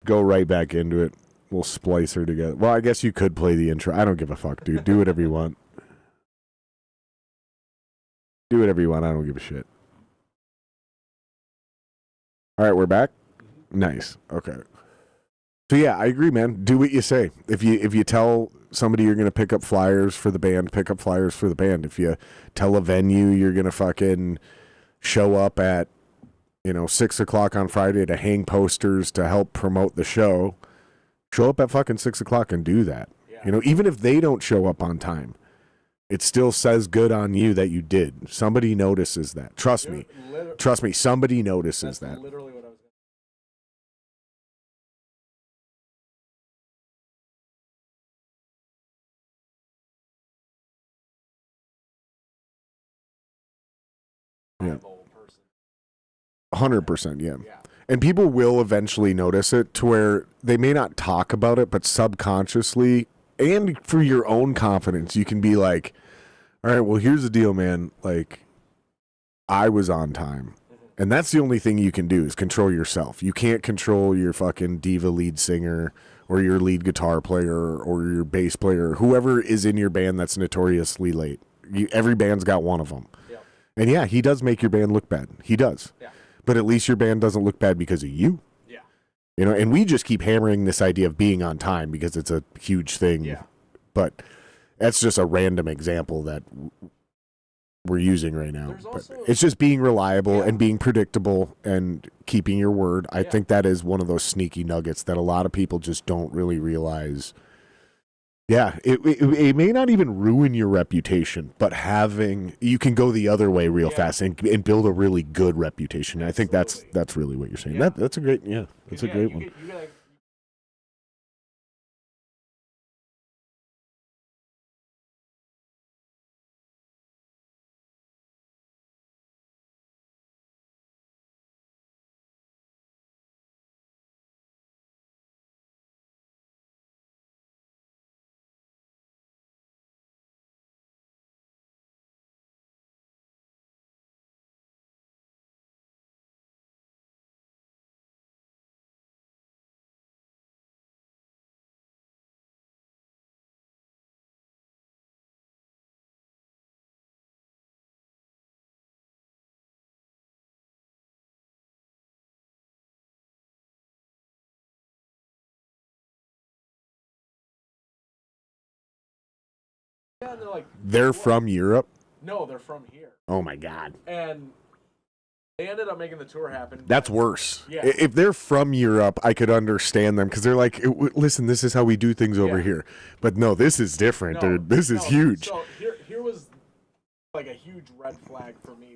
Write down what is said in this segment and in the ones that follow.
go right back into it. We'll splice her together. Well, I guess you could play the intro. I don't give a fuck, dude. Do whatever you want. Do whatever you want. I don't give a shit. All right, we're back. Nice. Okay. So yeah, I agree, man. Do what you say. If you tell somebody you're gonna pick up flyers for the band, pick up flyers for the band. If you tell a venue you're gonna fucking show up at 6 o'clock on Friday to hang posters to help promote the show, show up at fucking 6 o'clock and do that. Yeah. Even if they don't show up on time, it still says good on you that you did. Somebody notices that. Trust me. Somebody notices that. Literally what I was Yeah. 100%, yeah. And people will eventually notice it to where they may not talk about it, but subconsciously and for your own confidence, you can be like, all right, well, here's the deal, man. Like, I was on time. And that's the only thing you can do is control yourself. You can't control your fucking diva lead singer or your lead guitar player or your bass player, whoever is in your band that's notoriously late. Every band's got one of them. Yep. And yeah, he does make your band look bad. He does. Yeah. But at least your band doesn't look bad because of you. Yeah. And we just keep hammering this idea of being on time because it's a huge thing. Yeah. But that's just a random example that we're using right now. But it's just being reliable and being predictable and keeping your word. I think that is one of those sneaky nuggets that a lot of people just don't really realize. Yeah, it may not even ruin your reputation, but you can go the other way real fast and build a really good reputation. I think that's really what you're saying. That's a great that's a great one. Yeah, and they're like... They're from Europe? No, they're from here. Oh, my God. And they ended up making the tour happen. That's worse. Yeah. If they're from Europe, I could understand them because they're like, listen, this is how we do things over here. But no, this is different, dude. This is huge. So here was like a huge red flag for me.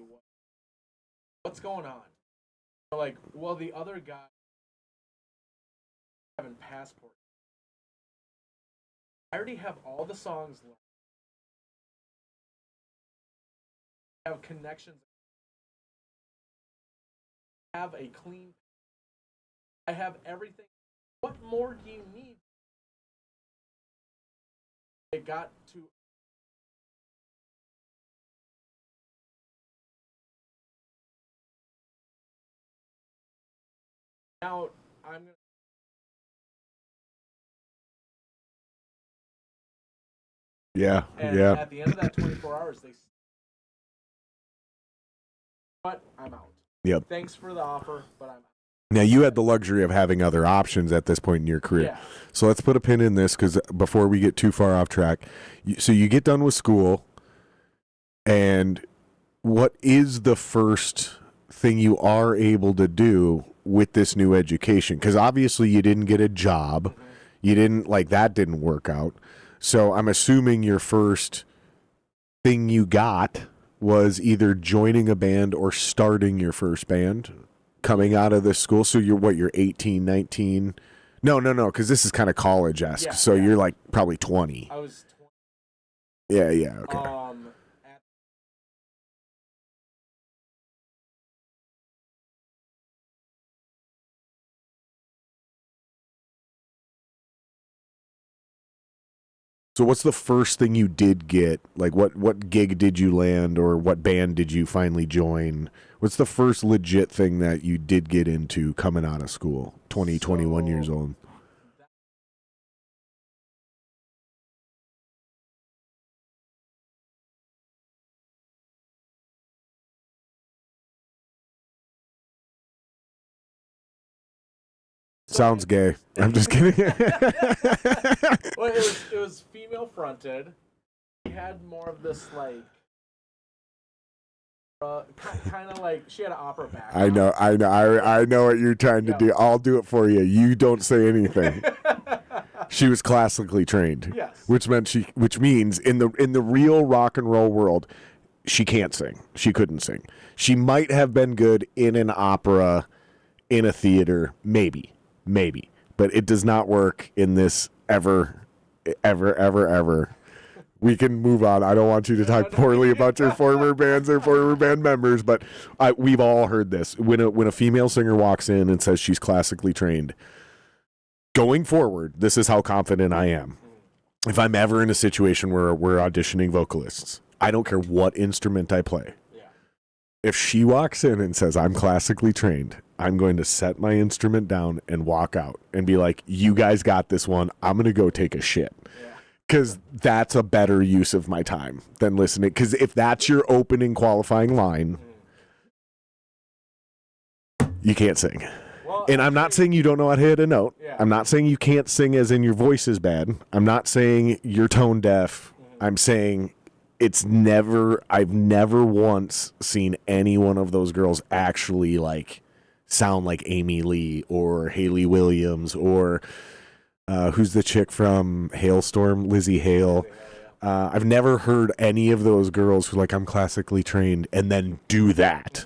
What's going on? Like, well, the other guy having passport. I already have all the songs left. I have connections. I have a clean. I have everything. What more do you need? It got to. Now I'm gonna. Yeah, and at the end of that 24 hours, they. But I'm out. Yep. Thanks for the offer, but I'm out. Now, you had the luxury of having other options at this point in your career. Yeah. So let's put a pin in this because before we get too far off track. So you get done with school, and what is the first thing you are able to do with this new education? Because obviously you didn't get a job. Mm-hmm. You didn't, that didn't work out. So I'm assuming your first thing you got was either joining a band or starting your first band coming out of the school. So you're 18, 19? No, because this is kind of college-esque. Yeah, so you're probably 20. I was 20. Yeah, okay. So what's the first thing you did get? What gig did you land, or what band did you finally join? What's the first legit thing that you did get into coming out of school? 20, 21 years old. Sounds gay. I'm just kidding. Well, it was female fronted. She had more of this like kind of like she had an opera background. I know what you're trying to do. I'll do it for you. You don't say anything. She was classically trained. Yes. Which means in the real rock and roll world, she can't sing. She couldn't sing. She might have been good in an opera, in a theater, maybe. But it does not work in this ever. We can move on. I don't want you to talk poorly about your former bands or former band members, but we've all heard this. When a female singer walks in and says she's classically trained, going forward, this is how confident I am. If I'm ever in a situation where we're auditioning vocalists, I don't care what instrument I play. Yeah. If she walks in and says, I'm classically trained, I'm going to set my instrument down and walk out and be like, you guys got this one. I'm going to go take a shit. Because that's a better use of my time than listening. Because if that's your opening qualifying line, you can't sing. Well, and I'm not saying you don't know how to hit a note. Yeah. I'm not saying you can't sing as in your voice is bad. I'm not saying you're tone deaf. I'm saying I've never once seen any one of those girls actually like sound like Amy Lee or Hayley Williams or who's the chick from Hailstorm, Lizzie Hale. I've never heard any of those girls who like I'm classically trained and then do that.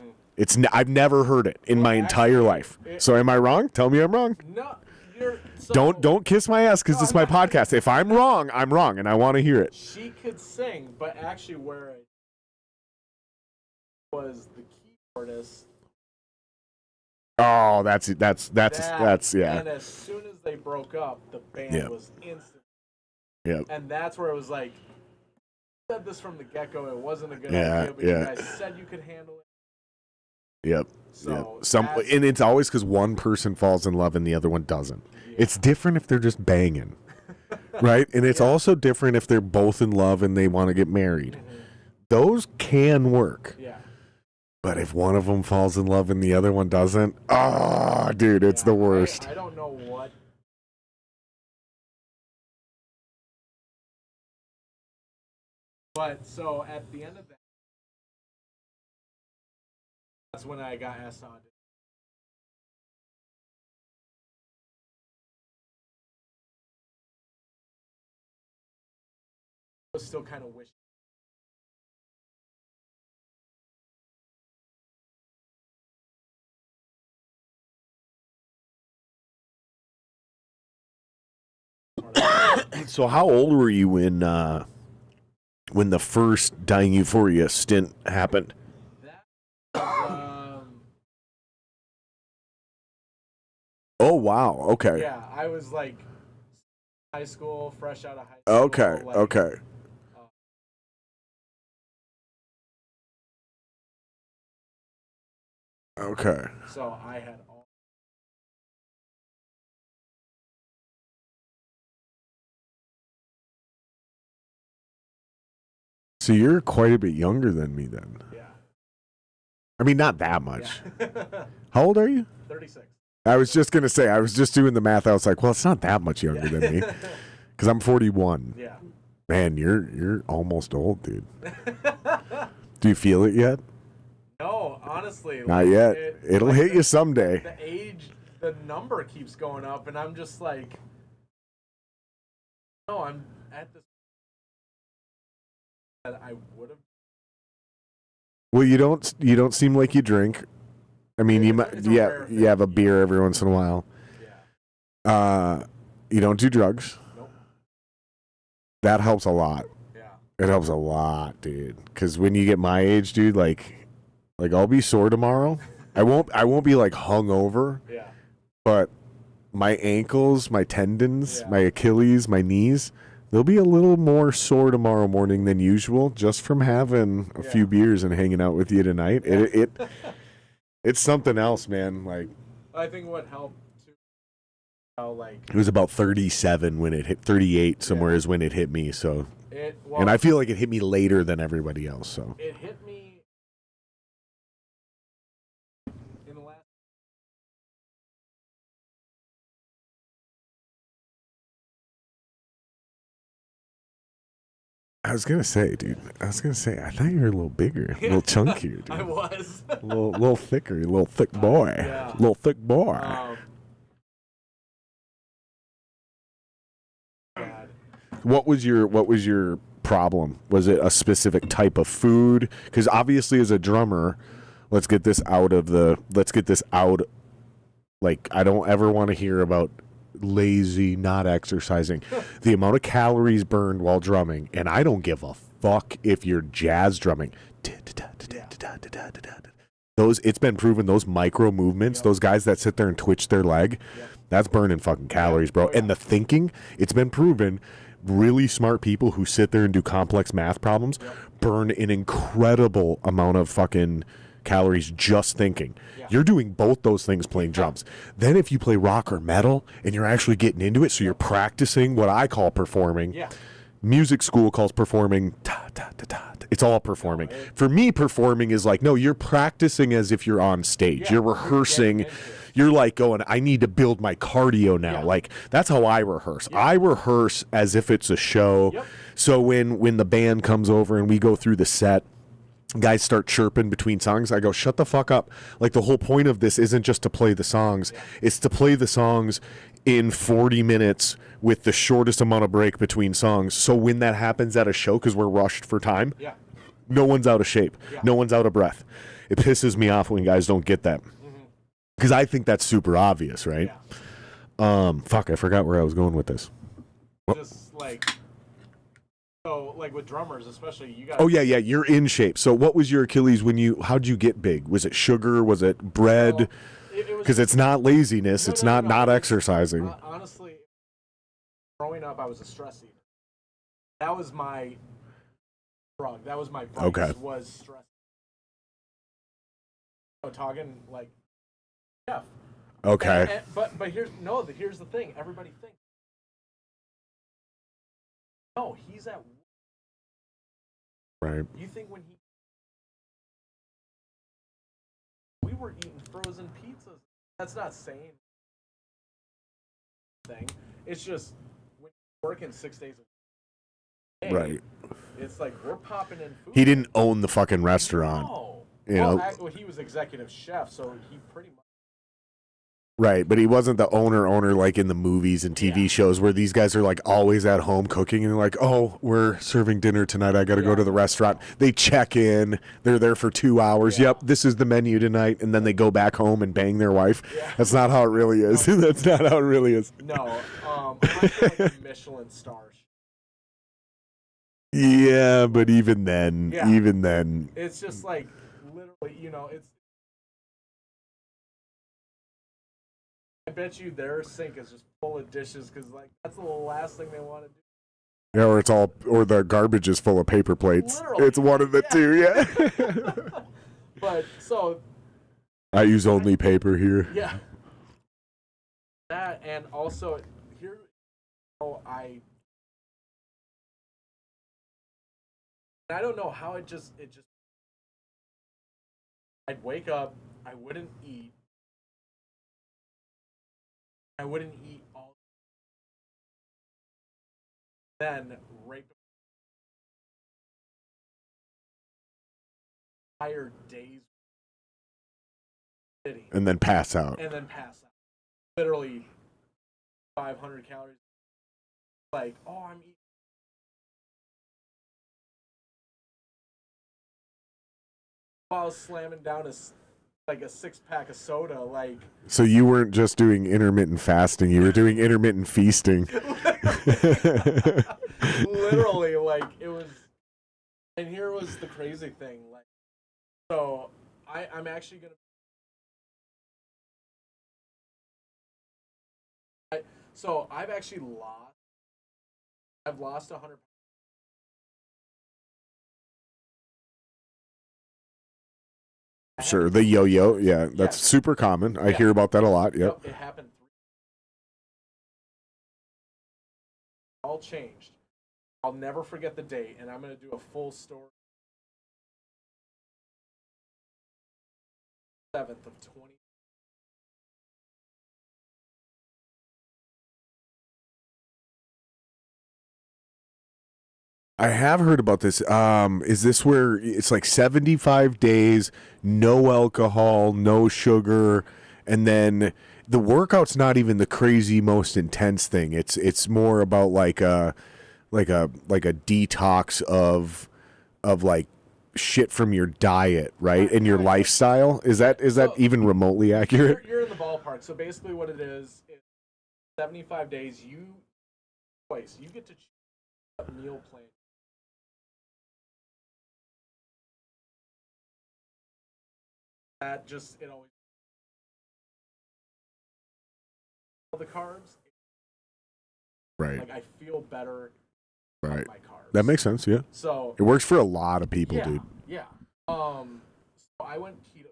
I've never heard it in my entire life. So am I wrong? Tell me I'm wrong. No, you're Don't kiss my ass because it's my podcast. If I'm wrong, and I want to hear it. She could sing, but actually where it was the keyboardist. Oh, that's yeah. And as soon as they broke up, the band was instant. Yep. And that's where it was like, you said this from the get-go. It wasn't a good Yeah, idea, but yeah. you guys said you could handle it. Yep. So and it's always because one person falls in love and the other one doesn't. Yeah. It's different if they're just banging, right? And it's also different if they're both in love and they want to get married. Those can work. Yeah. But if one of them falls in love and the other one doesn't, dude, it's the worst. I don't know what. But so at the end of that, that's when I got asked on. I was still kind of wishing. So how old were you when the first Dying Euphoria stint happened? Oh, wow. Okay. Yeah, I was like high school, fresh out of high school. Okay. Like, Okay. Okay. So I had all. So you're quite a bit younger than me then. Yeah. I mean, not that much. Yeah. How old are you? 36. I was just going to say, I was just doing the math. I was like, well, it's not that much younger than me because I'm 41. Yeah. Man, you're almost old, dude. Do you feel it yet? No, honestly. Not yet. It'll hit you someday. The age, the number keeps going up, and I'm just like, no, I'm at this. That I would have. Well, you don't seem like you drink. I mean, you have a beer every once in a while. Yeah. You don't do drugs. Nope. That helps a lot. Yeah. It helps a lot, dude. Because when you get my age, dude, like I'll be sore tomorrow. I won't be like hungover. Yeah. But my ankles, my tendons, my Achilles, my knees, they'll be a little more sore tomorrow morning than usual just from having a few beers and hanging out with you tonight. It's something else, man. Like, I think what helped too like It was about 37 when it hit 38 somewhere is when it hit me. So, well, and I feel like it hit me later than everybody else. So it hit me in the last. I was gonna say, dude. I thought you were a little bigger, a little chunkier, dude. I was a little thicker, a little thick boy, yeah. a little thick boy. God. What was your problem? Was it a specific type of food? Because obviously, as a drummer, let's get this out. Like, I don't ever want to hear about lazy, not exercising. The amount of calories burned while drumming, and I don't give a fuck if you're jazz drumming. Those, it's been proven, those micro movements, those guys that sit there and twitch their leg, that's burning fucking calories, bro. And the thinking, it's been proven, really smart people who sit there and do complex math problems burn an incredible amount of fucking calories just thinking. You're doing both those things playing drums. Then if you play rock or metal and you're actually getting into it, so you're practicing what I call performing. Music school calls performing it's all performing. For me, performing is like, no, you're practicing as if you're on stage. You're rehearsing. You're like going, I need to build my cardio now. Like, that's how I rehearse. I rehearse as if it's a show. So when the band comes over and we go through the set, guys start chirping between songs, I go, shut the fuck up. Like, the whole point of this isn't just to play the songs. It's to play the songs in 40 minutes with the shortest amount of break between songs. So when that happens at a show, because we're rushed for time, no one's out of shape. No one's out of breath. It pisses me off when guys don't get that. Because I think that's super obvious, right? Fuck, I forgot where I was going with this. Just like... So, like with drummers, especially, you got. Oh yeah, you're in shape. So, what was your Achilles how'd you get big? Was it sugar? Was it bread? Because it's not laziness. It's not exercising. Honestly, growing up, I was a stress eater. That was my drug. That was my vice. Was stress. So talking like, Okay. But here's the thing. Everybody thinks. No, he's at. Right. You think when we were eating frozen pizzas? That's not saying thing. It's just when you're working 6 days a week. Right. It's like we're popping in food. He didn't own the fucking restaurant. No. You know. Well, he was executive chef, so he pretty much. Right, but he wasn't the owner like in the movies and TV shows where these guys are like always at home cooking and they're like, oh, we're serving dinner tonight. I got to go to the restaurant. They check in. They're there for 2 hours. Yep, this is the menu tonight. And then they go back home and bang their wife. That's not how it really is. That's not how it really is. No, like a Michelin star. Yeah, but even then. It's just like literally, it's. I bet you their sink is just full of dishes because, like, that's the last thing they want to do. Yeah, or the garbage is full of paper plates. Literally. It's one of the two, But, so. I use only paper here. Yeah. That, and also, here, I don't know how it just, I'd wake up, I wouldn't eat. I wouldn't eat all. Then right entire days. And then pass out. Literally 500 calories. Like, oh, I'm eating. While I was slamming down a 6-pack of soda, like. So you weren't just doing intermittent fasting; you were doing intermittent feasting. Literally, like it was. And here was the crazy thing, like. So I'm actually gonna. I've actually lost. I've lost 100. Sure, the yo-yo, that's super common. I hear about that a lot. Yep. It happened all changed. I'll never forget the date, and I'm going to do a full story. 7th of 20. I have heard about this. Is this where it's like 75 days, no alcohol, no sugar, and then the workout's not even the crazy most intense thing. It's more about like a detox of like shit from your diet, right? And your lifestyle. Is that even remotely accurate? You're in the ballpark. So basically what it is 75 days you get to choose a meal plan. That just it always the carbs. Right. Like I feel better. Right. My carbs. That makes sense. Yeah. So it works for a lot of people, dude. Yeah. So I went keto.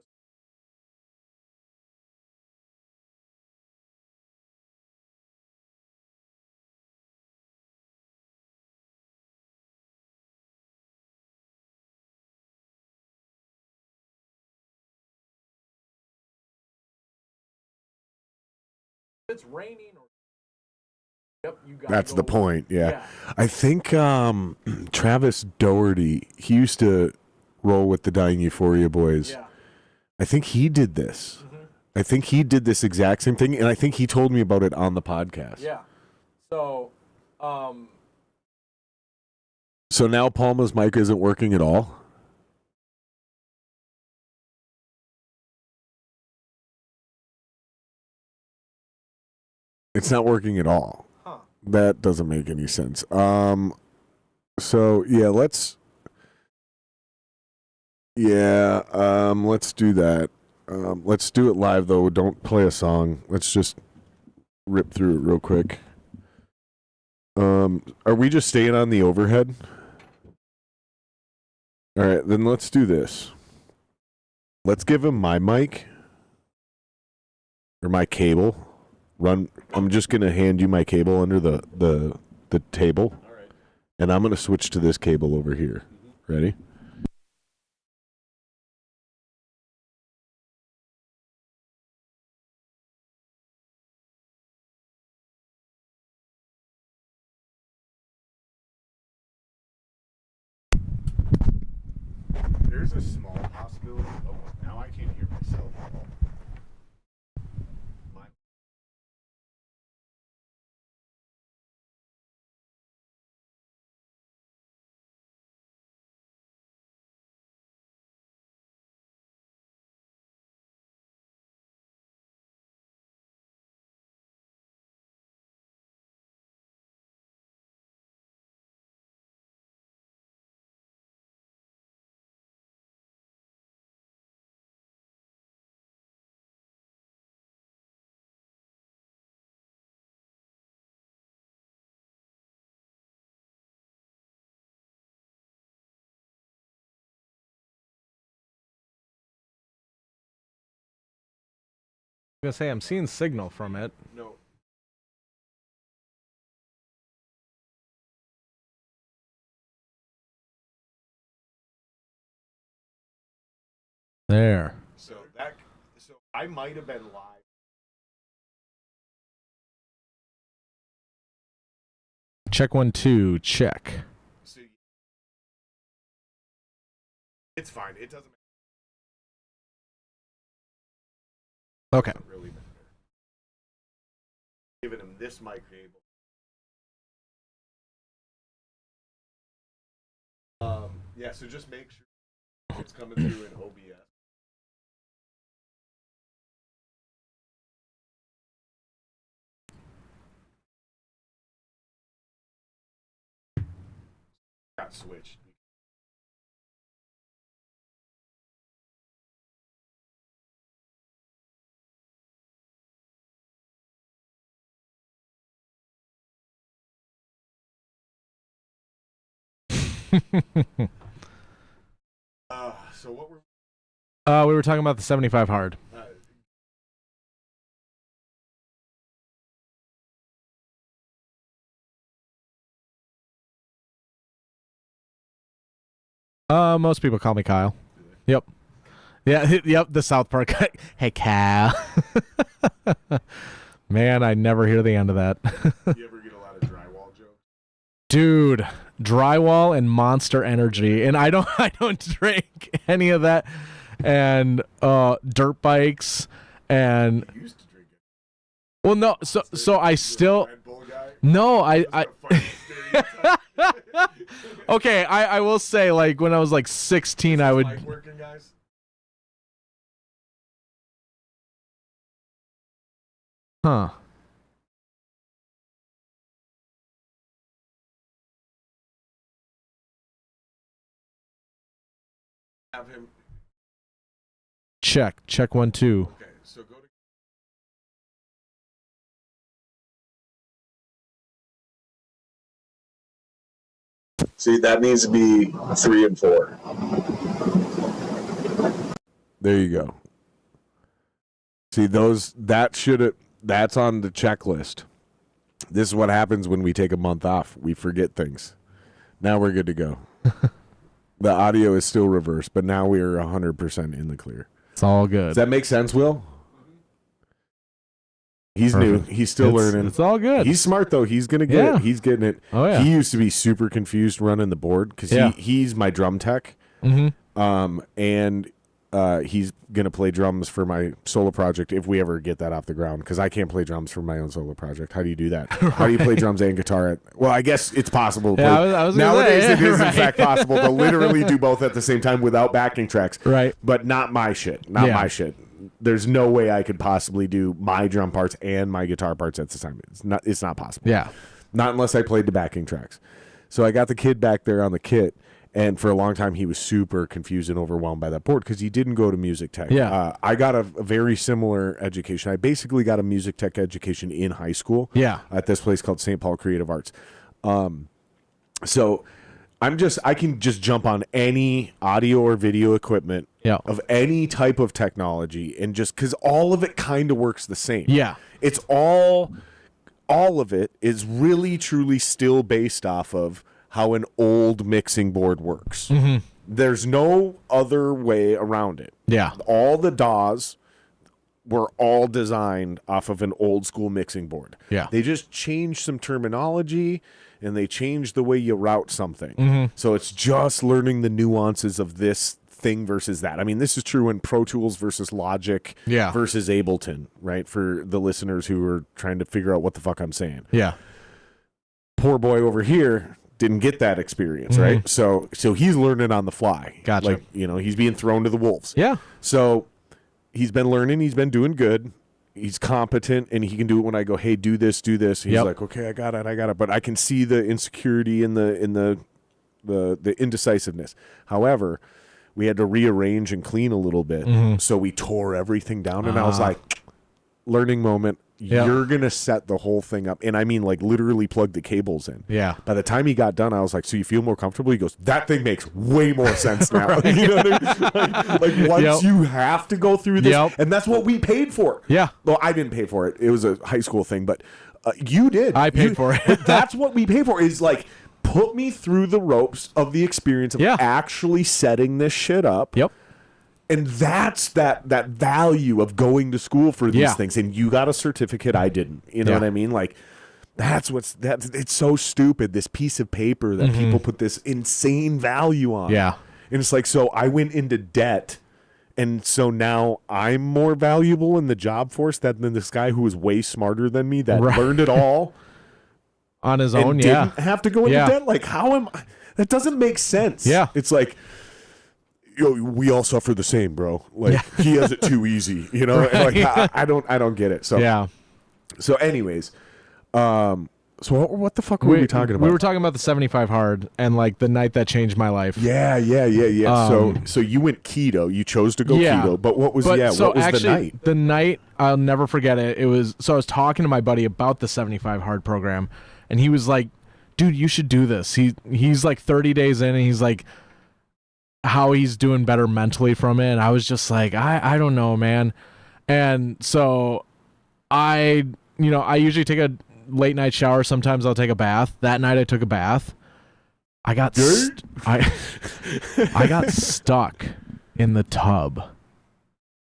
It's raining or you got That's the point. Yeah. I think Travis Doherty, he used to roll with the Dying Euphoria boys. Yeah. I think he did this. Mm-hmm. I think he did this exact same thing, and I think he told me about it on the podcast. Yeah. So So now Palma's mic isn't working at all? It's not working at all. Huh. That doesn't make any sense. So yeah, let's do that. Let's do it live though. Don't play a song. Let's just rip through it real quick. Are we just staying on the overhead? All right, then let's do this. Let's give him my mic or my cable. I'm just gonna hand you my cable under the table. All right. And I'm gonna switch to this cable over here. Mm-hmm. Ready? There's a small possibility. Oh, now I can't hear myself. I'm gonna say I'm seeing signal from it. No. There. So I might have been live. Check 1 2. Check. So it's fine. It doesn't Okay. really matter. Giving him this mic cable. Yeah. So just make sure it's coming through in OBS. Got switched. So what We were talking about the 75 hard. Most people call me Kyle. Yep. Yeah, yep, the South Park guy. Hey, Kyle. Man, I never hear the end of that. You ever get a lot of drywall jokes? Dude, drywall and Monster Energy, and I don't drink any of that, and dirt bikes, and You used to drink it. well, no, so I still Red Bull guy? no, I That's a funny stereotype. okay, I will say, like, when I was like 16, I would. Mic working, guys? Huh. Have him. Check 1 2. Okay, so go to. See, that needs to be 3 and 4. There you go. See, that's on the checklist. This is what happens when we take a month off. We forget things. Now we're good to go. The audio is still reversed, but now we are 100% in the clear. It's all good. Does that make sense, Will? He's Perfect. new. He's still learning. It's all good. He's smart though. He's gonna get Yeah. it. He's getting it. Oh, yeah. He used to be super confused running the board because Yeah. he's my drum tech. Mm-hmm. And he's gonna play drums for my solo project if we ever get that off the ground. Because I can't play drums for my own solo project. How do you do that? How do you play drums and guitar? Well, I guess it's possible. To Yeah, play. I was gonna Nowadays, say, it is right. in fact possible to literally do both at the same time without backing tracks. Right. But not my shit. Not Yeah. my shit. There's no way I could possibly do my drum parts and my guitar parts at the same time. It's not possible. Yeah. Not unless I played the backing tracks. So I got the kid back there on the kit, and for a long time he was super confused and overwhelmed by that board because he didn't go to music tech. Yeah. I got a very similar education. I basically got a music tech education in high school. Yeah. At this place called St. Paul Creative Arts. So I can just jump on any audio or video equipment Yeah. of any type of technology, and just because all of it kind of works the same. Yeah. It's all of it is really truly still based off of how an old mixing board works. Mm-hmm. There's no other way around it. Yeah. All the DAWs were all designed off of an old school mixing board. Yeah. They just changed some terminology and they changed the way you route something. Mm-hmm. So it's just learning the nuances of this thing versus that. I mean, this is true in Pro Tools versus Logic Yeah. versus Ableton, right? For the listeners who are trying to figure out what the fuck I'm saying. Yeah. Poor boy over here didn't get that experience, Mm-hmm. right? So he's learning on the fly. Gotcha. Like, he's being thrown to the wolves. Yeah. So he's been learning, he's been doing good. He's competent and he can do it when I go, hey, do this. He's Yep. like, okay, I got it. But I can see the insecurity and the indecisiveness. However, we had to rearrange and clean a little bit. Mm-hmm. So we tore everything down and I was like, learning moment. Yeah. You're going to set the whole thing up. And I mean, like, literally plug the cables in. Yeah. By the time he got done, I was like, so you feel more comfortable? He goes, that thing makes way more sense now. You know what I mean? Like once Yep. you have to go through this, Yep. and that's what we paid for. Yeah. Well, I didn't pay for it. It was a high school thing, but you did. I paid for it. But that's what we pay for is like, put me through the ropes of the experience of Yeah. actually setting this shit up. Yep. And that's that value of going to school for these Yeah. things. And you got a certificate, I didn't. You know Yeah. what I mean? Like it's so stupid, this piece of paper that people put this insane value on. Yeah. And it's like, so I went into debt. And so now I'm more valuable in the job force than this guy who was way smarter than me that Right. learned it all On his and own, yeah. didn't have to go into Yeah. debt. Like, how am I? That doesn't make sense. Yeah. It's like, we all suffer the same, bro. Like he has it too easy, you know. Right. Like I don't get it. So Yeah. So, anyways, so what the fuck were we talking about? We were talking about the 75 hard and like the night that changed my life. Yeah. So you went keto. You chose to go Yeah. keto. But what was So what was actually, the night? the night, I'll never forget it. It was, so I was talking to my buddy about the 75 hard program, and he was like, dude, you should do this. He's like 30 days in, and he's like, how he's doing better mentally from it. And I was just like, I don't know, man. And so I usually take a late night shower. Sometimes I'll take a bath. That night I took a bath. I got I got stuck in the tub.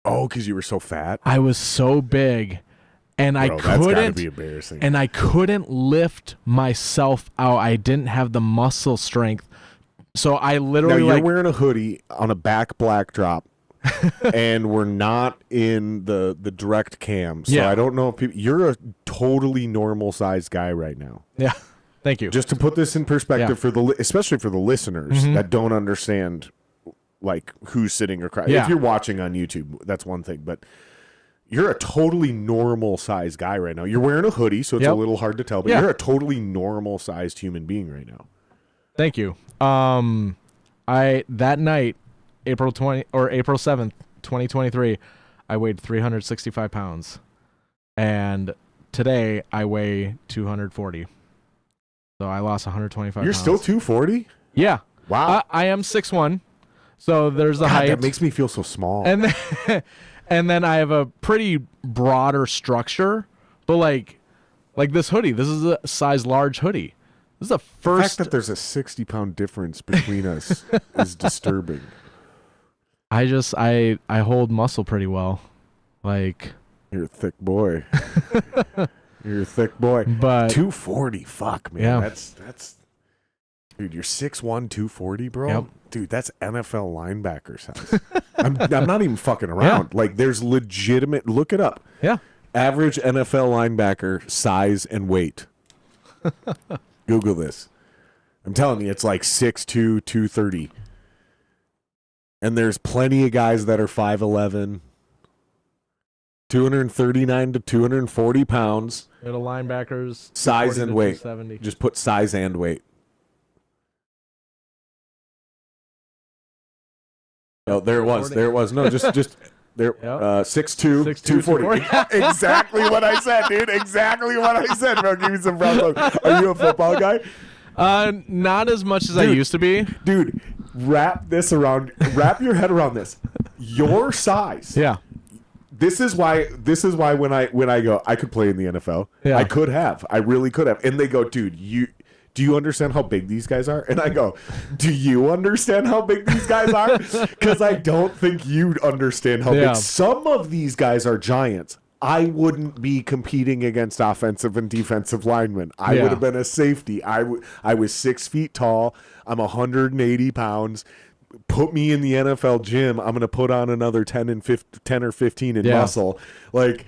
Oh, because you were so fat? I was so big, and Bro, that's gotta be embarrassing. and I couldn't lift myself out. I didn't have the muscle strength. So I literally now you're wearing a hoodie on a back black drop. And we're not in the direct cam, so I don't know if you're a totally normal sized guy right now. Yeah, thank you. Just to put this in perspective for especially for the listeners that don't understand like who's sitting or crying. If you're watching on YouTube, that's one thing, but you're a totally normal sized guy right now. You're wearing a hoodie, so it's a little hard to tell, but you're a totally normal sized human being right now. Thank you. That night, April 7th, 2023, I weighed 365 pounds. And today I weigh 240. So I lost 125 pounds. You're still 240? Yeah. Wow. I am 6'1". So there's the height. That makes me feel so small. And then I have a pretty broader structure, but like this hoodie, this is a size large hoodie. This is the first. The fact that there's a 60-pound difference between us is disturbing. I hold muscle pretty well. Like, you're a thick boy. You're a thick boy. But 240, fuck, man. Yeah. That's dude, you're 6'1", 240, bro. Yep. Dude, that's NFL linebacker size. I'm not even fucking around. Yeah. Like, there's legitimate. Look it up. Yeah. Average NFL linebacker size and weight. Google this. I'm telling you, it's like 6'2", 230. And there's plenty of guys that are 5'11", 239 to 240 pounds. Little linebackers. Size and weight. 270. Just put size and weight. Oh, there it was. There it was. No, just there. 6'2", 240. Exactly what I said, dude. Exactly what I said, bro. Give me some props. Are you a football guy? Not as much as I used to be. Dude, wrap your head around this. Your size. Yeah. This is why when I go, I could play in the NFL. Yeah. I could have. I really could have. And they go, dude, do you understand how big these guys are? And I go, do you understand how big these guys are? Because I don't think you understand how big. Some of these guys are giants. I wouldn't be competing against offensive and defensive linemen. I would have been a safety. I was 6 feet tall. I'm 180 pounds. Put me in the NFL gym. I'm going to put on another 10 or 15 in muscle. Like,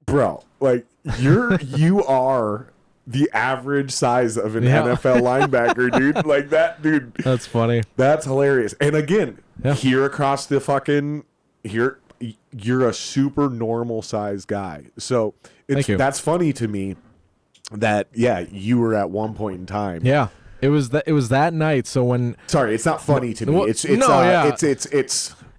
bro, like you are the average size of an NFL linebacker, dude. Like that, dude. That's funny. That's hilarious. And again, here across the fucking you're a super normal sized guy. So that's funny to me that you were at one point in time. Yeah. It was that night. So when sorry, it's not funny to me. Well, It's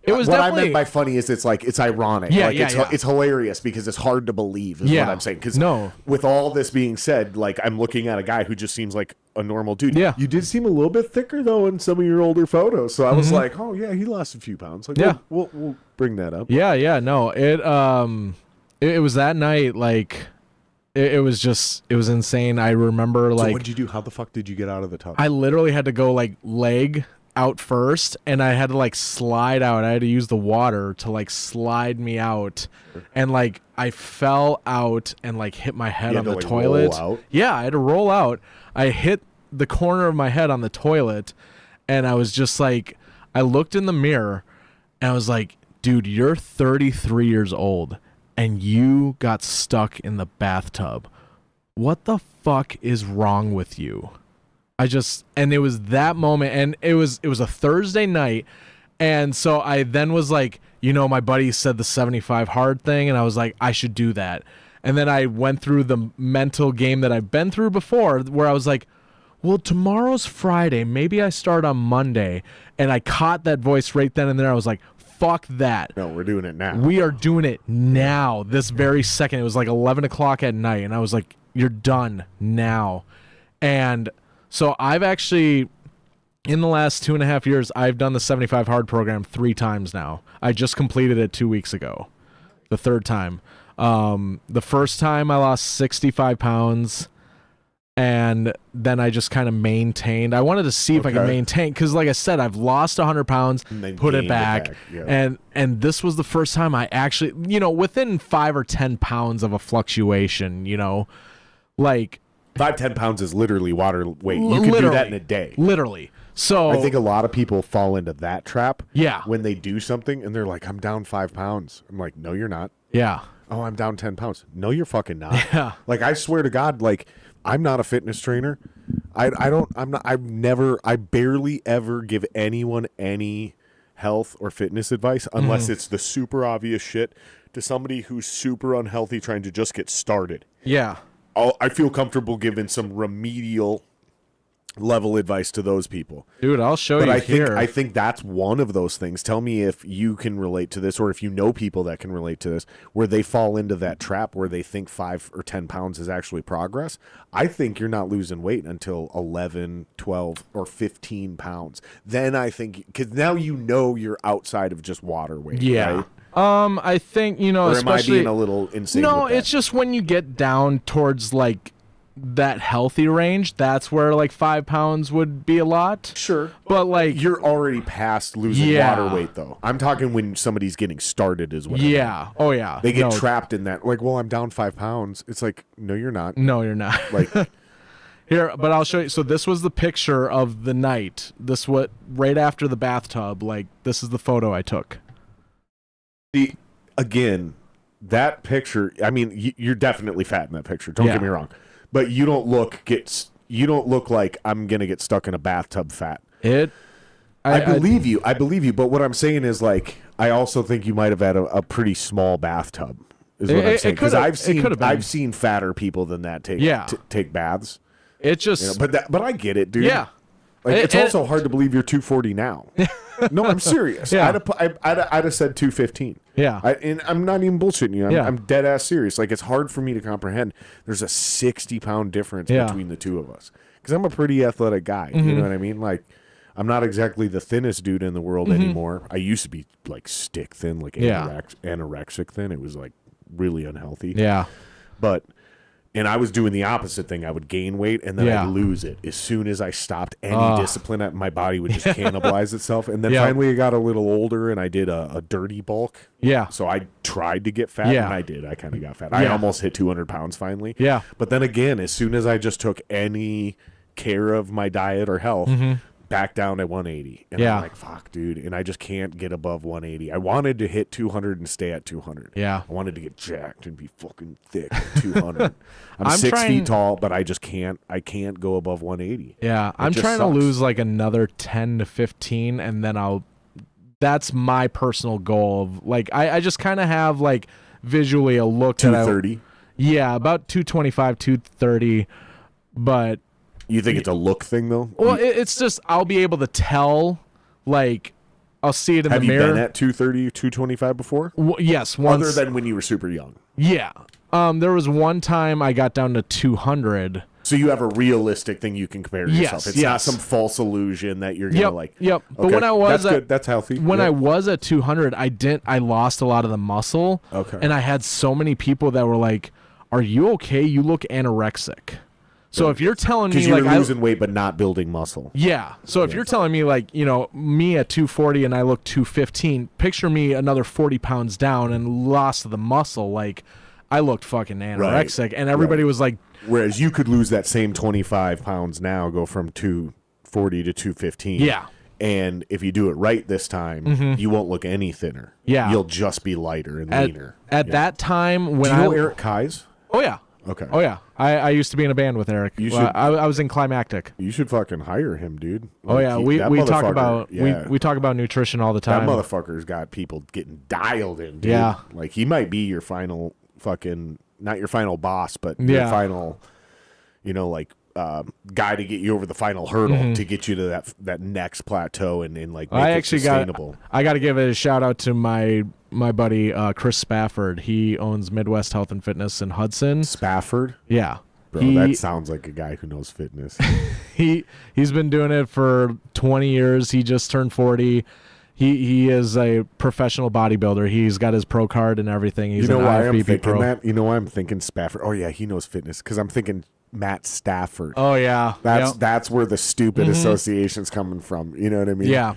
it was what definitely, I meant by funny is it's ironic. Yeah, like it's hilarious because it's hard to believe is what I'm saying. Because with all this being said, like I'm looking at a guy who just seems like a normal dude. Yeah. You did seem a little bit thicker though in some of your older photos. So I was like, oh yeah, he lost a few pounds. Like we'll bring that up. Yeah. No, it was that night. Like it was insane. I remember So what'd you do? How the fuck did you get out of the tub? I literally had to go like leg out first, and I had to like slide out. I had to use the water to like slide me out, and like I fell out and like hit my head on the toilet. Roll out? Yeah, I had to roll out. I hit the corner of my head on the toilet, and I was just like, I looked in the mirror, and I was like, dude, you're 33 years old, and you got stuck in the bathtub. What the fuck is wrong with you? And it was that moment, and it was a Thursday night, and so I then was like, my buddy said the 75 hard thing, and I was like, I should do that. And then I went through the mental game that I've been through before, where I was like, well, tomorrow's Friday, maybe I start on Monday, and I caught that voice right then and there. I was like, fuck that. No, we're doing it now. We are doing it now, this very second. It was like 11 o'clock at night, and I was like, you're done now. And so I've actually, in the last 2.5 years, I've done the 75 hard program 3 times now. I just completed it 2 weeks ago, the 3rd time. The first time I lost 65 pounds. And then I just kind of maintained. I wanted to see if I could maintain, because like I said, I've lost 100 pounds, put it back, Yeah. and this was the first time I actually, within 5 or 10 pounds of a fluctuation, like 5-10 pounds is literally water weight. You can do that in a day. Literally. So I think a lot of people fall into that trap. Yeah. When they do something and they're like, I'm down 5 pounds. I'm like, no, you're not. Yeah. Oh, I'm down 10 pounds. No, you're fucking not. Yeah. Like, I swear to God, like, I'm not a fitness trainer. I barely ever give anyone any health or fitness advice unless it's the super obvious shit to somebody who's super unhealthy trying to just get started. Yeah. I feel comfortable giving some remedial level advice to those people. Dude, I'll show you here. I think that's one of those things. Tell me if you can relate to this, or if you know people that can relate to this, where they fall into that trap where they think 5 or 10 pounds is actually progress. I think you're not losing weight until 11, 12, or 15 pounds. Then I think, because now you're outside of just water weight. Yeah. Right? I think, Or especially, am I being a little insane? no, with that? it's just when you get down towards like that healthy range, that's where like 5 pounds would be a lot. Sure. But like, You're already past losing water weight, though. I'm talking when somebody's getting started is what I mean. yeah. Oh yeah. They get trapped in that, like, well, I'm down 5 pounds. It's like, no, you're not. No, you're not. Like, Here, but I'll show you. So this was the picture of the night. Right after the bathtub. Like, this is the photo I took. see, again, that picture, I mean, you're definitely fat in that picture. Don't get me wrong. But you don't look like I'm going to get stuck in a bathtub fat. I believe you. I believe you. But what I'm saying is, like, I also think you might have had a pretty small bathtub. Is what I'm saying, because I've seen fatter people than that take baths. It just, but I get it, dude. yeah. Like, it's also hard to believe you're 240 now. No, I'm serious. Yeah. I'd have said 215. Yeah. And I'm not even bullshitting you. Yeah. I'm dead ass serious. Like, it's hard for me to comprehend. There's a 60-pound difference between the two of us. Because I'm a pretty athletic guy. You know what I mean? Like, I'm not exactly the thinnest dude in the world anymore. I used to be like stick thin, like anorexic thin. It was like really unhealthy. Yeah. And I was doing the opposite thing. I would gain weight and then I'd lose it. As soon as I stopped any discipline, my body would just cannibalize itself. And then finally I got a little older and I did a dirty bulk. Yeah. So I tried to get fat and I did. I kind of got fat. I almost hit 200 pounds finally. Yeah. But then again, as soon as I just took any care of my diet or health, back down at 180. And I'm like, fuck, dude. And I just can't get above 180. I wanted to hit 200 and stay at 200. Yeah. I wanted to get jacked and be fucking thick at 200. I'm 6 feet tall, but I just can't. I can't go above 180. Yeah. I'm trying to lose like another 10 to 15, and then that's my personal goal. Of like, I just kind of have like visually a look 230. Yeah, about 225, 230. But you think it's a look thing, though? Well, it's just I'll be able to tell, like, I'll see it in the mirror. Have you been at 230, 225 before? Yes, once. Other than when you were super young? Yeah. There was one time I got down to 200. So you have a realistic thing you can compare to yourself. It's not some false illusion that you're going to like. Yep. Okay, But when I was that's good. That's healthy. When I was at 200, I lost a lot of the muscle. Okay. And I had so many people that were like, "Are you okay? You look anorexic." So if you're telling me because you're like losing weight but not building muscle. Yeah. So if you're telling me like, me at 240 and I look 215, picture me another 40 pounds down and lost the muscle, like I looked fucking anorexic, and everybody was like. Whereas you could lose that same 25 pounds now, go from 240 to 215. Yeah. And if you do it right this time, you won't look any thinner. Yeah. You'll just be lighter and leaner. At that time when do you know Eric Kais? Oh yeah. Okay. Oh yeah. I used to be in a band with Eric. I was in Climactic. You should fucking hire him, dude. Oh yeah, we talk about we talk about nutrition all the time. That motherfucker's got people getting dialed in, dude. Yeah. Like he might be your final fucking not your final boss, but your final guy to get you over the final hurdle to get you to that next plateau and like make it sustainable. I got to give a shout out to my buddy Chris Spafford. He owns Midwest Health and Fitness in Hudson. Spafford? Yeah. Bro, that sounds like a guy who knows fitness. He's been doing it for 20 years. He just turned 40. He is a professional bodybuilder. He's got his pro card and everything. He's You know an why I'm IFBB thinking pro. that? You know why I'm thinking Spafford? Oh yeah, he knows fitness because I'm thinking Matt Stafford. Oh yeah, That's where the stupid association's coming from. You know what I mean? Yeah.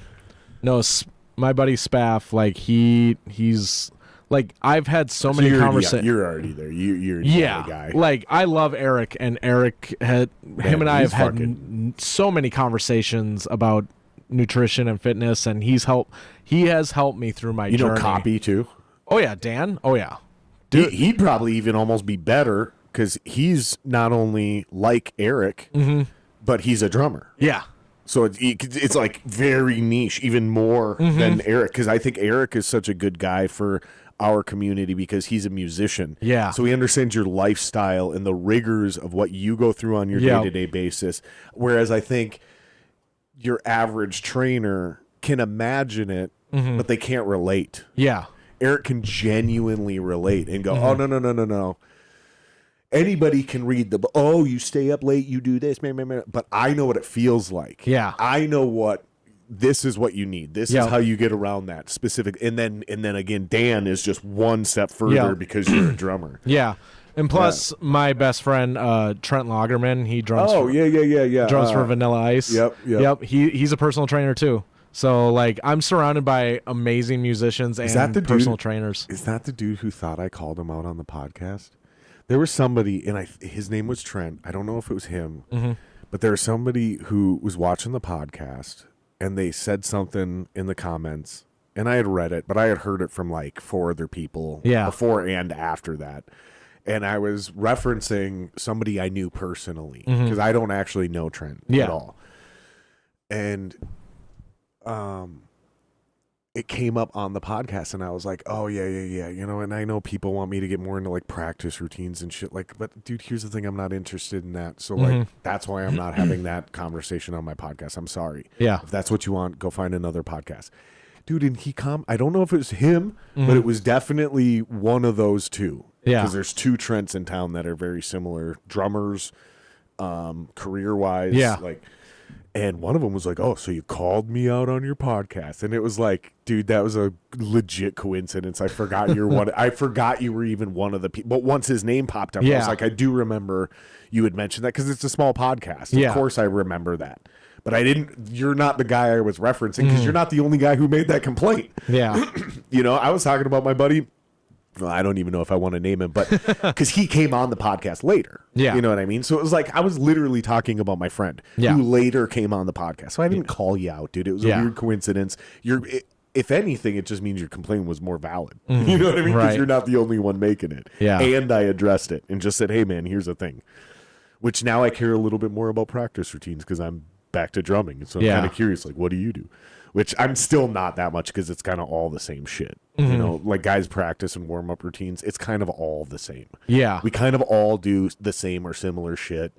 No, my buddy Spaff, like he's like I've had so many conversations. You're already there. You're the guy. Like I love Eric, and Eric him and I have had fucking- so many conversations about nutrition and fitness, and he has helped me through my You know, journey. Copy too. Oh yeah, Dan. Oh yeah, He'd probably even almost be better because he's not only like Eric, but he's a drummer. yeah, So it's like very niche, even more than Eric, because I think Eric is such a good guy for our community because he's a musician. Yeah. So he understands your lifestyle and the rigors of what you go through on your day-to-day basis. Whereas I think your average trainer can imagine it, but they can't relate. yeah, Eric can genuinely relate and go, oh, no. Anybody can read you stay up late, you do this, but I know what it feels like. Yeah. I know this is what you need. This is how you get around that specific. And then again, Dan is just one step further because you're a drummer. yeah. And plus, my best friend Trent Lagerman, he drums. Oh, yeah. Drums for Vanilla Ice. Yep. He's a personal trainer too. So like, I'm surrounded by amazing musicians and personal trainers. Is that the dude who thought I called him out on the podcast? There was somebody, and his name was Trent. I don't know if it was him, but there was somebody who was watching the podcast, and they said something in the comments, and I had read it, but I had heard it from like 4 other people before and after that. And I was referencing somebody I knew personally, because I don't actually know Trent at all. And it came up on the podcast, and I was like, oh, yeah. You know, and I know people want me to get more into, like, practice routines and shit. Like, but, dude, here's the thing. I'm not interested in that. So, like, that's why I'm not having that conversation on my podcast. I'm sorry. Yeah. If that's what you want, go find another podcast. Dude, and I don't know if it was him, but it was definitely one of those two. Yeah. Because there's 2 Trents in town that are very similar. Drummers, career-wise. Yeah. Like... And one of them was like, oh, so you called me out on your podcast. And it was like, dude, that was a legit coincidence. I forgot I forgot you were even one of the people. But once his name popped up, I was like, I do remember you had mentioned that because it's a small podcast. Yeah. Of course I remember that. But you're not the guy I was referencing because you're not the only guy who made that complaint. Yeah. You know, I was talking about my buddy. Well, I don't even know if I want to name him, but because he came on the podcast later. Yeah. You know what I mean? So it was like I was literally talking about my friend who later came on the podcast. So I didn't call you out, dude. It was a weird coincidence. If anything, it just means your complaint was more valid. You know what I mean? Because you're not the only one making it. Yeah. And I addressed it and just said, hey, man, here's the thing. Which now I care a little bit more about practice routines because I'm back to drumming. So I'm kind of curious, like, what do you do? Which I'm still not that much because it's kind of all the same shit. You know, like guys practice and warm up routines. It's kind of all the same. Yeah. We kind of all do the same or similar shit.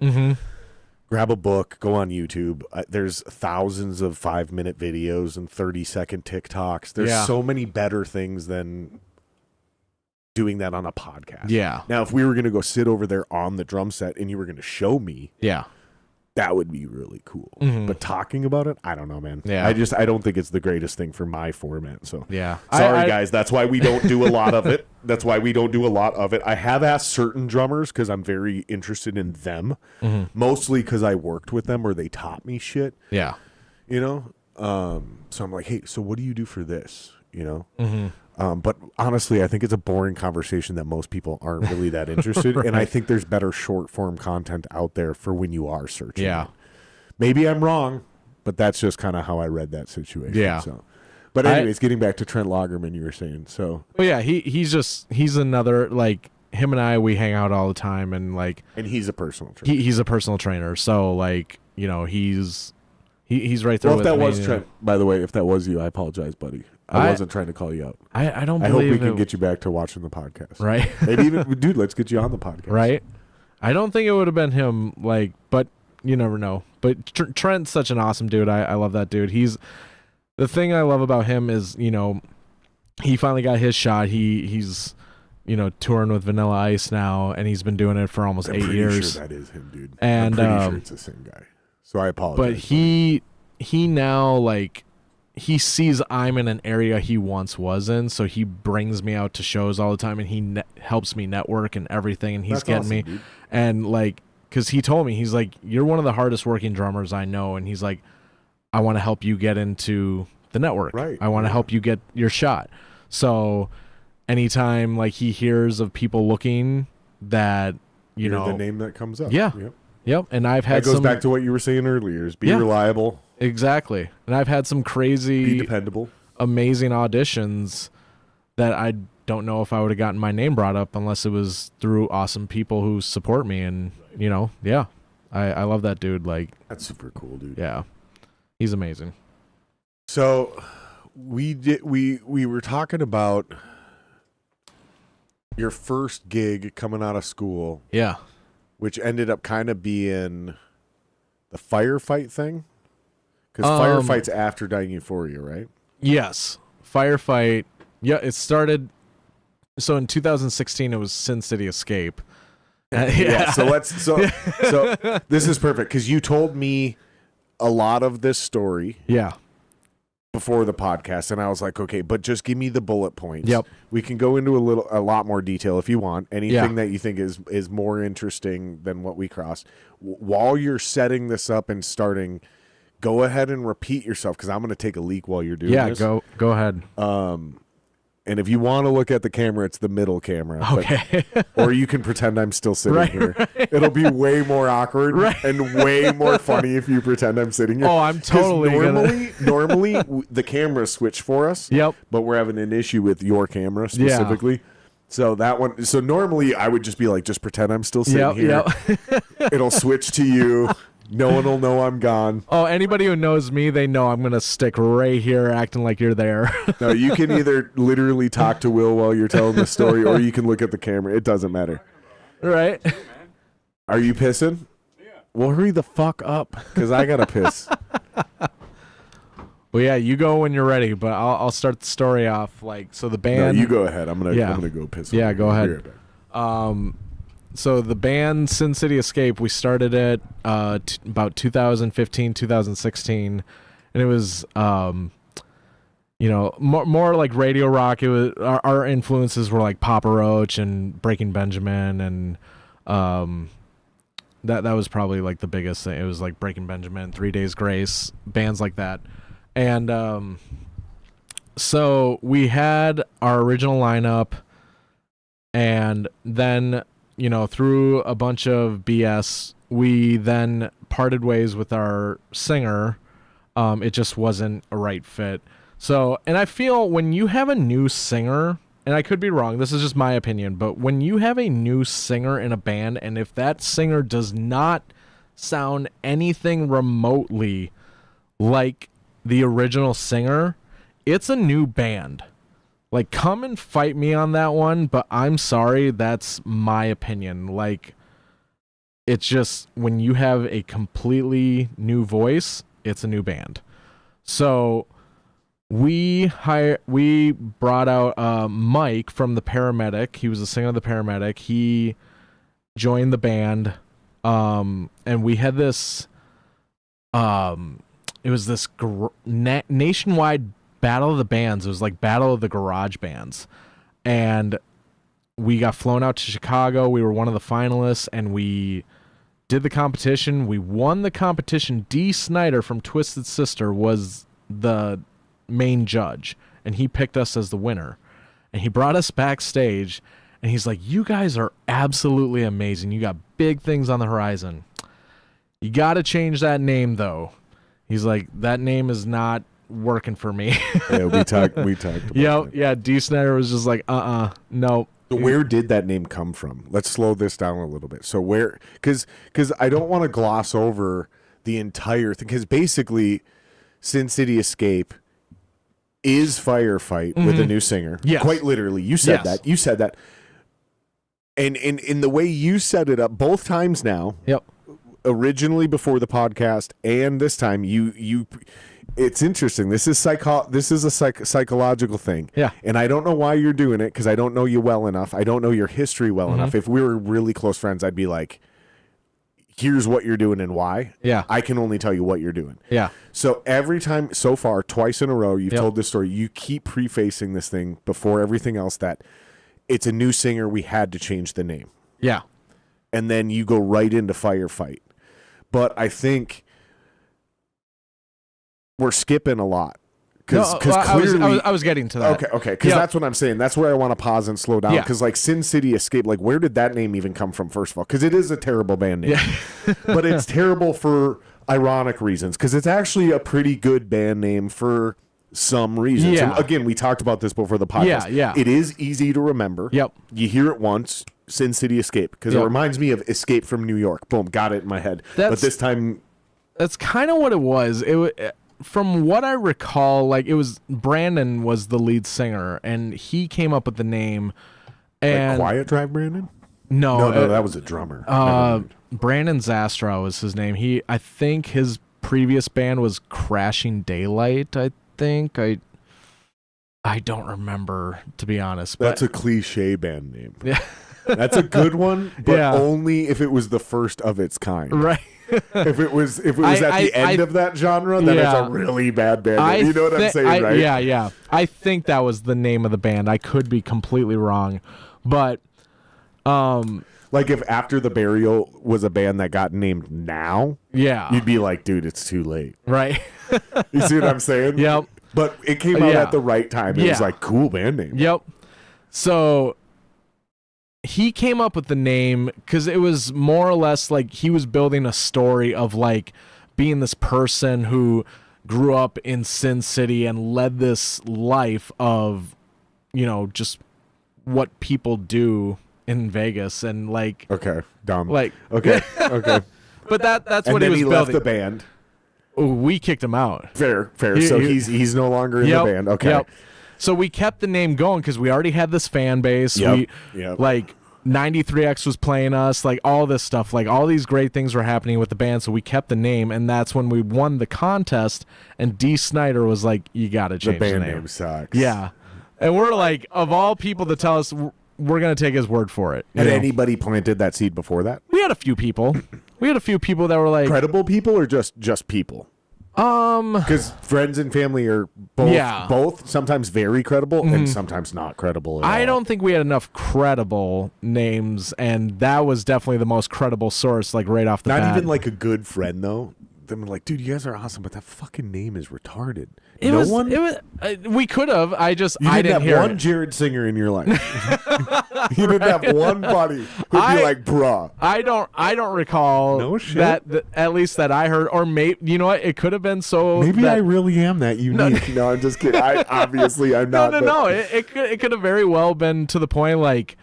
Grab a book, go on YouTube. There's thousands of 5-minute videos and 30-second TikToks. There's so many better things than doing that on a podcast. Yeah. Now, if we were going to go sit over there on the drum set and you were going to show me, that would be really cool. But talking about it, I don't know, man. Yeah. I don't think it's the greatest thing for my format. So Yeah. sorry, guys. That's why we don't do a lot of it. I have asked certain drummers because I'm very interested in them, mostly because I worked with them or they taught me shit. Yeah. You know, so I'm like, hey, so what do you do for this? You know. But honestly, I think it's a boring conversation that most people aren't really that interested in. And I think there's better short form content out there for when you are searching. Yeah. Maybe I'm wrong, but that's just kind of how I read that situation. Yeah. So, but anyways, getting back to Trent Lagerman, you were saying. So, well, yeah, he's another, like, him and I, we hang out all the time, and like, and he's a personal trainer. He's a personal trainer. So like, you know, he's right there. Well, if with that me, was Trent, by the way, if that was you, I apologize, buddy. I wasn't trying to call you out. I don't I hope believe we can get you back to watching the podcast. Right. Maybe even, dude, let's get you on the podcast. Right. I don't think it would have been him, like, but you never know. But Trent's such an awesome dude. I love that dude. The thing I love about him is, you know, he finally got his shot. He's, you know, touring with Vanilla Ice now, and he's been doing it for almost 8 years. Sure that is him, dude. And I'm pretty sure it's the same guy. So I apologize. But he now, like, he sees I'm in an area he once was in, so he brings me out to shows all the time, and he helps me network and everything, and he's That's getting awesome, me. dude. And like, because he told me, he's like, you're one of the hardest working drummers I know, and he's like, I want to help you get into the network. Right. I want to help you get your shot. So anytime like he hears of people looking that, you You're know, the name that comes up. Yeah. Yep. Yep. And I've had That goes some, back to what you were saying earlier, is be Yeah. reliable, exactly. And I've had some be crazy, dependable. amazing auditions that I don't know if I would have gotten my name brought up unless it was through awesome people who support me. And, you know, yeah, I love that dude. Like, That's super cool, dude. yeah, he's amazing. So we were talking about your first gig coming out of school, Yeah. which ended up kind of being the firefight thing. Because Um, Firefight's after Dying Euphoria, right? Yes. Firefight. Yeah, it started. So in 2016, it was Sin City Escape. Yeah. So this is perfect because you told me a lot of this story Yeah. before the podcast, and I was like, okay, but just give me the bullet points. Yep. We can go into a lot more detail if you want. Anything Yeah. that you think is more interesting than what we crossed. While you're setting this up and starting, go ahead and repeat yourself because I'm going to take a leak while you're doing Yeah. this. Go ahead. And if you want to look at the camera, it's the middle camera. but- Okay. or you can pretend I'm still sitting Right, here. It'll be way more awkward and way more funny if you pretend I'm sitting here. Oh, I'm 'Cause totally normally the cameras switch for us. Yep. But we're having an issue with your camera specifically. So that one. So normally I would just be like, just pretend I'm still sitting here. Yep. It'll switch to you. No one will know I'm gone. Oh, anybody who knows me, they know I'm gonna stick right here, acting like you're there. No, you can either literally talk to Will while you're telling the story, or you can look at the camera. It doesn't matter. Right. Are you pissing? Yeah. Well, hurry the fuck up, because I gotta piss. Well, yeah, you go when you're ready, but I'll start the story off. Like, so the band. No, you go ahead. I'm gonna go piss. Yeah, go ahead. Be right back. So the band Sin City Escape, we started it about 2015, 2016, and it was more like radio rock. It was our influences were like Papa Roach and Breaking Benjamin, and that was probably like the biggest thing. It was like Breaking Benjamin, 3 Days Grace, bands like that. And so we had our original lineup, and then through a bunch of BS, we then parted ways with our singer. It just wasn't a right fit. So, and I feel when you have a new singer, and I could be wrong, this is just my opinion, but when you have a new singer in a band, and if that singer does not sound anything remotely like the original singer, it's a new band. Like, come and fight me on that one, but I'm sorry, that's my opinion. Like, it's just, when you have a completely new voice, it's a new band. So, we brought out Mike from the Paramedic. He was the singer of the Paramedic. He joined the band, and we had this, it was this nationwide Battle of the Bands. It was like Battle of the Garage Bands. And we got flown out to Chicago. We were one of the finalists, and we did the competition. We won the competition. Dee Snider from Twisted Sister was the main judge, and he picked us as the winner. And he brought us backstage, and he's like, you guys are absolutely amazing. You got big things on the horizon. You got to change that name, though. He's like, that name is not working for me. Yeah, we talked about that. Yeah, Dee Snider was just like, no. So where did that name come from? Let's slow this down a little bit. So where, because I don't want to gloss over the entire thing, because basically Sin City Escape is Firefight with a new singer. Yes. Quite literally. You said that. You said that. And in the way you set it up both times now, Yep. originally before the podcast and this time, you it's interesting. This is a psychological thing. Yeah. And I don't know why you're doing it, because I don't know you well enough. I don't know your history well enough. If we were really close friends, I'd be like, here's what you're doing and why. Yeah. I can only tell you what you're doing. Yeah. So every time so far, twice in a row, you've Yep. told this story. You keep prefacing this thing before everything else that it's a new singer. We had to change the name. Yeah. And then you go right into Firefight. But I think we're skipping a lot. Because clearly... I was getting to that. Okay. Because that's what I'm saying. That's where I want to pause and slow down. Yeah. Because like Sin City Escape, like where did that name even come from, first of all? Because it is a terrible band name. Yeah. But it's terrible for ironic reasons. Because it's actually a pretty good band name for some reasons. Yeah. And again, we talked about this before the podcast. Yeah. It is easy to remember. Yep. You hear it once, Sin City Escape. Because Yep. it reminds me of Escape from New York. Boom, got it in my head. But this time... That's kind of what it was. From what I recall, like it was Brandon was the lead singer, and he came up with the name. And like Quiet Drive, Brandon? no, that was a drummer. Never mind. Brandon Zastrow was his name. I think his previous band was Crashing Daylight. I think I don't remember, to be honest. But That's a cliche band name. yeah, That's a good one, but Yeah. only if it was the first of its kind. right. If it was at the end of that genre, then it's Yeah. a really bad band name. You know what I'm saying, right? Yeah. I think that was the name of the band. I could be completely wrong, but Like if After the Burial was a band that got named now, yeah, you'd be like, dude, it's too late. right. You see what I'm saying? Yep. But it came out Yeah. at the right time. It was Yeah. like, cool band name. Yep. So he came up with the name because it was more or less like he was building a story of like being this person who grew up in Sin City and led this life of, just what people do in Vegas and like, Okay, dumb. like, Okay, okay. but that's And what then he was he left building. the band. Ooh, we kicked him out. Fair. He- So he- he's no longer in the band. Okay. Yep. So we kept the name going because we already had this fan base. Yep. Like 93X was playing us, like all this stuff, like all these great things were happening with the band. So we kept the name, and that's when we won the contest. And D. Snyder was like, "You got to The change the band name." name sucks. Yeah, and we're like, of all people to tell us, we're gonna take his word for it. Had anybody planted that seed before that? We had a few people. We had a few people that were like, Credible people or just people? Because friends and family are both, Yeah. Mm-hmm. both sometimes very credible and sometimes not credible at I all. don't think we had enough credible names, and that was definitely the most credible source, like right off the bat. Not even like a good friend though. Them like, dude, you guys are awesome, but that fucking name is retarded. It no was, one. It was. We could have. I you didn't didn't hear have one it. Jared Singer in your life. You didn't have one buddy who'd be like, bruh. I don't recall No shit. that at least that I heard, or maybe you know what, it could have been so. Maybe that, I really am that unique. No, I'm just kidding. Obviously I'm not. No. It could have very well been to the point like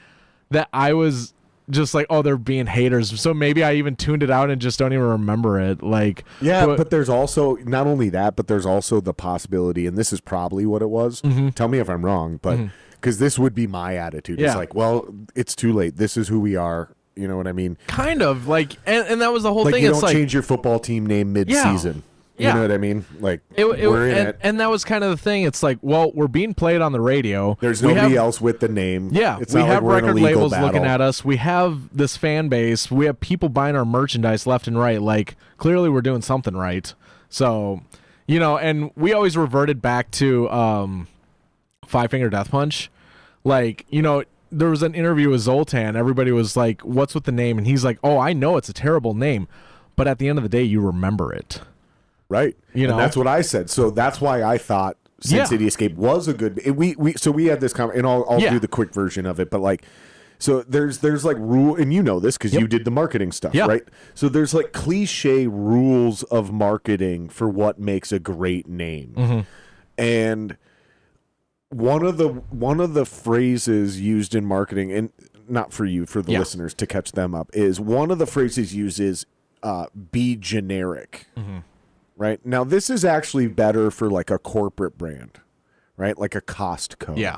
that I was just like, oh, they're being haters. So maybe I even tuned it out and just don't even remember it. Like, Yeah, but there's also not only that, but there's also the possibility, and this is probably what it was. Tell me if I'm wrong, but because this would be my attitude. It's Yeah. like, well, it's too late. This is who we are. You know what I mean? kind of like, and that was the whole Like thing. you It's don't like change your football team name mid-season. You Yeah. know what I mean? Like it, we're in it. and that was kind of the thing. It's like, well, we're being played on the radio. There's We nobody have- else with the name. Yeah, it's we not like have we're in a record legal labels battle. looking at us. We have this fan base. We have people buying our merchandise left and right. Like, clearly we're doing something right. So, and we always reverted back to Five Finger Death Punch. Like, there was an interview with Zoltan. Everybody was like, what's with the name? And he's like, oh, I know it's a terrible name. But at the end of the day, you remember it. Right. You know? And that's what I said. So that's why I thought Sin Yeah. City Escape was a good. So we had this and I'll Yeah. do the quick version of it. But like, so there's like rule, and you know this because you did the marketing stuff, Yeah. right? So there's like cliche rules of marketing for what makes a great name, and one of the phrases used in marketing, and not for you, for the Yeah. listeners to catch them up, is one of the phrases used is be generic. Right now, this is actually better for like a corporate brand, right? Like a Costco. Yeah.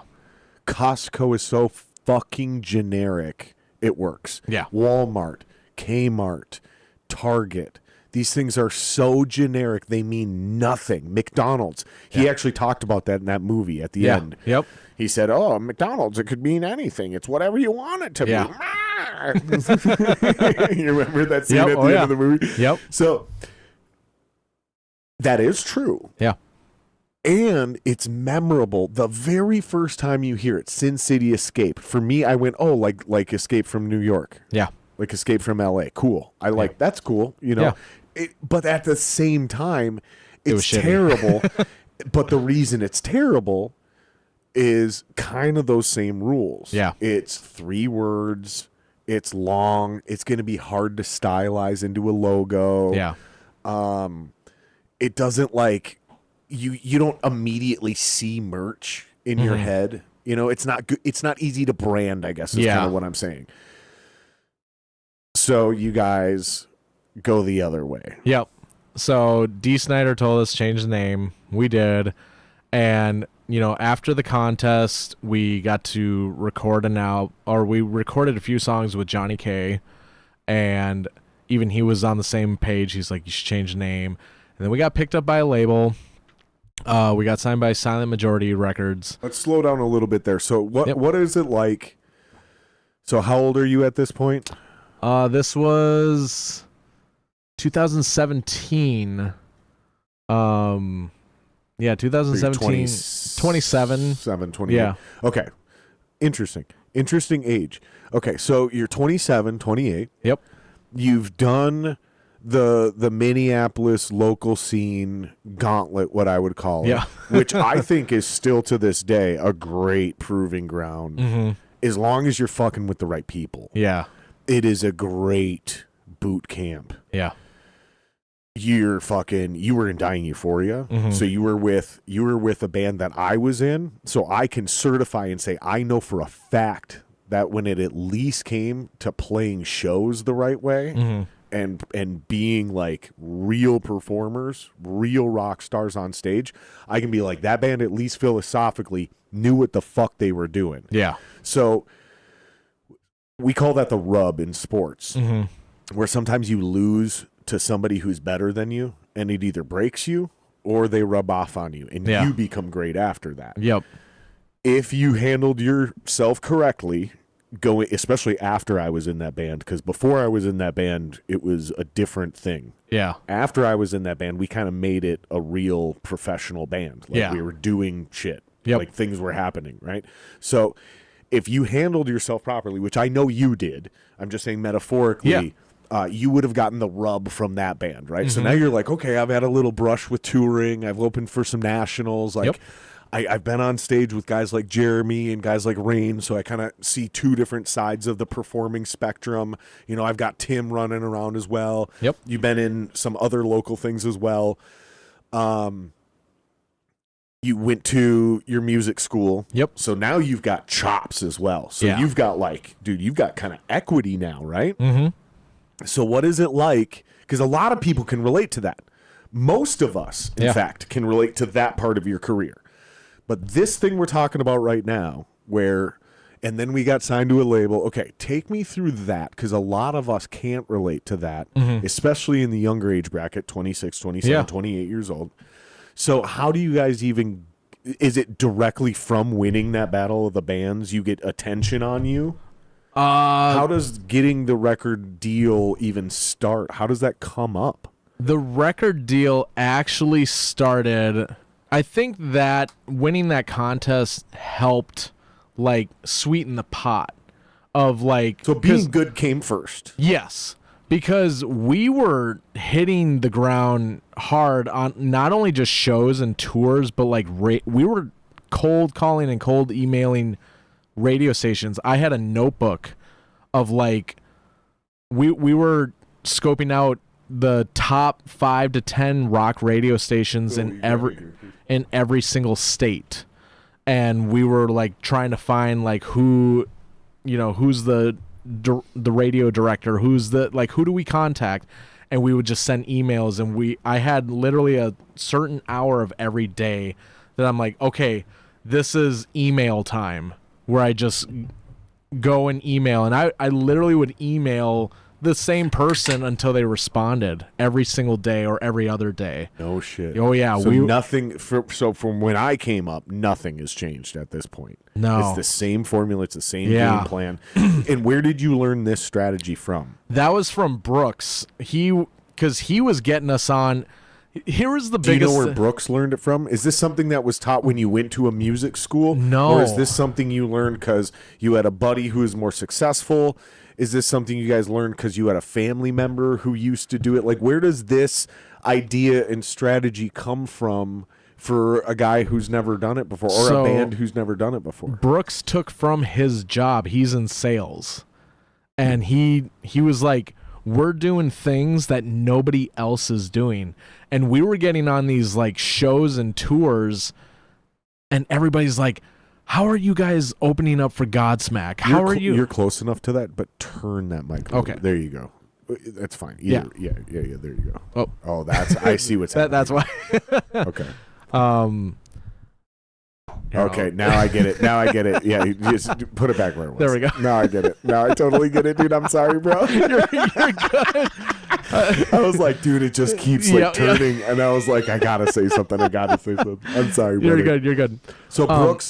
Costco is so fucking generic, it works. Yeah. Walmart, Kmart, Target. These things are so generic, they mean nothing. McDonald's. He actually talked about that in that movie at the Yeah. end. Yep. He said, oh, McDonald's, it could mean anything. It's whatever you want it to Yeah. be. You remember that scene Yep. at the end of the movie? Yep. So that is true. Yeah. And it's memorable. The very first time you hear it, Sin City Escape. For me, I went, oh, like Escape from New York. Yeah. Like Escape from LA. Cool. I like, that's cool, you know. Yeah. But at the same time, It it's was terrible. But the reason it's terrible is kind of those same rules. Yeah. It's 3 words. It's long. It's going to be hard to stylize into a logo. Yeah. It doesn't like you don't immediately see merch in your head. You know, it's not good. It's not easy to brand, I guess is kind of what I'm saying. So you guys go the other way. Yep. So D. Snyder told us change the name. We did. And, you know, after the contest, we got to record we recorded a few songs with Johnny K. And even he was on the same page. He's like, you should change the name. And then we got picked up by a label. We got signed by Silent Majority Records. Let's slow down a little bit there. So what is it like? So how old are you at this point? This was 2017. Yeah, 2017. 27. 28. Yeah. Okay. Interesting age. Okay, so you're 27, 28. Yep. You've done the Minneapolis local scene gauntlet, what I would call it, Yeah. which I think is still to this day a great proving ground. As long as you're fucking with the right people. Yeah. It is a great boot camp. Yeah. You were in Dying Euphoria. So you were with a band that I was in. So I can certify and say I know for a fact that when it at least came to playing shows the right way and being like real performers, real rock stars on stage, I can be like, that band at least philosophically knew what the fuck they were doing. Yeah. So we call that the rub in sports, where sometimes you lose to somebody who's better than you, and it either breaks you or they rub off on you, and you become great after that. Yep. If you handled yourself correctly, especially after I was in that band, because before I was in that band, it was a different thing. Yeah. After I was in that band, we kind of made it a real professional band. Like we were doing shit. Yep. Like things were happening, right? So if you handled yourself properly, which I know you did, I'm just saying metaphorically, you would have gotten the rub from that band, right? So now you're like, okay, I've had a little brush with touring. I've opened for some nationals. Like, I've been on stage with guys like Jeremy and guys like Rain, so I kind of see 2 different sides of the performing spectrum. You know, I've got Tim running around as well. Yep. You've been in some other local things as well. You went to your music school. Yep. So now you've got chops as well. So you've got you've got kind of equity now, right? So what is it like? Because a lot of people can relate to that. Most of us, in fact, can relate to that part of your career. But this thing we're talking about right now, and then we got signed to a label. Okay, take me through that, because a lot of us can't relate to that, especially in the younger age bracket, 26, 27, 28 years old. So how do you guys is it directly from winning that battle of the bands you get attention on you? How does getting the record deal even start? How does that come up? The record deal actually started, I think that winning that contest helped like sweeten the pot of like. So being good came first. Yes, because we were hitting the ground hard on not only just shows and tours, but like we were cold calling and cold emailing radio stations. I had a notebook of like we were scoping out the top 5 to 10 rock radio stations in every single state, and we were like trying to find like who's the radio director, who do we contact, and we would just send emails, and I had literally a certain hour of every day that I'm like, okay, this is email time, where I just go and email, and I literally would email the same person until they responded every single day or every other day. No shit. Oh yeah, So nothing. So from when I came up, nothing has changed at this point. No. It's the same formula. It's the same game plan. And where did you learn this strategy from? That was from Brooks. Because he was getting us on. Here was the biggest. Do you know where Brooks learned it from? Is this something that was taught when you went to a music school? No. Or is this something you learned because you had a buddy who was more successful? Is this something you guys learned because you had a family member who used to do it? Like, where does this idea and strategy come from for a guy who's never done it before, or a band who's never done it before? Brooks took from his job. He's in sales. And he was like, we're doing things that nobody else is doing. And we were getting on these like shows and tours, and everybody's like, how are you guys opening up for Godsmack? How are you? You're close enough to that, but turn that mic over. Okay. There you go. That's fine. Yeah. Yeah. There you go. Oh, That's. I see what's happening. that's why. Okay. Here, Okay, now I get it. Yeah, you just put it back where it was. There we go. Now I get it. Now I totally get it, dude. I'm sorry, bro. you're good. I was like, dude, it just keeps turning, and I was like, I gotta say something. I'm sorry, bro. You're good. So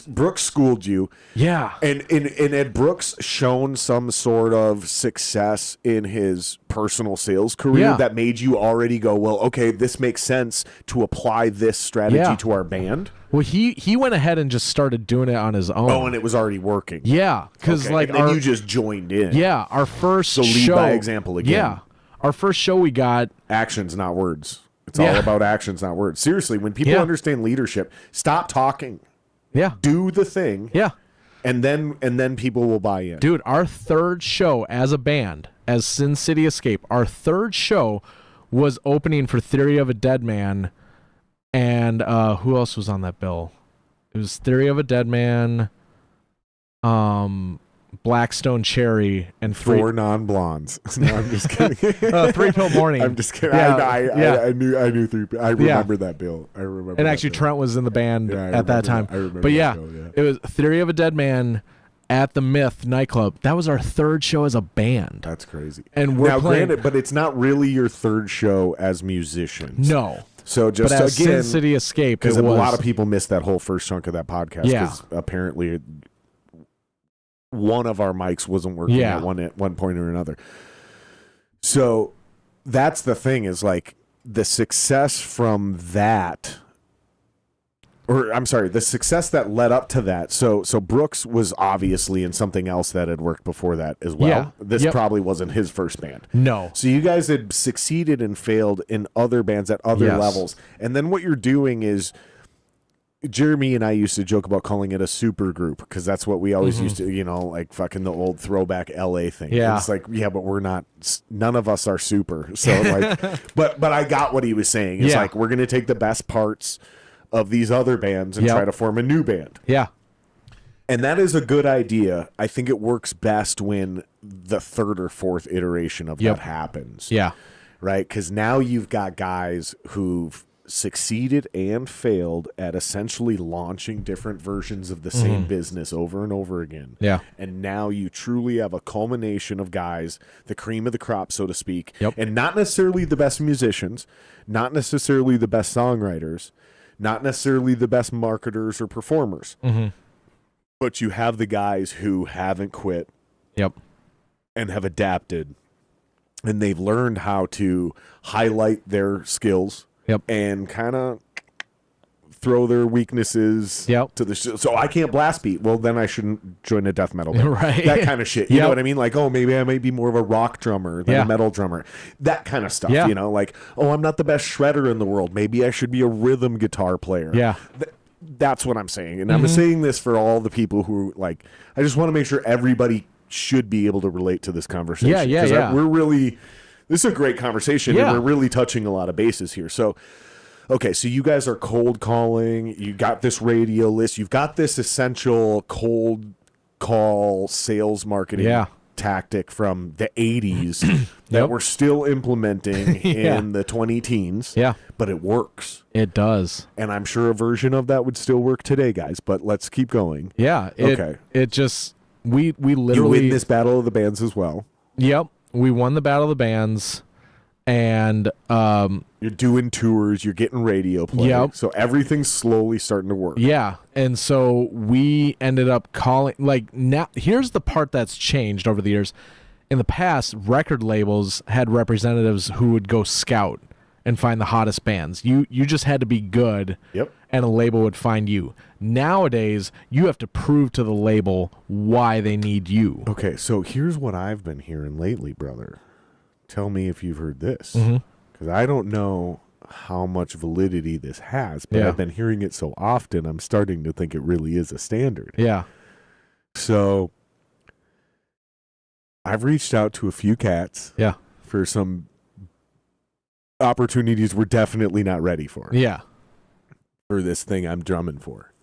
Brooks schooled you. Yeah. And had Brooks shown some sort of success in his personal sales career that made you already go, well, okay, this makes sense to apply this strategy to our band? Well, he went ahead and just started doing it on his own. Oh, and it was already working. Yeah, because Okay, and then you just joined in. Yeah, our first So lead show. by example again. Yeah, our first show we got. Actions, not words. It's all about actions, not words. Seriously, when people understand leadership, stop talking. Yeah. Do the thing. Yeah. And then people will buy in. Dude, our third show as a band, as Sin City Escape, our third show was opening for Theory of a Dead Man. And who else was on that bill? It was Theory of a Dead Man, Blackstone Cherry, and Four non-blondes. No, I'm just kidding. 3 Pill Morning. I'm just kidding. Yeah, I knew three. I remember that bill. I remember. And that actually, bill. Trent was in the band at that time. I remember. But that bill, it was Theory of a Dead Man at the Myth nightclub. That was our third show as a band. That's crazy. And we're now, playing. granted, but it's not really your third show as musicians. No. So just but as again, Sin City Escape, because it a was, lot of people missed that whole first chunk of that podcast. Because apparently, one of our mics wasn't working at one point or another. So that's the thing, is like the success from that, or I'm sorry, the success that led up to that. So Brooks was obviously in something else that had worked before that as well. Yeah. This probably wasn't his first band. No. So you guys had succeeded and failed in other bands at other levels. And then what you're doing is, Jeremy and I used to joke about calling it a super group, because that's what we always used to, like fucking the old throwback LA thing. Yeah. It's like, but we're not, none of us are super. So like, but I got what he was saying. It's like, we're going to take the best parts of these other bands and try to form a new band. Yeah. And that is a good idea. I think it works best when the third or fourth iteration of that happens. Yeah. Right? Because now you've got guys who've succeeded and failed at essentially launching different versions of the same business over and over again. Yeah. And now you truly have a culmination of guys, the cream of the crop, so to speak, Yep. and not necessarily the best musicians, not necessarily the best songwriters, not necessarily the best marketers or performers, but you have the guys who haven't quit and have adapted, and they've learned how to highlight their skills and kind of throw their weaknesses to the so I can't blast beat. Well, then I shouldn't join a death metal band. Right. That kind of shit. You know what I mean? Like, oh, maybe I might be more of a rock drummer than a metal drummer. That kind of stuff. You know, like, oh, I'm not the best shredder in the world. Maybe I should be a rhythm guitar player. Yeah. That's what I'm saying. And I'm saying this for all the people who, like, I just want to make sure everybody should be able to relate to this conversation. Yeah. We're really, this is a great conversation, and we're really touching a lot of bases here. So, okay, so you guys are cold calling. You got this radio list. You've got this essential cold call sales marketing tactic from the 80s that we're still implementing in the 20 teens. Yeah. But it works. It does. And I'm sure a version of that would still work today, guys. But let's keep going. Yeah. It just, we literally. You win this battle of the bands as well. Yep. we won the Battle of the Bands, and you're doing tours, you're getting radio play. Yep. So everything's slowly starting to work. yeah, and so we ended up calling, like, now here's the part that's changed over the years. In the past, record labels had representatives who would go scout and find the hottest bands. You just had to be good. Yep. And a label would find you. Nowadays, you have to prove to the label why they need you. Okay, so here's what I've been hearing lately, brother. Tell me if you've heard this. Mm-hmm. Because I don't know how much validity this has, but Yeah. I've been hearing it so often, I'm starting to think it really is a standard. Yeah. So I've reached out to a few cats Yeah. for some opportunities we're definitely not ready for. Yeah. For this thing I'm drumming for.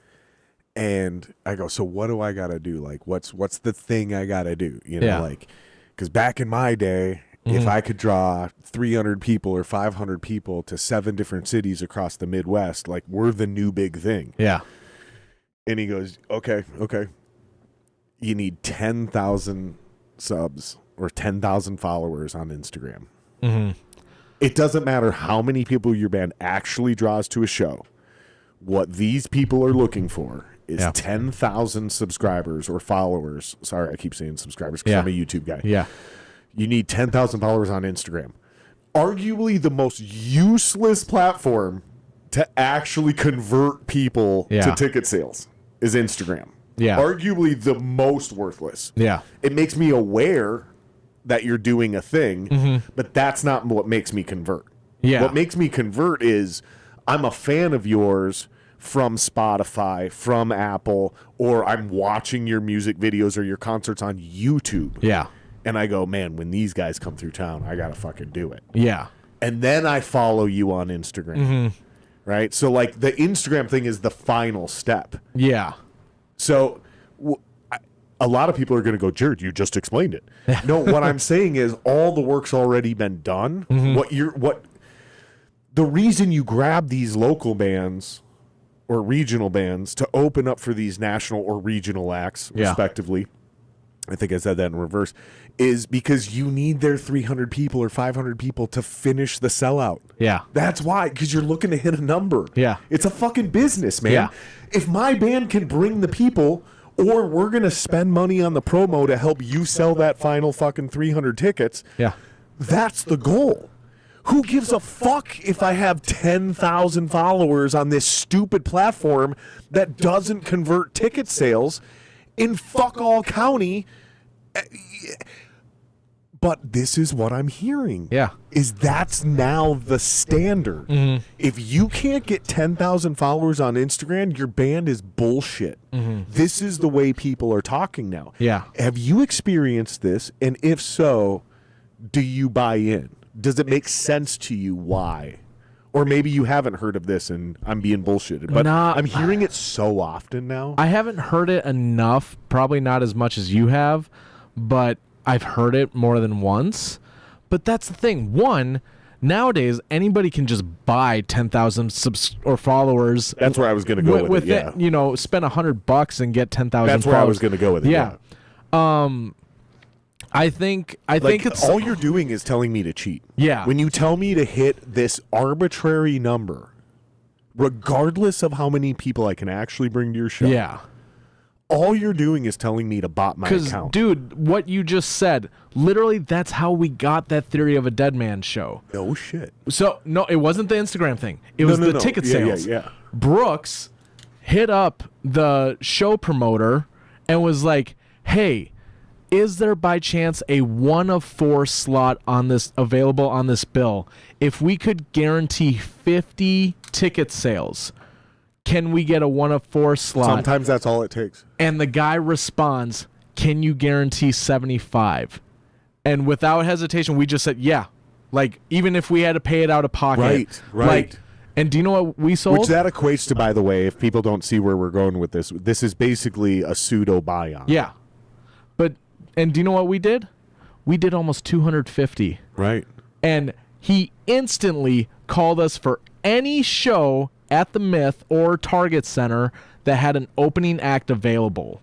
And I go, so what do I got to do? Like, what's the thing I got to do? You know, Yeah. like, because back in my day, if I could draw 300 people or 500 people to 7 different cities across the Midwest, like, we're the new big thing. Yeah. And he goes, okay. You need 10,000 subs or 10,000 followers on Instagram. Mm-hmm. It doesn't matter how many people your band actually draws to a show. What these people are looking for is 10,000 subscribers or followers. Sorry, I keep saying subscribers because I'm a YouTube guy. Yeah. You need 10,000 followers on Instagram. Arguably the most useless platform to actually convert people to ticket sales is Instagram. Yeah. Arguably the most worthless. Yeah. It makes me aware that you're doing a thing, but that's not what makes me convert. Yeah. What makes me convert is I'm a fan of yours from Spotify, from Apple, or I'm watching your music videos or your concerts on YouTube. Yeah. And I go, man, when these guys come through town, I got to fucking do it. Yeah. And then I follow you on Instagram. Right? So, like, the Instagram thing is the final step. Yeah. So, a lot of people are going to go, Jared, you just explained it. No, what I'm saying is all the work's already been done. The reason you grab these local bands or regional bands to open up for these national or regional acts, respectively, I think I said that in reverse, is because you need their 300 people or 500 people to finish the sellout. Yeah. That's why, because you're looking to hit a number. Yeah. It's a fucking business, man. Yeah. If my band can bring the people, or we're going to spend money on the promo to help you sell that final fucking 300 tickets, that's the goal. Who gives a fuck if I have 10,000 followers on this stupid platform that doesn't convert ticket sales in fuck all county? But this is what I'm hearing. Yeah. Is that's now the standard. If you can't get 10,000 followers on Instagram, your band is bullshit. This is the way people are talking now. Yeah. Have you experienced this? And if so, do you buy in? Does it make sense to you why? Or maybe you haven't heard of this and I'm being bullshitted. But I'm hearing it so often now. I haven't heard it enough, probably not as much as you have, but I've heard it more than once. But that's the thing. One, nowadays, anybody can just buy 10,000 subs or followers. That's where I was going to go with it. Yeah. You know, spend $100 and get 10,000 That's where I was going to go with it. Yeah. I think it's all you're doing is telling me to cheat. Yeah. When you tell me to hit this arbitrary number, regardless of how many people I can actually bring to your show. Yeah. All you're doing is telling me to bot my account. Because, dude, what you just said, literally, that's how we got that Theory of a Dead Man show. No shit. So, no, it wasn't the Instagram thing. It was the ticket sales. Yeah. Brooks hit up the show promoter and was like, hey, is there by chance a 1 of 4 slot on this available on this bill? If we could guarantee 50 ticket sales, can we get a 1 of 4 slot? Sometimes that's all it takes. And the guy responds, can you guarantee 75? And without hesitation, we just said, yeah. Like, even if we had to pay it out of pocket. Right. Like, and do you know what we sold? Which that equates to, by the way, if people don't see where we're going with this is basically a pseudo buy-on. Yeah. And do you know what we did? We did almost 250. Right. And he instantly called us for any show at the Myth or Target Center that had an opening act available.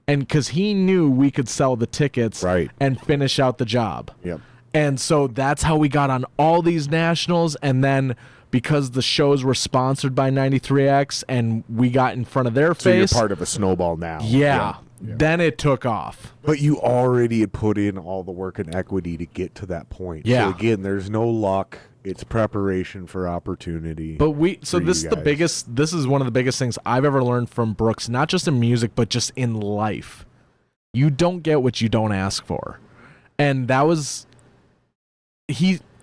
And because he knew we could sell the tickets and finish out the job. Yep. And so that's how we got on all these nationals. And then because the shows were sponsored by 93X and we got in front of their So you're face. part of a snowball now. Yeah. Then it took off. But you already had put in all the work and equity to get to that point. Yeah. So again, there's no luck. It's preparation for opportunity. But this you is this is one of the biggest things I've ever learned from Brooks, not just in music, but just in life. You don't get what you don't ask for. And that was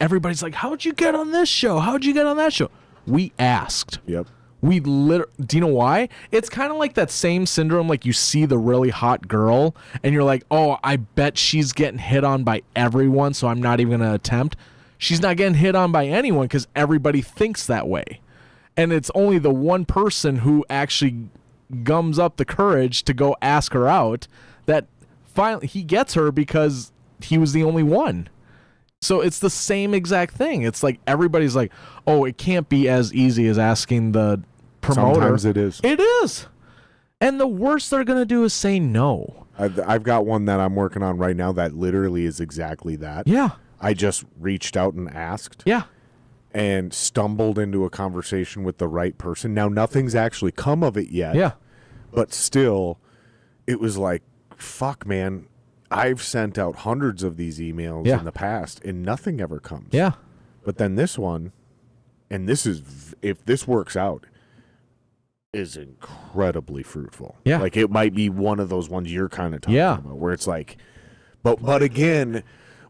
everybody's like, how'd you get on this show? How'd you get on that show? We asked. Yep. Do you know why? It's kind of like that same syndrome, like you see the really hot girl and you're like, oh, I bet she's getting hit on by everyone, so I'm not even going to attempt. She's not getting hit on by anyone because everybody thinks that way. And it's only the one person who actually gums up the courage to go ask her out that finally he gets her because he was the only one. So it's the same exact thing. It's like everybody's like, oh, it can't be as easy as asking the promoter. Sometimes it is. It is. And the worst they're going to do is say no. I've got one that I'm working on right now that literally is exactly that. Yeah. I just reached out and asked. Yeah. And stumbled into a conversation with the right person. Now, nothing's actually come of it yet. Yeah. But still, it was like, fuck, man. I've sent out hundreds of these emails in the past, and nothing ever comes. Yeah. But then this one, and this is, if this works out, is incredibly fruitful. Yeah. Like, it might be one of those ones you're kind of talking about, where it's like, but again,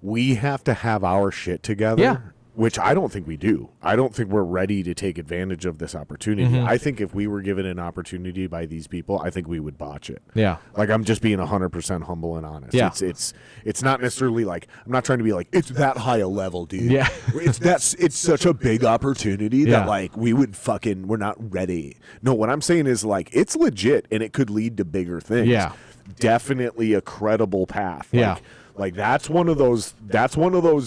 we have to have our shit together. Yeah. Which I don't think we do. I don't think we're ready to take advantage of this opportunity. Mm-hmm. I think if we were given an opportunity by these people, I think we would botch it. Yeah. Like, I'm just being 100% humble and honest. Yeah. It's not necessarily like, I'm not trying to be like, it's that high a level, dude. Yeah. It's such a big opportunity that Yeah. like we're not ready. No, what I'm saying is like, it's legit and it could lead to bigger things. Yeah. Definitely a credible path. Yeah. Like that's one of those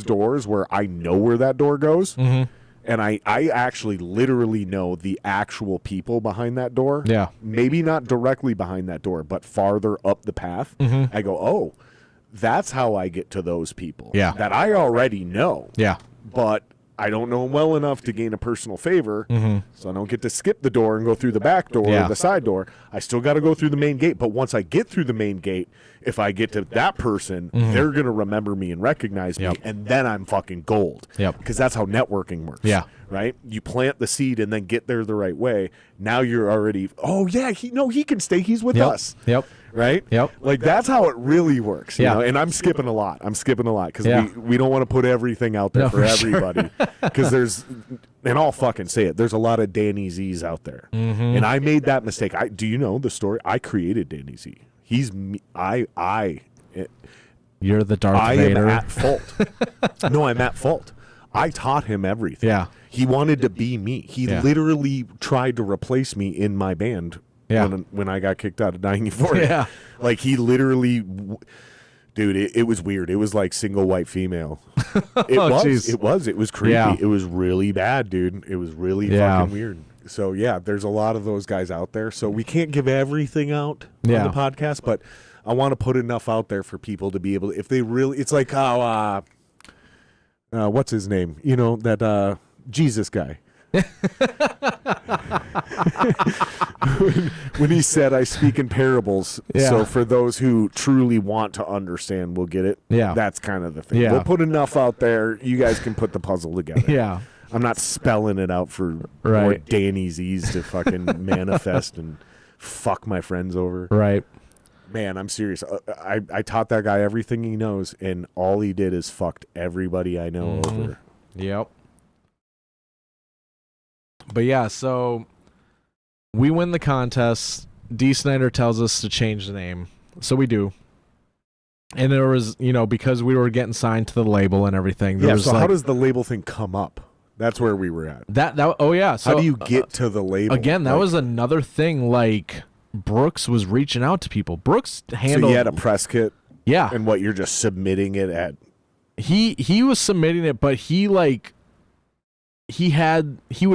doors where I know where that door goes. Mm-hmm. And I actually literally know the actual people behind that door. Yeah. Maybe not directly behind that door, but farther up the path. Mm-hmm. I go, oh, that's how I get to those people. Yeah. That I already know. Yeah. But I don't know them well enough to gain a personal favor. Mm-hmm. So I don't get to skip the door and go through the back door Yeah. or the side door. I still got to go through the main gate. But once I get through the main gate, if I get to that person, they're going to remember me and recognize me. Yep. And then I'm fucking gold. Yep. Because that's how networking works. Yeah. Right? You plant the seed and then get there the right way. Now you're already, oh, yeah, he can stay. He's with us. Yep. Right? Yep. Like, that's how it really works. You Yeah. know? And I'm skipping a lot. Because Yeah. we don't want to put everything out there No, for for sure. everybody. Because there's, and I'll fucking say it, there's a lot of Danny Z's out there. Mm-hmm. And I made that mistake. Do you know the story? I created Danny Z. He's me. You're the Darth I Vader. am at fault. No, I'm at fault. I taught him everything. Yeah. He wanted to be me. He Yeah. literally tried to replace me in my band Yeah. when I got kicked out of Dying Euforia. Yeah. Like, he literally, dude, it was weird. It was like single white female. It was. jeez. It was creepy. Yeah. It was really bad, dude. It was really Yeah. fucking weird. So, yeah, there's a lot of those guys out there. So we can't give everything out Yeah. on the podcast, but I want to put enough out there for people to be able to, if they really, it's like how, what's his name? You know, that Jesus guy. when he said, I speak in parables. Yeah. So for those who truly want to understand, will get it. Yeah. That's kind of the thing. Yeah. We'll put enough out there. You guys can put the puzzle together. Yeah. I'm not spelling it out for more Right. Danny Z's to fucking manifest and fuck my friends over. Right. Man, I'm serious. I taught that guy everything he knows, and all he did is fucked everybody I know over. Yep. But yeah, so we win the contest. D. Snyder tells us to change the name. So we do. And there was, because we were getting signed to the label and everything. There Yeah, was so like, how does the label thing come up? That's where we were at. oh yeah. So How do you get to the label? again, that Like, was another thing, like Brooks was reaching out to people. Brooks handled so you had a press kit, yeah. and what, you're just submitting it at? He was submitting it, but he would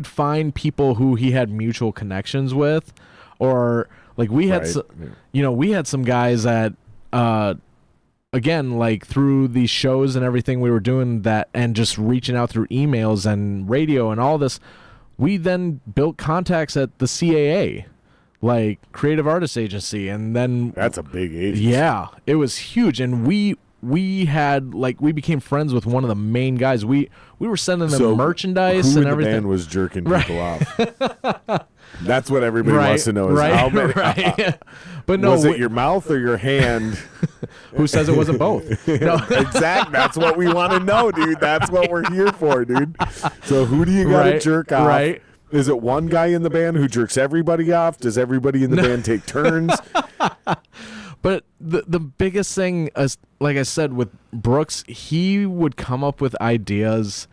find people who he had mutual connections with, or like we had Right, we had some guys that again, like through these shows and everything we were doing that, and just reaching out through emails and radio and all this, we then built contacts at the CAA, like Creative Artists Agency, and then That's a big agency. yeah, it was huge, and we had like we became friends with one of the main guys. We were sending them merchandise who and in everything. the band was jerking people off? That's what everybody wants to know. Is right, how many, right. But no, was it your mouth or your hand? who says it wasn't both? No. Exactly. That's what we want to know, dude. That's what we're here for, dude. So who do you got to jerk off? Right. Is it one guy in the band who jerks everybody off? Does everybody in the band take turns? But the biggest thing, like I said, with Brooks, he would come up with ideas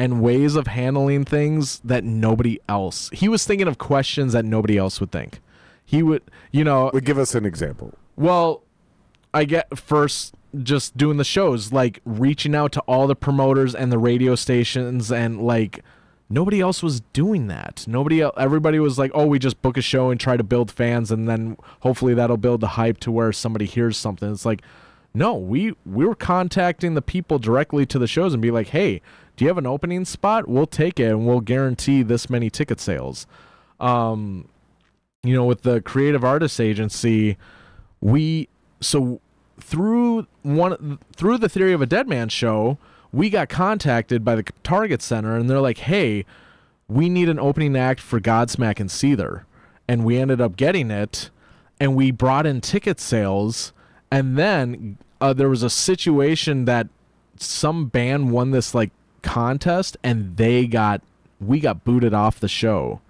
and ways of handling things that nobody else. He was thinking of questions that nobody else would think. He would, Would give us an example. Well, I get first just doing the shows, like reaching out to all the promoters and the radio stations, and like nobody else was doing that. Everybody was like, oh, we just book a show and try to build fans, and then hopefully that'll build the hype to where somebody hears something. It's like, no, we were contacting the people directly to the shows and be like, hey, do you have an opening spot? We'll take it, and we'll guarantee this many ticket sales. With the Creative Artists Agency, through the Theory of a Dead Man show, we got contacted by the Target Center, and they're like, hey, we need an opening act for Godsmack and Seether. And we ended up getting it, and we brought in ticket sales, and then there was a situation that some band won this like contest, and we got booted off the show.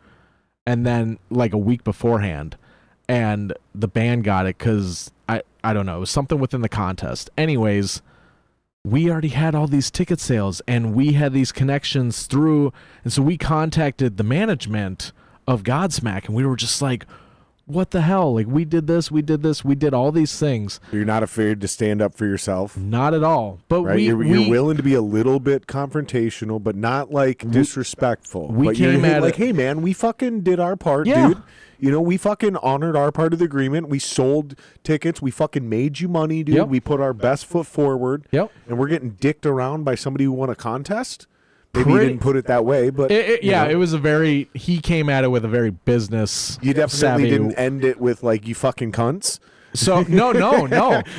And then like a week beforehand, and the band got it because I don't know, it was something within the contest. Anyways, we already had all these ticket sales, and we had these connections through, and so we contacted the management of Godsmack, and we were just like, what the hell? Like, we did all these things. You're not afraid to stand up for yourself? Not at all. But right? You're willing to be a little bit confrontational, but not like disrespectful. We but came you're at like, it. hey man, we fucking did our part, Yeah. dude. We fucking honored our part of the agreement. We sold tickets. We fucking made you money, dude. Yep. We put our best foot forward. Yep. And we're getting dicked around by somebody who won a contest. Maybe you didn't put it that way, but it was he came at it with a very business. You definitely savvy. didn't end it with like, you fucking cunts. So no.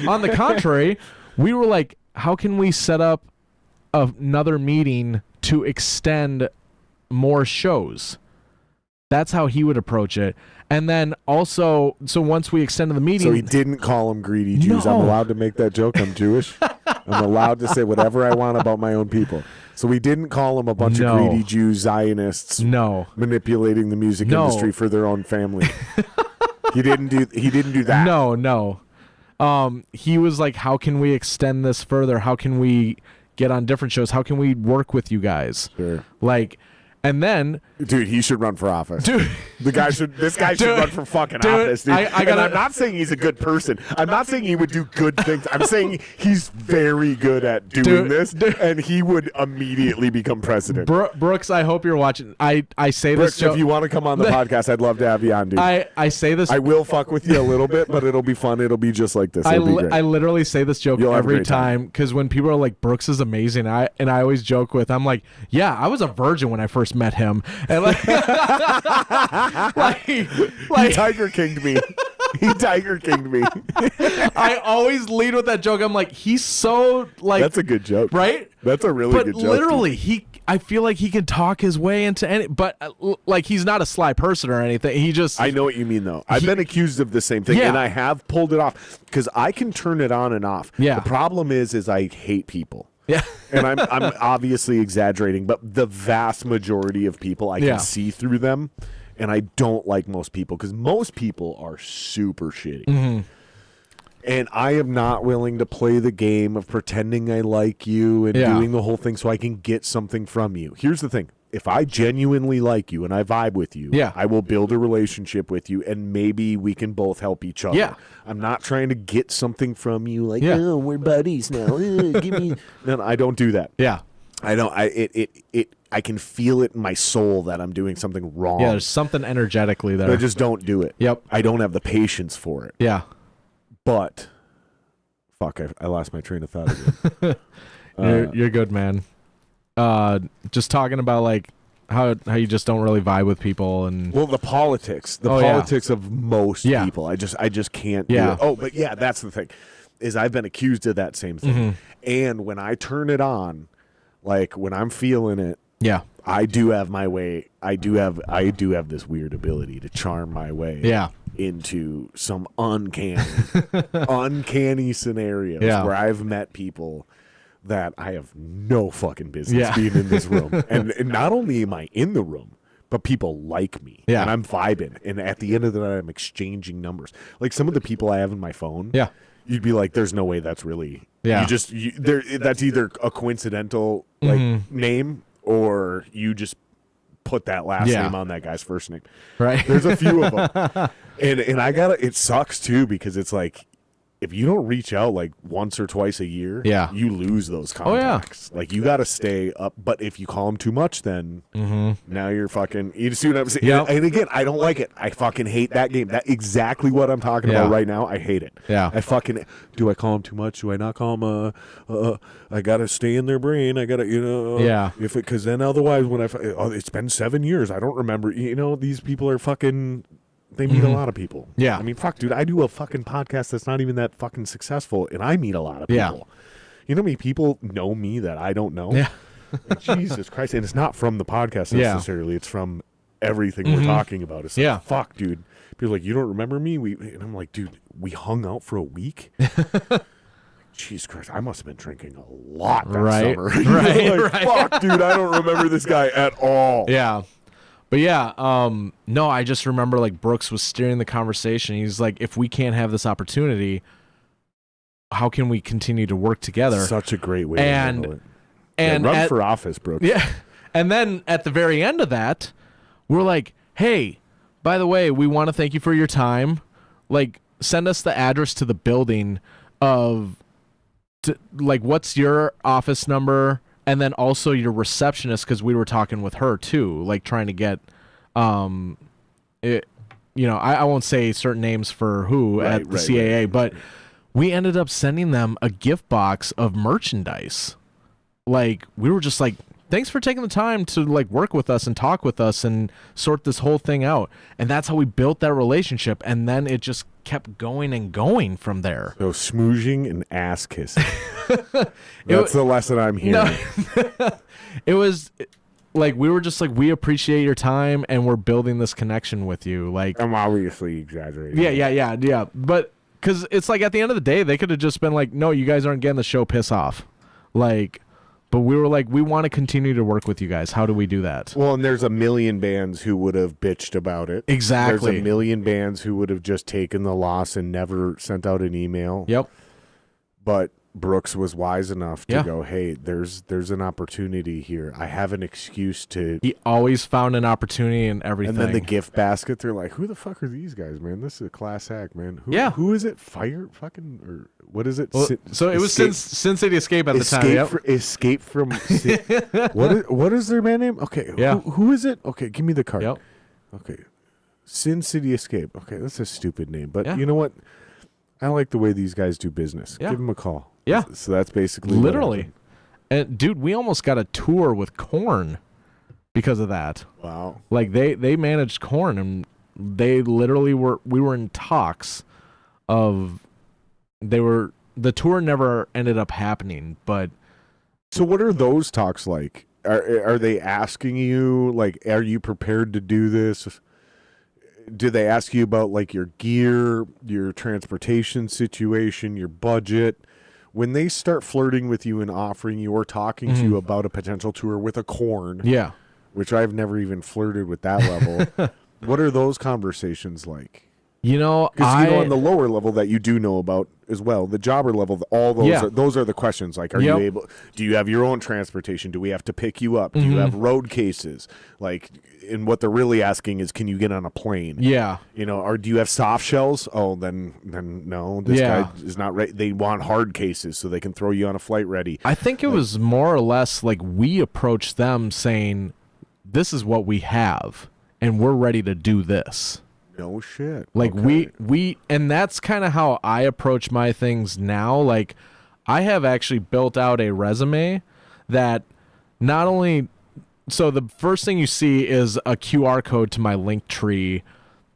On the contrary, we were like, how can we set up another meeting to extend more shows? That's how he would approach it. And then also, so once we extended the meeting... So he didn't call them greedy Jews. No. I'm allowed to make that joke. I'm Jewish. I'm allowed to say whatever I want about my own people. So we didn't call them a bunch of greedy Jews, Zionists, manipulating the music industry for their own family. He didn't do that. No. He was like, how can we extend this further? How can we get on different shows? How can we work with you guys? Sure. And then, dude, he should run for office. Dude, this guy should run for fucking office, dude. I'm not saying he's a good person. I'm not saying he would do good things. I'm saying he's very good at doing this, and he would immediately become president. Brooks, I hope you're watching. I say Brooks, this joke. if you want to come on the podcast, I'd love to have you on, dude. I say this. I will fuck with you a little bit, but it'll be fun. It'll be just like this. I great. literally say this joke every time because when people are like, Brooks is amazing, I always joke with, I'm like, yeah, I was a virgin when I first met him. And like, he Tiger Kinged me. He Tiger Kinged me. I always lead with that joke. I'm like, he's so like. That's a good joke, right? That's a really good joke. But literally, I feel like he can talk his way into any. But like, he's not a sly person or anything. He just. I know what you mean, though. I've been accused of the same thing, and I have pulled it off because I can turn it on and off. Yeah. The problem is I hate people. Yeah. And I'm obviously exaggerating, but the vast majority of people I can see through them, and I don't like most people because most people are super shitty. Mm-hmm. And I am not willing to play the game of pretending I like you and doing the whole thing so I can get something from you. Here's the thing. If I genuinely like you and I vibe with you, I will build a relationship with you, and maybe we can both help each other. Yeah. I'm not trying to get something from you like, oh, we're buddies now. Give me. No, I don't do that. Yeah. I don't. I can feel it in my soul that I'm doing something wrong. Yeah, there's something energetically there. But I just don't do it. Yep. I don't have the patience for it. Yeah. But Fuck, I lost my train of thought again. You're good, man. Just talking about like how you just don't really vibe with people and Well, the politics of most people. I just can't do it. Oh, but yeah, that's the thing. Is I've been accused of that same thing. And when I turn it on, like when I'm feeling it, I do have my way. I do have this weird ability to charm my way into some uncanny scenarios where I've met people that I have no fucking business being in this room. And not only am I in the room, but people like me. Yeah. And I'm vibing. And at the end of the night, I'm exchanging numbers. Like some of the people I have in my phone, you'd be like, there's no way that's really... that's either a coincidental name or you just put that last name on that guy's first name. Right. There's a few of them. And I gotta... It sucks, too, because it's like... If you don't reach out like once or twice a year, you lose those contacts. Like you got to stay up. But if you call them too much, then now you're fucking. You see what I'm saying? Yep. And again, I don't like it. I fucking hate that game. That's exactly what I'm talking about right now. I hate it. Yeah. I fucking. Do I call them too much? Do I not call them? I gotta stay in their brain. I gotta, If it, because then otherwise, when it's been 7 years, I don't remember. These people are fucking. They meet a lot of people. Yeah. I mean, fuck, dude, I do a fucking podcast that's not even that fucking successful, and I meet a lot of people. Yeah. You know how many people know me that I don't know? Yeah. Like, Jesus Christ. And it's not from the podcast necessarily. It's from everything we're talking about. It's like, fuck, dude. People are like, you don't remember me? And I'm like, dude, we hung out for a week? Jesus Christ, I must have been drinking a lot that summer. Right. Fuck, dude, I don't remember this guy at all. Yeah. But no, I just remember like Brooks was steering the conversation. He's like, if we can't have this opportunity, how can we continue to work together? Such a great way to handle it. And run for office, Brooks. Yeah. And then at the very end of that, we're like, hey, by the way, we want to thank you for your time. Like, send us the address to the building what's your office number? And then also your receptionist, because we were talking with her too, like trying to get, I won't say certain names for who at the CAA, but we ended up sending them a gift box of merchandise. Like we were just like, thanks for taking the time to like work with us and talk with us and sort this whole thing out. And that's how we built that relationship. And then it just kept going and going from there. So smooching and ass kissing. That's the lesson I'm hearing. No, it was like we were just like, we appreciate your time and we're building this connection with you. Like I'm obviously exaggerating. Yeah. But because it's like at the end of the day, they could have just been like, no, you guys aren't getting the show, piss off. Like, but we were like, we want to continue to work with you guys. How do we do that? Well, and there's a million bands who would have bitched about it. Exactly. There's a million bands who would have just taken the loss and never sent out an email. Yep. But Brooks was wise enough to go, hey, there's an opportunity here. I have an excuse to... He always found an opportunity in everything. And then the gift basket, they're like, who the fuck are these guys, man? This is a class act, man. Who is it? Fire fucking... Or what is it? Well, so it was Sin City Escape at the time. Yep. Escape from... what is their band name? Okay. Yeah. Who is it? Okay, give me the card. Yep. Okay. Sin City Escape. Okay, that's a stupid name. But you know what? I like the way these guys do business. Yeah. Give them a call. Yeah. So that's basically literally. And dude, we almost got a tour with Korn because of that. Wow. Like they managed Korn and they literally we were in talks of the tour never ended up happening, but so what are those talks like? Are they asking you like, are you prepared to do this? Do they ask you about like your gear, your transportation situation, your budget? When they start flirting with you and offering you or talking to you about a potential tour with a Korn, which I've never even flirted with that level, what are those conversations like? Because on the lower level that you do know about as well, the jobber level, all those those are the questions. Like, are you able? Do you have your own transportation? Do we have to pick you up? Do you have road cases? Like, and what they're really asking is, can you get on a plane? Yeah. Or do you have soft shells? Oh, then no, this guy is not ready. They want hard cases so they can throw you on a flight ready. I think it was more or less like we approached them saying, this is what we have, and we're ready to do this. No shit. Like Okay. we and that's kind of how I approach my things now. Like I have actually built out a resume that not only, so the first thing you see is a QR code to my link tree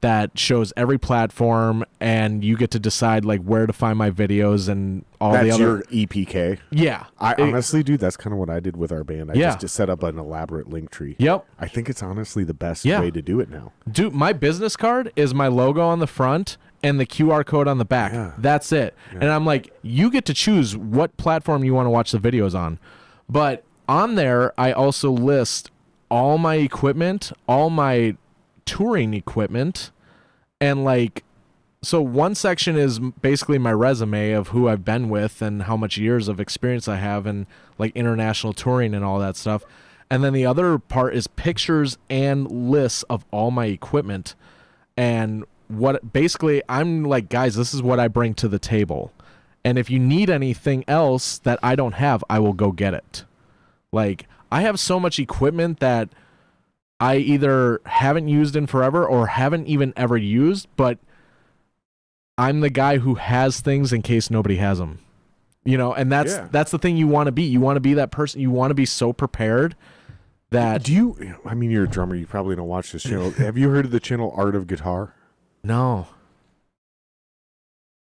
that shows every platform, and you get to decide like where to find my videos and all That's the other. your EPK. Yeah, I honestly, dude, that's kind of what I did with our band. I Yeah. just set up an elaborate link tree. Yep. I think it's honestly the best Yeah. way to do it now. Dude, my business card is my logo on the front and the QR code on the back. Yeah. That's it. And I'm like, you get to choose what platform you want to watch the videos on. But on there, I also list all my equipment, all my touring equipment, and like, so one section is basically my resume of who I've been with and how much years of experience I have in like international touring and all that stuff. And then the other part is pictures and lists of all my equipment. And what basically I'm like, guys, this is what I bring to the table. And if you need anything else that I don't have, I will go get it. Like I have so much equipment that I either haven't used in forever or haven't even ever used, but I'm the guy who has things in case nobody has them. You know, and that's the thing you want to be. You want to be that person. You want to be so prepared that. Do you? I mean, you're a drummer. You probably don't watch this channel. Have you heard of the channel Art of Guitar? No.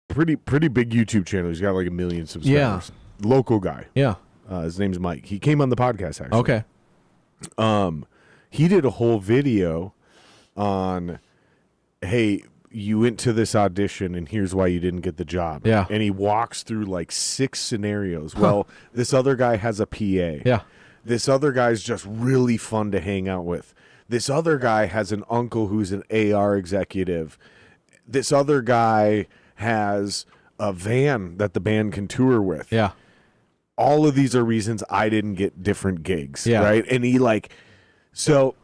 Pretty big YouTube channel. He's got like 1 million subscribers. Yeah. Local guy. Yeah. His name's Mike. He came on the podcast actually. Okay. He did a whole video on, hey, you went to this audition and here's why you didn't get the job. Yeah. And he walks through like 6 scenarios. Well, this other guy has a PA. Yeah. This other guy's just really fun to hang out with. This other guy has an uncle who's an AR executive. This other guy has a van that the band can tour with. Yeah. All of these are reasons I didn't get different gigs. Yeah. Right. And he like, so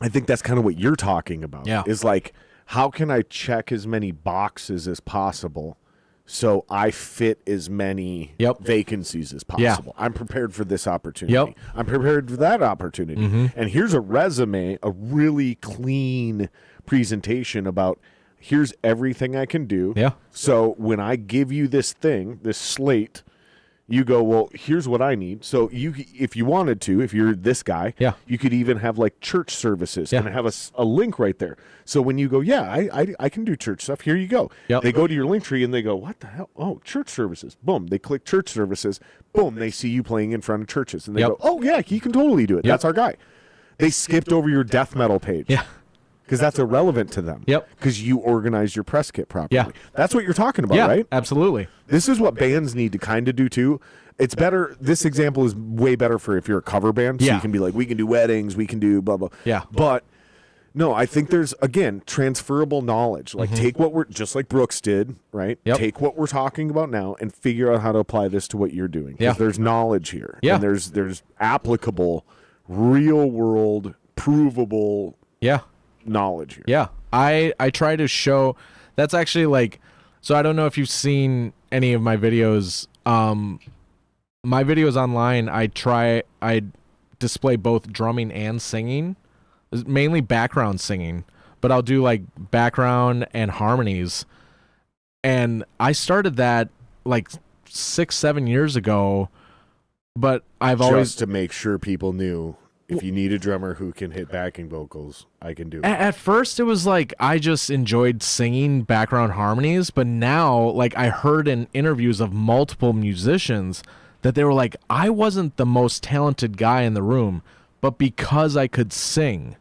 I think that's kind of what you're talking about. Yeah. Is like, how can I check as many boxes as possible so I fit as many vacancies as possible? I'm prepared for this opportunity. Yep. I'm prepared for that opportunity. Mm-hmm. And here's a resume, a really clean presentation about here's everything I can do. Yeah. So when I give you this thing, this slate, you go, well, here's what I need. So you, if you wanted to, if you're this guy, you could even have like church services and have a link right there. So when you go, I can do church stuff. Here you go. Yep. They go to your link tree and they go, what the hell? Oh, church services. Boom. They click church services. Boom. They see you playing in front of churches and they go, oh yeah, he can totally do it. That's our guy. They skipped over your death metal page. Yeah. Because that's irrelevant to them. Yep. Because you organize your press kit properly. Yeah. That's what you're talking about, Yeah. right? Absolutely. This is what bands need to kind of do too. It's better. This example is way better for if you're a cover band. So you can be like, we can do weddings, we can do blah, blah. Yeah. But no, I think there's, again, transferable knowledge. Like take what we're, just like Brooks did, right? Yep. Take what we're talking about now and figure out how to apply this to what you're doing. Yeah. Because there's knowledge here. Yeah. And there's applicable, real world, provable knowledge here. Yeah. I try to show, that's actually like, so I don't know if you've seen any of my videos. My videos online, I display both drumming and singing, mainly background singing, but I'll do like background and harmonies. And I started that like 6-7 years ago, but I've always, Just to make sure people knew, if you need a drummer who can hit backing vocals, I can do it. At first, it was like I just enjoyed singing background harmonies, but now, like, I heard in interviews of multiple musicians that they were like, I wasn't the most talented guy in the room, but because I could sing,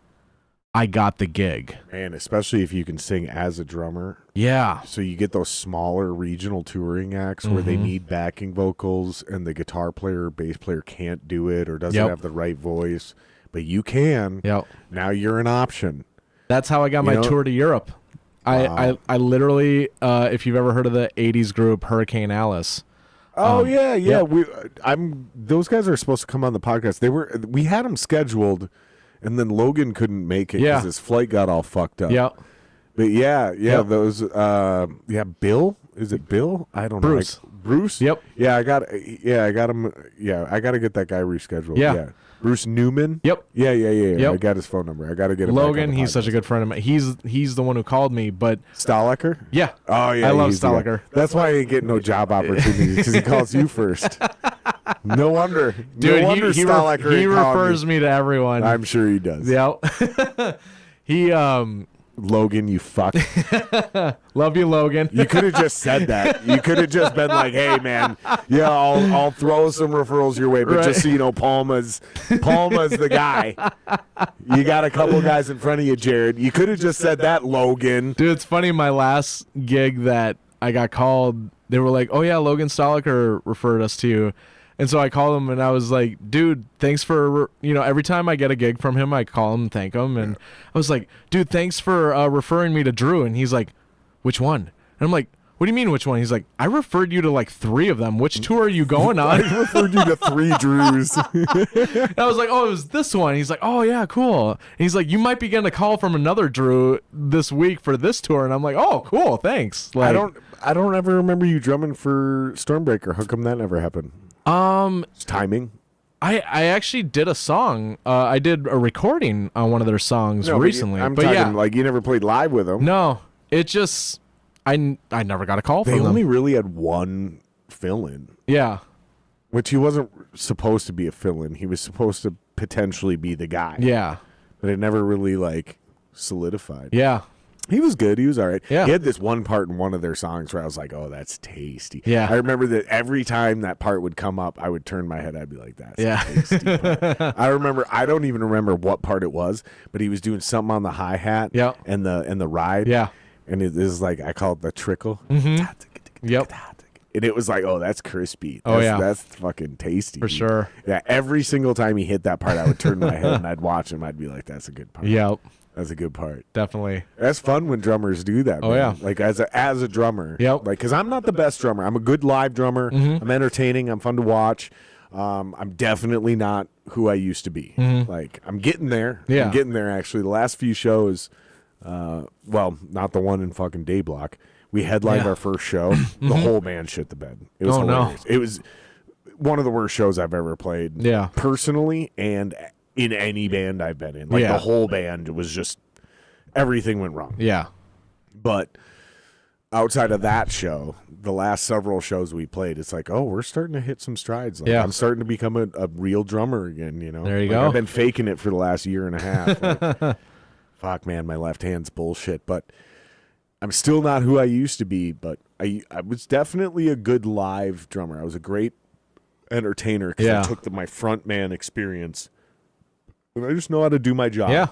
I got the gig. Man, especially if you can sing as a drummer. Yeah. So you get those smaller regional touring acts where they need backing vocals and the guitar player or bass player can't do it or doesn't have the right voice, but you can. Yep. Now you're an option. That's how I got my tour to Europe. Wow. I literally, if you've ever heard of the 80s group Hurricane Alice. Oh yeah. Those guys are supposed to come on the podcast. We had them scheduled, and then Logan couldn't make it because his flight got all fucked up. Yeah. But those Bill? Is it Bill? I don't Bruce. know. Bruce? Yep. Yeah, I got him. Yeah, I got to get that guy rescheduled. Yeah. Bruce Newman? Yep. Yeah. Yep. I got his phone number. I got to get him Logan, back on he's the such a podcast. good friend of mine. He's the one who called me, but Stalaker? yeah. Oh, yeah. I love he's the guy. Stalaker. That's why I ain't getting no job opportunities, because he calls you first. No wonder. Dude, no wonder he Stalaker ain't calling refers me to everyone. I'm sure he does. Yeah. He Logan, you fuck. love you, Logan. You could have just said that. You could have just been like, "Hey, man, yeah, I'll throw some referrals your way, but Right. just so you know, Palma's the guy. You got a couple guys in front of you, Jared. You could have just said that, Logan. Dude, it's funny. My last gig that I got called, they were like, "Oh yeah, Logan Stalaker referred us to you." And so I called him and I was like, dude, thanks for, every time I get a gig from him, I call him and thank him. And I was like, dude, thanks for referring me to Drew. And he's like, which one? And I'm like, what do you mean which one? He's like, I referred you to like 3 of them. Which 2 are you going on? I referred you to 3 Drews. And I was like, oh, it was this one. He's like, oh yeah, cool. And he's like, you might be getting a call from another Drew this week for this tour. And I'm like, oh, cool, thanks. Like, I don't ever remember you drumming for Stormbreaker. How come that never happened? It's timing. I actually did a song. I did a recording on one of their songs No, recently. I'm but talking yeah, like you never played live with them. no, it just I never got a call They from only them. really had one fill-in, Yeah, which he wasn't supposed to be a fill-in. He was supposed to potentially be the guy. yeah, But it never really like solidified. yeah, He was good. He was all right. Yeah. He had this one part in one of their songs where I was like, "Oh, that's tasty." Yeah. I remember that every time that part would come up, I would turn my head. I'd be like, "That's Yeah. a tasty part." I remember. I don't even remember what part it was, but he was doing something on the hi hat. Yeah. And the ride. yeah. And it is like I call it the trickle. Yep. And it was like, "Oh, that's crispy." Oh, yeah. That's fucking tasty For dude. sure. Yeah. Every single time he hit that part, I would turn my head and I'd watch him. I'd be like, "That's a good part." Yep. That's a good part. Definitely. That's fun when drummers do that. Oh, man. yeah. Like as a drummer. Yep. Like because I'm not the best drummer. I'm a good live drummer. I'm entertaining. I'm fun to watch. I'm definitely not who I used to be. Like I'm getting there. Yeah. I'm getting there. Actually, the last few shows, well, not the one in fucking Day Block. We headlined Yeah. our first show. The whole band shit the bed. It was Oh, no. hilarious. It was one of the worst shows I've ever played. Yeah. Personally, and in any band I've been in. Like Yeah. the whole band was just everything went wrong. Yeah. But outside of that show, the last several shows we played, it's like, oh, we're starting to hit some strides. Like, Yeah. I'm starting to become a real drummer again, you know? There you Like, go. I've been faking it for the last year and a half. Like, fuck, man, my left hand's bullshit. But I'm still not who I used to be, but I was definitely a good live drummer. I was a great entertainer because Yeah. I took my front man experience. And I just know how to do my job. Yeah.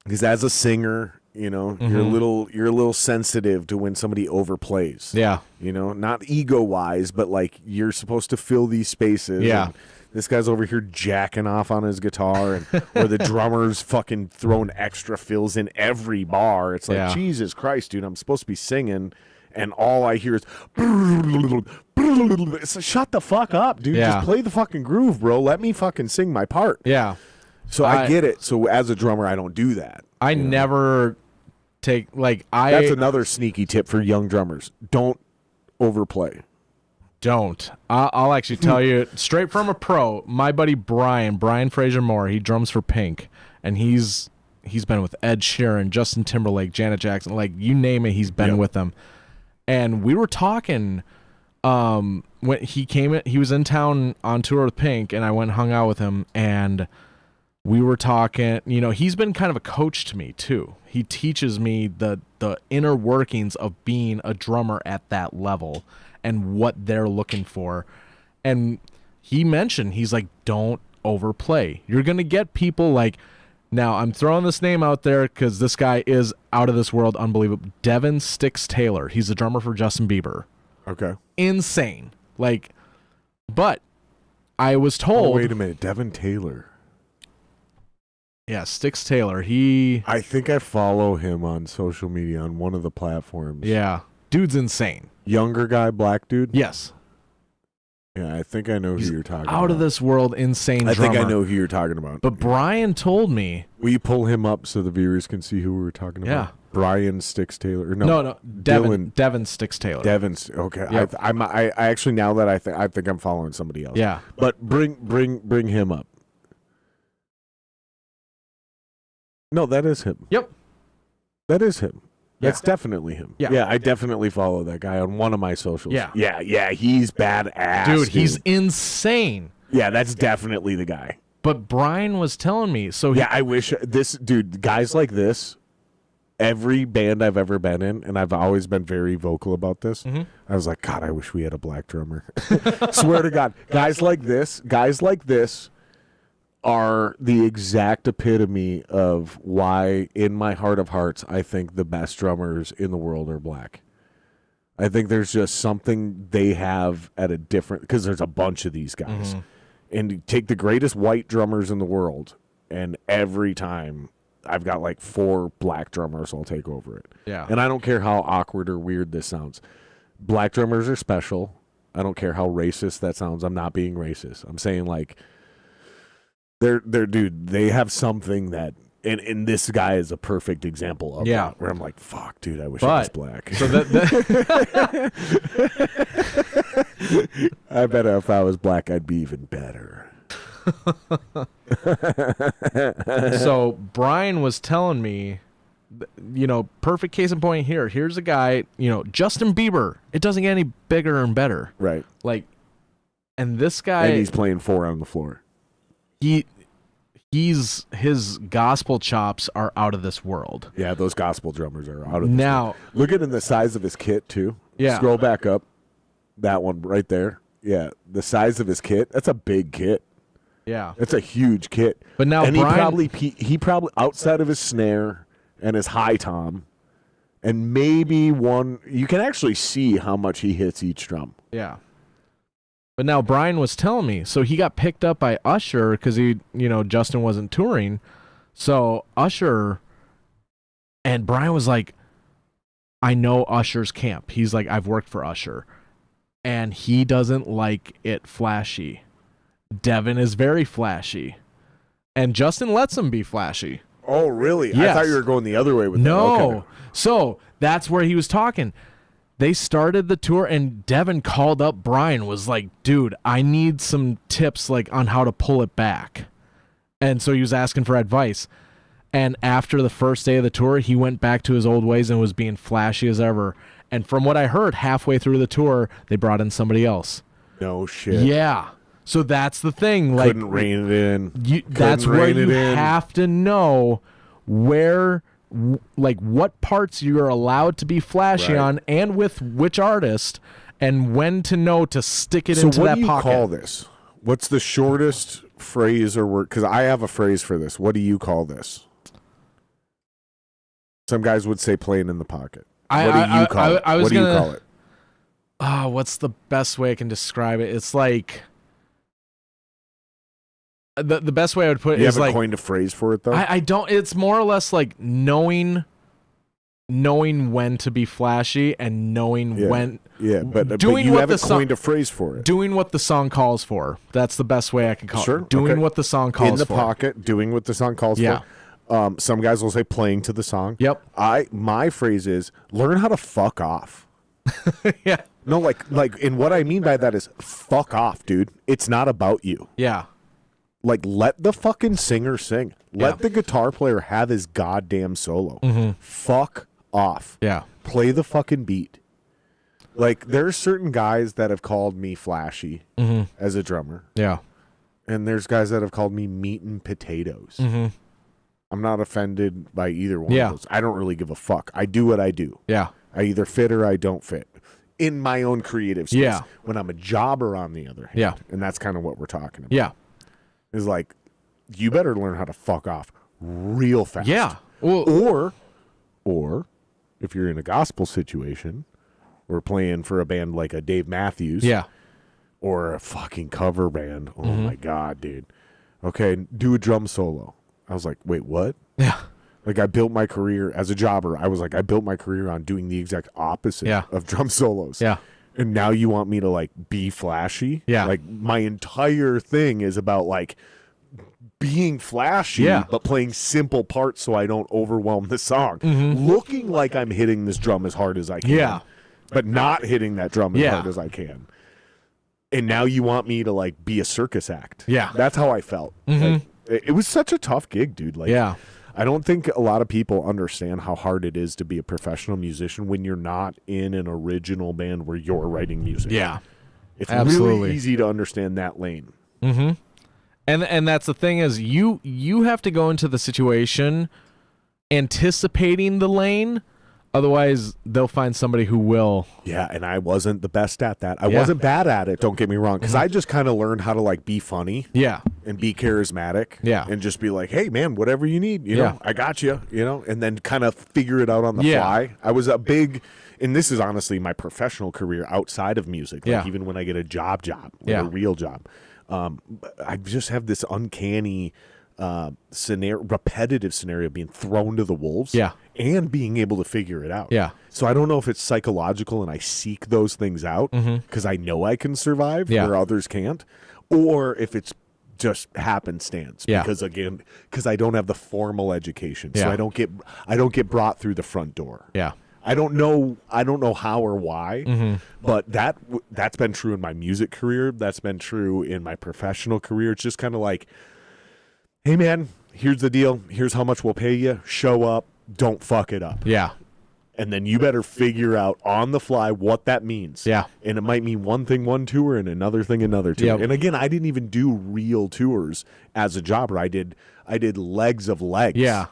Because as a singer, you know, you're a little sensitive to when somebody overplays. Yeah. You know, not ego wise, but like you're supposed to fill these spaces. Yeah. and this guy's over here jacking off on his guitar, and or the drummer's fucking throwing extra fills in every bar. It's like, Yeah. Jesus Christ, dude, I'm supposed to be singing, and all I hear is it's like, shut the fuck up, dude. Yeah. Just play the fucking groove, bro. Let me fucking sing my part. Yeah. So I get it. So as a drummer, I don't do that. I never take That's another sneaky tip for young drummers. Don't overplay. Don't. I'll actually tell you straight from a pro. My buddy Brian Fraser Moore, he drums for Pink, and he's been with Ed Sheeran, Justin Timberlake, Janet Jackson, like you name it, he's been Yep. with them. And we were talking when he came in, he was in town on tour with Pink, and I went and hung out with him, and we were talking, you know, he's been kind of a coach to me too. He teaches me the inner workings of being a drummer at that level and what they're looking for. And he mentioned, he's like, don't overplay. You're going to get people like, now I'm throwing this name out there because this guy is out of this world, unbelievable. Devin Sticks Taylor. He's the drummer for Justin Bieber. Okay. Insane. Like, but I was told. Oh, wait a minute. Devin Taylor. Yeah, Sticks Taylor. He. I think I follow him on social media on one of the platforms. Yeah. Dude's insane. Younger guy, black dude? Yes. Yeah, I think I know who you're talking about. Out of this world, insane I drummer. think I know who you're talking about. But Brian told me. Will you pull him up so the viewers can see who we were talking Yeah. about? Brian Sticks Taylor. No, Devin Sticks Taylor. Devin's okay. Yep. I actually, now that I think I'm following somebody else. Yeah. But bring him up. No, that is him. Yep. That is him. Yeah. That's definitely him. Yeah. I definitely follow that guy on one of my socials. Yeah. Yeah, he's badass. Dude, he's insane. Yeah, that's definitely the guy. But Brian was telling me, so Yeah, I wish this dude, guys like this, every band I've ever been in, and I've always been very vocal about this. I was like, God, I wish we had a black drummer. Swear to God, guys like this are the exact epitome of why, in my heart of hearts, I think the best drummers in the world are black. I think there's just something they have at a different, because there's a bunch of these guys. And you take the greatest white drummers in the world, and every time I've got like 4 black drummers, I'll take over it. Yeah. And I don't care how awkward or weird this sounds. Black drummers are special. I don't care how racist that sounds. I'm not being racist. I'm saying like they're dude, they have something that, and this guy is a perfect example of that, where I'm like, fuck, dude, I wish I was black. So I bet if I was black, I'd be even better. So Brian was telling me, perfect case in point here. Here's a guy, Justin Bieber. It doesn't get any bigger and better. Right. Like, and this guy. And he's playing 4 on the floor. His gospel chops are out of this world. Yeah, those gospel drummers are out of this now. world. Look at the size of his kit too. Yeah. Scroll back up. That one right there. Yeah, the size of his kit. That's a big kit. Yeah. That's a huge kit. But now and Brian, he probably outside of his snare and his high tom, and maybe one, you can actually see how much he hits each drum. Yeah. But now Brian was telling me, so he got picked up by Usher because Justin wasn't touring. So Usher, and Brian was like, I know Usher's camp. He's like, I've worked for Usher. And he doesn't like it flashy. Devin is very flashy. And Justin lets him be flashy. Oh, really? Yes. I thought you were going the other way with that. No. Okay. So that's where he was talking. They started the tour, and Devin called up Brian, was like, dude, I need some tips on how to pull it back. And so he was asking for advice. And after the first day of the tour, he went back to his old ways and was being flashy as ever. And from what I heard, halfway through the tour, they brought in somebody else. No shit. Yeah. So that's the thing. Couldn't rein it in. That's where you have to know where, what parts you're allowed to be flashy on, and with which artist, and when to know to stick it into that pocket. So what do you call this? What's the shortest phrase or word? Because I have a phrase for this. What do you call this? Some guys would say playing in the pocket. What do you call it? What do you call it? What's the best way I can describe it? It's like the best way I would put it is you haven't coined a phrase for it though. I don't. It's more or less like knowing when to be flashy and knowing when. Yeah, but doing you what haven't the coined a phrase for it. Doing what the song calls for. That's the best way I can call it. Doing what the song calls for. In the pocket, doing what the song calls for. Some guys will say playing to the song. Yep. My phrase is learn how to fuck off. Yeah. No, and what I mean by that is fuck off, dude. It's not about you. Yeah. Let the fucking singer sing. Let the guitar player have his goddamn solo. Mm-hmm. Fuck off. Yeah. Play the fucking beat. There's certain guys that have called me flashy as a drummer. Yeah. And there's guys that have called me meat and potatoes. Mm-hmm. I'm not offended by either one Yeah. of those. I don't really give a fuck. I do what I do. Yeah. I either fit or I don't fit in my own creative space. Yeah. When I'm a jobber, on the other hand, Yeah. and that's kind of what we're talking about. Yeah. Is you better learn how to fuck off real fast. Yeah. Well, or if you're in a gospel situation, or playing for a band like a Dave Matthews. Yeah. Or a fucking cover band. Oh my God, dude. Okay, do a drum solo. I was like, wait, what? Yeah. I built my career as a jobber. I was like, I built my career on doing the exact opposite of drum solos. Yeah. And now you want me to be flashy? Yeah. My entire thing is about being flashy, Yeah. but playing simple parts so I don't overwhelm the song. Mm-hmm. Looking like I'm hitting this drum as hard as I can, Yeah. but not hitting that drum as Yeah. hard as I can. And now you want me to like be a circus act. Yeah. That's how I felt. Mhm. Like, it was such a tough gig, dude. Like, Yeah. I don't think a lot of people understand how hard it is to be a professional musician when you're not in an original band where you're writing music. Yeah. It's Absolutely. really easy to understand that lane. Mm-hmm. And that's the thing is you have to go into the situation anticipating the lane. Otherwise, they'll find somebody who will. Yeah, and I wasn't the best at that. I Yeah. wasn't bad at it, don't get me wrong, because I just kind of learned how to like be funny Yeah. and be charismatic. Yeah. And just be like, hey, man, whatever you need, you Yeah. know, I got you, you know, and then kind of figure it out on the Yeah. fly. I was a big, and this is honestly my professional career outside of music. Like Yeah. even when I get a job, like Yeah. a real job, I just have this uncanny repetitive scenario of being thrown to the wolves. Yeah. And being able to figure it out. Yeah. So I don't know if it's psychological and I seek those things out because I know I can survive Mm-hmm. Yeah. where others can't, or if it's just happenstance. Yeah. Because I don't have the formal education, so Yeah. I don't get brought through the front door. Yeah. I don't know how or why, Mm-hmm. but that's been true in my music career. That's been true in my professional career. It's just kind of like, hey man, here's the deal. Here's how much we'll pay you. Show up. Don't fuck it up. Yeah. And then you better figure out on the fly what that means. Yeah. And it might mean one thing one tour and another thing another tour. Yep. And again, I didn't even do real tours as a jobber. I did legs of legs. Yeah.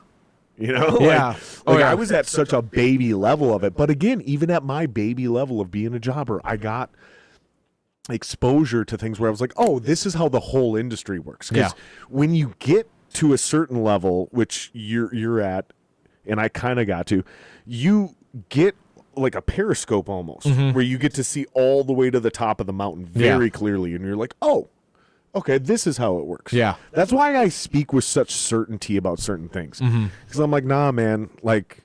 You know? Yeah. Like Yeah. I was at such a baby level of it. But again, even at my baby level of being a jobber, I got exposure to things where I was like, oh, this is how the whole industry works. Because when you get to a certain level, which you're at, and I kind of got to, you get like a periscope almost, where you get to see all the way to the top of the mountain very clearly, and you're like, oh, okay, this is how it works. Yeah. That's why I speak with such certainty about certain things, because I'm like, nah, man, like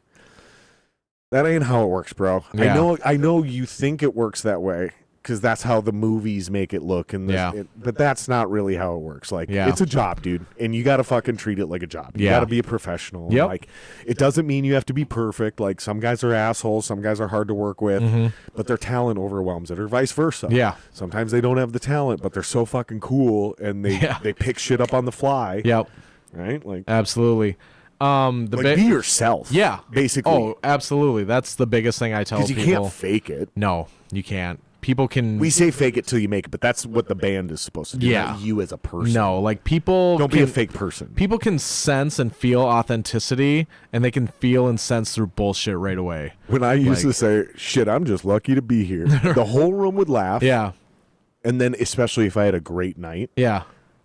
that ain't how it works, bro. Yeah. I know you think it works that way, because that's how the movies make it look, and but that's not really how it works. Like, it's a job, dude, and you got to fucking treat it like a job. You got to be a professional. Yep. Like, it doesn't mean you have to be perfect. Like, some guys are assholes, some guys are hard to work with, but their talent overwhelms it, or vice versa. Yeah. Sometimes they don't have the talent, but they're so fucking cool, and they pick shit up on the fly. Yep. Right? Like, Absolutely. be yourself. Yeah. Basically. Oh, absolutely. That's the biggest thing I tell because people. you can't fake it. No, you can't. People can. We say fake it till you make it, but that's what the band is supposed to do. Yeah. Not you as a person. No, like people. Don't be a fake person. People can sense and feel authenticity, and they can feel and sense through bullshit right away. When I used to say, shit, I'm just lucky to be here, the whole room would laugh. Yeah. And then, especially if I had a great night, Yeah.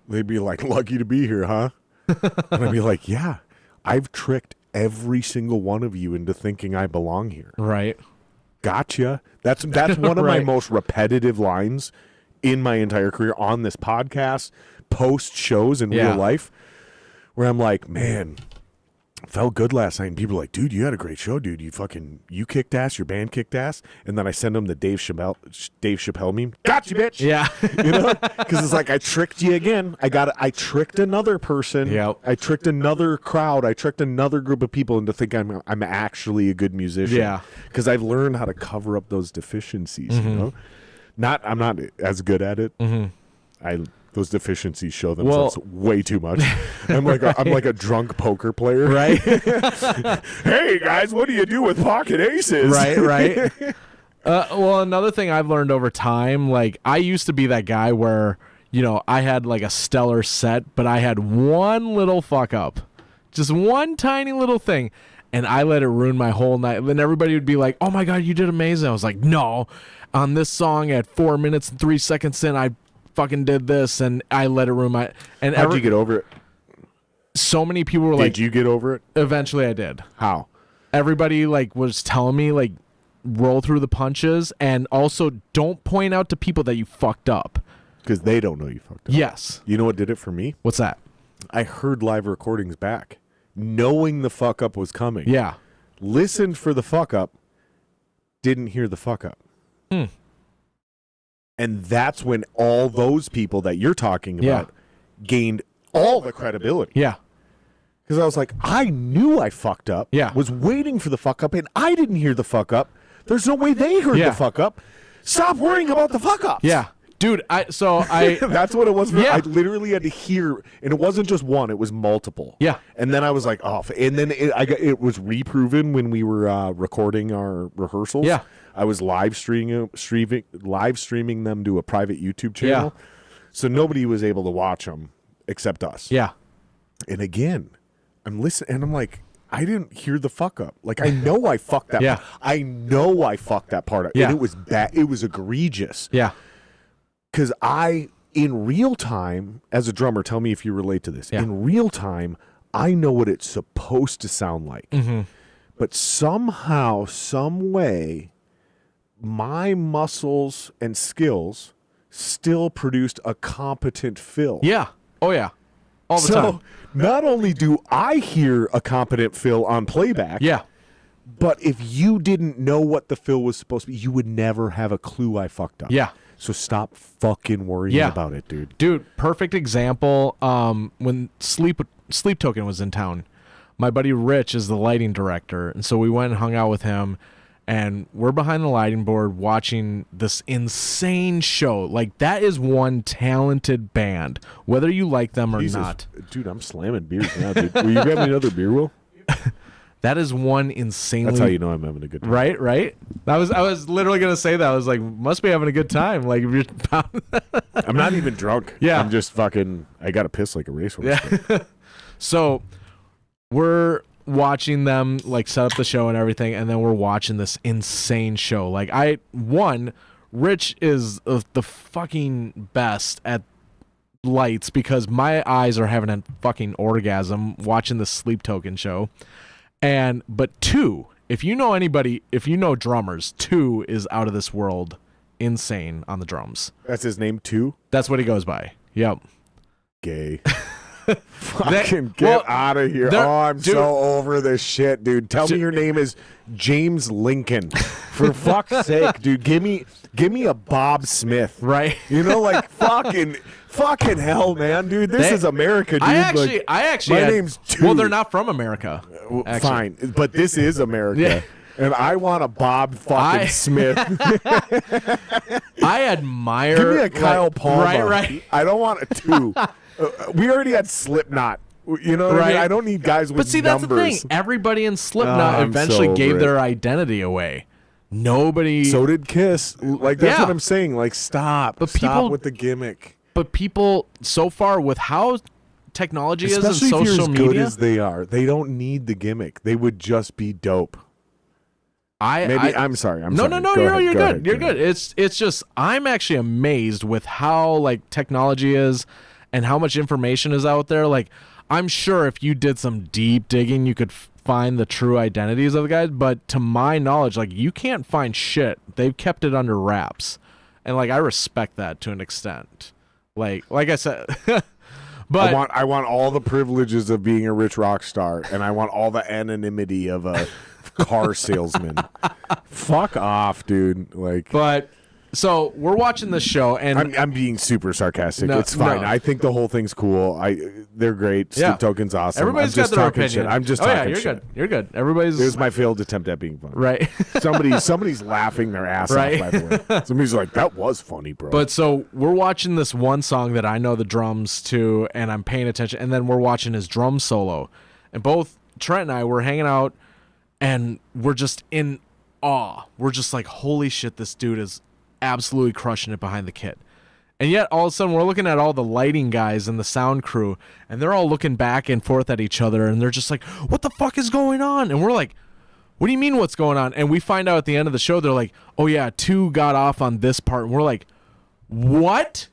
they'd be like, lucky to be here, huh? And I'd be like, yeah, I've tricked every single one of you into thinking I belong here. Right. Gotcha. That's one of my Right. most repetitive lines in my entire career on this podcast, post shows in real life, where I'm like, man, felt good last night. And people are like, dude, you had a great show, dude. You kicked ass. Your band kicked ass. And then I send them the Dave Chappelle meme. Got you, bitch. Yeah. You know, because it's like I tricked you again. I tricked another person. Yep. I tricked another crowd. I tricked another group of people into thinking I'm actually a good musician. Yeah. Because I've learned how to cover up those deficiencies. You know, I'm not as good at it. Those deficiencies show themselves way too much. I'm like a drunk poker player. Right. Hey guys, what do you do with pocket aces? Right. Well, another thing I've learned over time, like I used to be that guy where, you know, I had like a stellar set, but I had one little fuck up, just one tiny little thing, and I let it ruin my whole night. Then everybody would be like, "Oh my god, you did amazing!" I was like, "No, on this song at 4 minutes and 3 seconds in, I fucking did this," and I let it ruin my. And How'd you get over it? So many people were like, Did you get over it? eventually I did. How? Everybody like was telling me like roll through the punches, and also don't point out to people that you fucked up. Because they don't know you fucked up. Yes. You know what did it for me? What's that? I heard live recordings back, knowing the fuck up was coming. Yeah. Listened for the fuck up, didn't hear the fuck up. And that's when all those people that you're talking about gained all the credibility. Yeah. Because I was like, I knew I fucked up. Yeah. Was waiting for the fuck up, and I didn't hear the fuck up. There's no way they heard the fuck up. Stop worrying about the fuck ups. Yeah. Dude, that's what it was. Yeah. I literally had to hear, and it wasn't just one; it was multiple. Yeah. And then I was like, "Oh!" And then it was reproven when we were recording our rehearsals. Yeah. I was live streaming them to a private YouTube channel, so nobody was able to watch them except us. Yeah. And again, I'm listening, and I'm like, I didn't hear the fuck up. Like, I know I fucked that. Yeah. I know I fucked that part up, Yeah. and it was bad. It was egregious. Yeah. Because in real time, as a drummer, tell me if you relate to this. Yeah. In real time, I know what it's supposed to sound like. Mm-hmm. But somehow, some way, my muscles and skills still produced a competent fill. Yeah. Oh, yeah. All the time. Not only do I hear a competent fill on playback, Yeah. but if you didn't know what the fill was supposed to be, you would never have a clue I fucked up. Yeah. So stop fucking worrying about it, dude. Dude, perfect example. When Sleep Token was in town, my buddy Rich is the lighting director, and so we went and hung out with him, and we're behind the lighting board watching this insane show. Like, that is one talented band, whether you like them or not. Dude, I'm slamming beers now, dude. Will you grab me another beer, Will? That is one insanely. That's how you know I'm having a good time. Right. I was literally gonna say that. I was like, must be having a good time. Like, if you're. I'm not even drunk. Yeah. I'm just fucking. I gotta piss like a racehorse. Yeah. So we're watching them like set up the show and everything, and then we're watching this insane show. Like, Rich is the fucking best at lights because my eyes are having a fucking orgasm watching the Sleep Token show. But two, if you know drummers, two is out of this world insane on the drums. That's his name too. That's what he goes by. Yep. Gay. Fucking get out of here. Oh, I'm so over this shit, dude. Tell me your name is James Lincoln. For fuck's sake, dude. Give me a Bob Smith. Right. You know, like fucking hell, man, dude. This is America, dude. I actually my name's too. Well, they're not from America. Fine, but this is America. Yeah. And I want a Bob fucking Smith. I admire. Give me a Kyle Palma. Right. I don't want a two. We already had Slipknot. You know what I mean? I don't need guys with But see, that's numbers. the thing. Everybody in Slipknot I'm eventually so gave over their identity away. Nobody. So did Kiss. Like, that's Yeah. what I'm saying. Like, stop. But Stop people- with the gimmick. But people, so far, with how technology Especially is if and you're social as good media, as they are. They don't need the gimmick. They would just be dope. I'm sorry. No, Go you're ahead, good. You're good. It's just I'm actually amazed with how like technology is and how much information is out there. Like, I'm sure if you did some deep digging, you could find the true identities of the guys. But to my knowledge, like, you can't find shit. They've kept it under wraps, and like I respect that to an extent. Like I said. But I want all the privileges of being a rich rock star, and I want all the anonymity of a car salesman. Fuck off, dude. Like, But so we're watching this show, and I'm being super sarcastic. No, It's fine. no. I think the whole thing's cool. They're great. Yeah. Sleep Token's awesome. everybody's I'm got just their talking opinion. shit. I'm just oh talking yeah, you're shit. good. You're good. Everybody's It was my failed attempt at being funny. right. Somebody's laughing their ass Right. off, by the way. Somebody's like, that was funny, bro. But so we're watching this one song that I know the drums to, and I'm paying attention, and then we're watching his drum solo, and both Trent and I were hanging out, and we're just in awe. We're just like, holy shit, this dude is absolutely crushing it behind the kit. And yet all of a sudden we're looking at all the lighting guys and the sound crew, and they're all looking back and forth at each other, and they're just like, what the fuck is going on? And we're like, what do you mean what's going on? And we find out at the end of the show, they're like, oh yeah, two got off on this part. And we're like, what?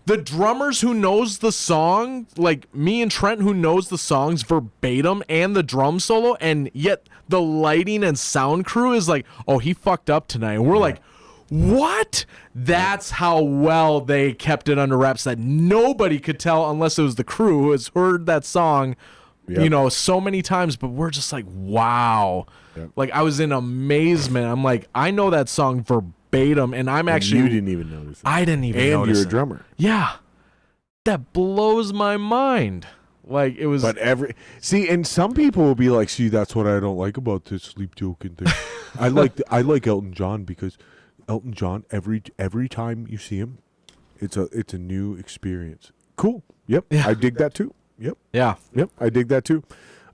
The drummers who knows the song, like me and Trent who knows the songs verbatim and the drum solo, and yet the lighting and sound crew is like, oh, he fucked up tonight. And we're like, what? That's how well they kept it under wraps, that nobody could tell unless it was the crew who has heard that song, you know, so many times. But we're just like, wow. Yep. Like, I was in amazement. I'm like, I know that song verbatim, and I'm actually. you didn't even notice it. I didn't even and notice you're a it. drummer. Yeah. that blows my mind. Like, it was. But and some people will be like, see, that's what I don't like about this sleep joking thing. I like Elton John because Elton John, every time you see him, it's a new experience. Cool. Yep. Yeah. I dig that too. Yep. Yeah. Yep. I dig that too.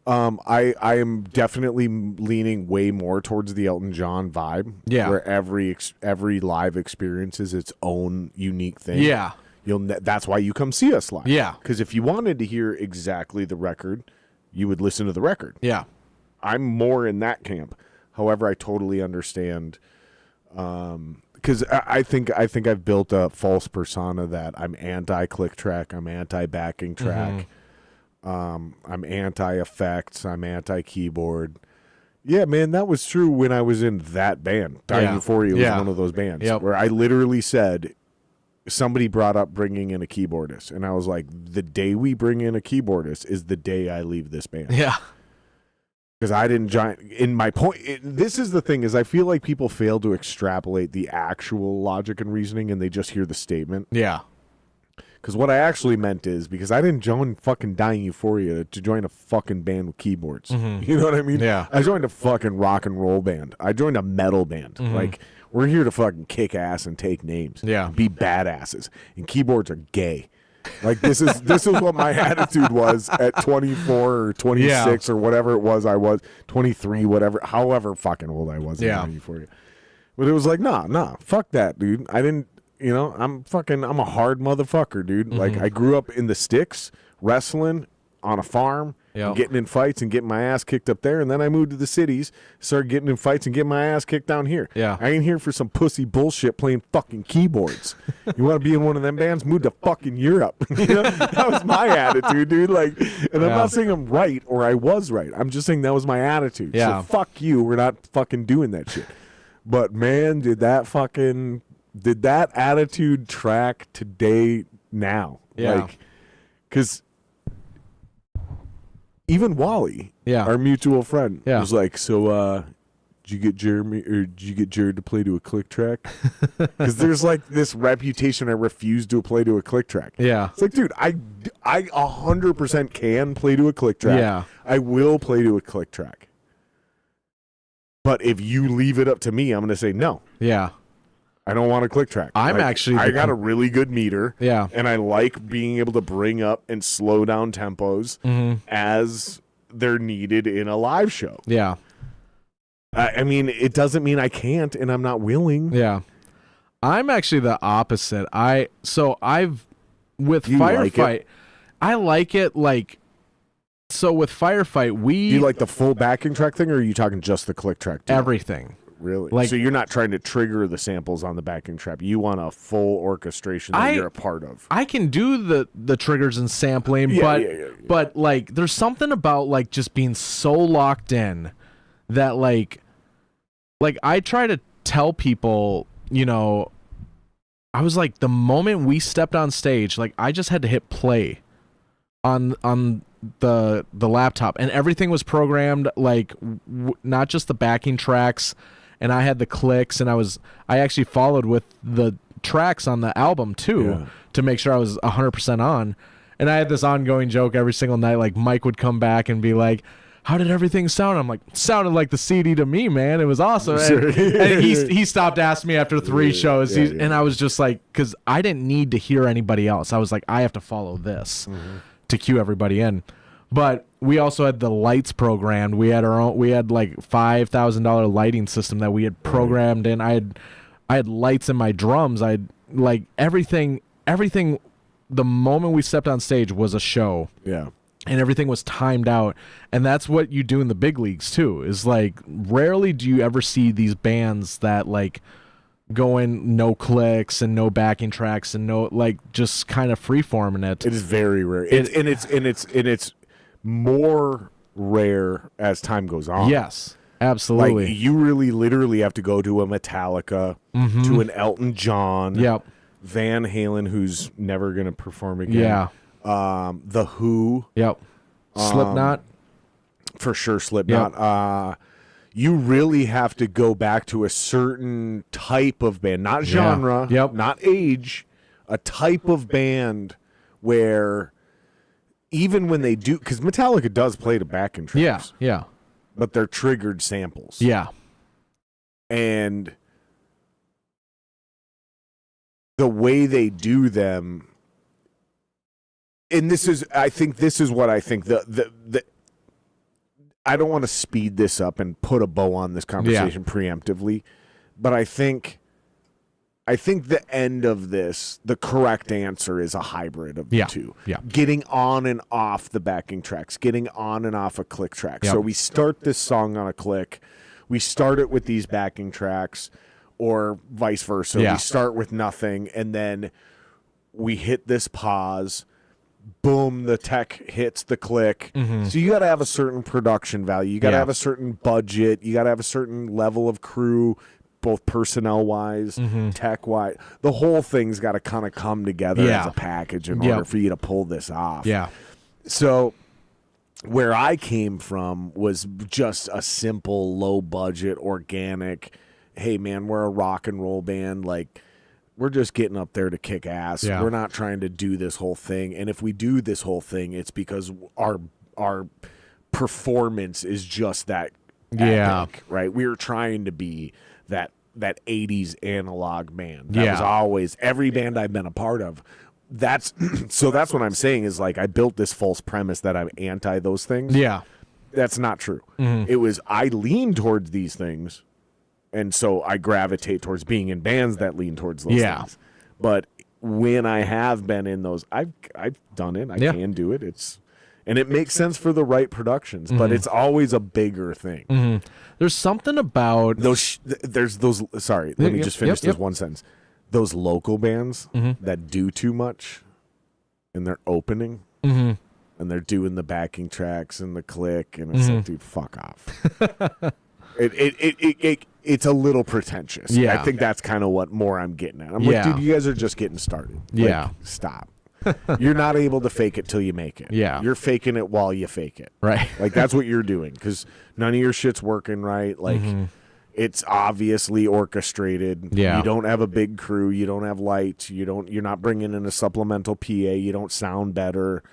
I am definitely leaning way more towards the Elton John vibe. Yeah. Where every live experience is its own unique thing. Yeah. That's why you come see us live. Yeah. Because if you wanted to hear exactly the record, you would listen to the record. Yeah. I'm more in that camp. However, I totally understand. Because I think I've built a false persona that I'm anti-click track, I'm anti-backing track, I'm anti-effects, I'm anti-keyboard. Yeah, man, that was true when I was in that band. Dying Euphoria was one of those bands where I literally said, somebody brought up bringing in a keyboardist, and I was like, the day we bring in a keyboardist is the day I leave this band. Yeah. Because I didn't join. In my point, this is the thing, is I feel like people fail to extrapolate the actual logic and reasoning, and they just hear the statement. Yeah. Because what I actually meant is, because I didn't join fucking Dying Euphoria to join a fucking band with keyboards. You know what I mean? Yeah. I joined a fucking rock and roll band. I joined a metal band. Like, we're here to fucking kick ass and take names. Yeah. Be badasses. And keyboards are gay. Like, this is what my attitude was at 24 or 26 or whatever it was. I was 23, whatever, however fucking old I was. Yeah. In Euphoria. But it was like, nah, fuck that, dude. I didn't, I'm a hard motherfucker, dude. Like, I grew up in the sticks, wrestling on a farm, and getting in fights and getting my ass kicked up there. And then I moved to the cities, started getting in fights and getting my ass kicked down here. Yeah. I ain't here for some pussy bullshit playing fucking keyboards. You want to be in one of them bands? Move to fucking Europe. That was my attitude, dude. Like, and I'm not saying I'm right or I was right. I'm just saying that was my attitude. Yeah. So fuck you. We're not fucking doing that shit. But man, did that attitude track today now? Yeah. Like, because even Wally, our mutual friend, was like, so did you get Jeremy or did you get Jared to play to a click track? Because there's like this reputation I refuse to play to a click track. Yeah. It's like, dude, I 100% can play to a click track. Yeah. I will play to a click track. But if you leave it up to me, I'm going to say no. Yeah. I don't want a click track. I'm actually... I got a really good meter. Yeah. And I like being able to bring up and slow down tempos as they're needed in a live show. Yeah. I mean, it doesn't mean I can't and I'm not willing. Yeah. I'm actually the opposite. With You Firefight, like it? I like it like... So with Firefight, Do you like the full backing track thing, or are you talking just the click track too? everything. Really? Like- So you're not trying to trigger the samples on the backing track. You want a full orchestration that you're a part of. I can do the triggers and sampling, but like there's something about like just being so locked in that like I try to tell people, I was like, the moment we stepped on stage, like I just had to hit play on the laptop, and everything was programmed, like not just the backing tracks, and I had the clicks, and I actually followed with the tracks on the album too to make sure I was 100% on. And I had this ongoing joke every single night, like Mike would come back and be like, how did everything sound? I'm like, sounded like the CD to me, man. It was awesome. And he stopped asking me after 3 shows. And I was just like, because I didn't need to hear anybody else. I was like, I have to follow this to cue everybody in. But we also had the lights programmed. We had like $5,000 lighting system that we had programmed in. I had lights in my drums. I had like everything. The moment we stepped on stage was a show. Yeah. And everything was timed out. And that's what you do in the big leagues too, is like rarely do you ever see these bands that like go in no clicks and no backing tracks and no, like, just kind of freeforming it. It is very rare. It's more rare as time goes on. Yes, absolutely. Like, you really literally have to go to a Metallica, to an Elton John, Van Halen, who's never going to perform again. Yeah. The Who. Yep. Slipknot. For sure, Slipknot. You really have to go back to a certain type of band, not genre, not age, a type of band where even when they do, because Metallica does play to backing tracks. Yeah. But they're triggered samples. Yeah. And the way they do them, and I think the I don't want to speed this up and put a bow on this conversation preemptively, but I think the end of this, the correct answer is a hybrid of the two. Yeah. Getting on and off the backing tracks, getting on and off a click track. Yep. So we start this song on a click, we start it with these backing tracks, or vice versa. Yeah. We start with nothing, and then we hit this pause. Boom, the tech hits the click. Mm-hmm. So you got to have a certain production value. You got to have a certain budget. You got to have a certain level of crew, both personnel-wise, tech-wise. The whole thing's got to kind of come together as a package in order for you to pull this off. Yeah. So where I came from was just a simple, low-budget, organic, hey, man, we're a rock and roll band, like, we're just getting up there to kick ass. Yeah. We're not trying to do this whole thing. And if we do this whole thing, it's because our performance is just that epic, right? We were trying to be that 80s analog band. That was always every band I've been a part of. That's what I'm saying is, like, I built this false premise that I'm anti those things. Yeah. That's not true. It was, I lean towards these things. And so I gravitate towards being in bands that lean towards those things. But when I have been in those, I've done it. I can do it. And it makes sense for the right productions, but it's always a bigger thing. There's something about there's those. Sorry, let me just finish this one sentence. Those local bands that do too much, and they're opening, and they're doing the backing tracks and the click, and it's like, dude, fuck off. It's a little pretentious. Yeah. I think that's kind of what more I'm getting at. I'm like, dude, you guys are just getting started. Like, stop. You're not able to fake it till you make it. Yeah. You're faking it while you fake it. Right. Like, that's what you're doing, because none of your shit's working right. Like, it's obviously orchestrated. Yeah. You don't have a big crew. You don't have lights. You're not bringing in a supplemental PA. You don't sound better.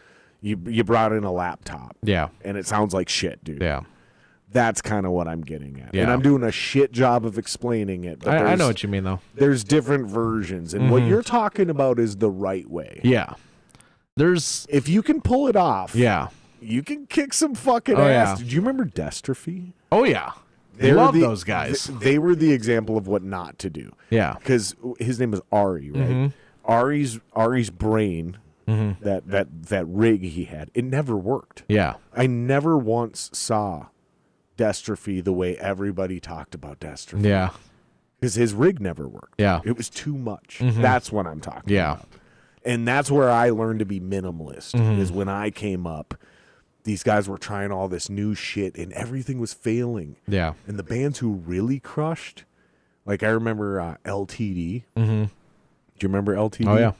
You brought in a laptop. Yeah. And it sounds like shit, dude. Yeah. That's kind of what I'm getting at. Yeah. And I'm doing a shit job of explaining it. But I know what you mean, though. There's different versions. And what you're talking about is the right way. Yeah. If you can pull it off, you can kick some fucking ass. Yeah. Did you remember Dystrophy? Oh, yeah. Love those guys. They were the example of what not to do. Yeah. Because his name is Ari, right? Ari's brain, that rig he had, it never worked. Yeah. I never once saw Dystrophy the way everybody talked about Dystrophy. Yeah. Because his rig never worked. Yeah. It was too much. That's what I'm talking Yeah. about. And that's where I learned to be minimalist, is when I came up, these guys were trying all this new shit and everything was failing. Yeah. And the bands who really crushed, like I remember LTD. Do you remember LTD? Oh, yeah.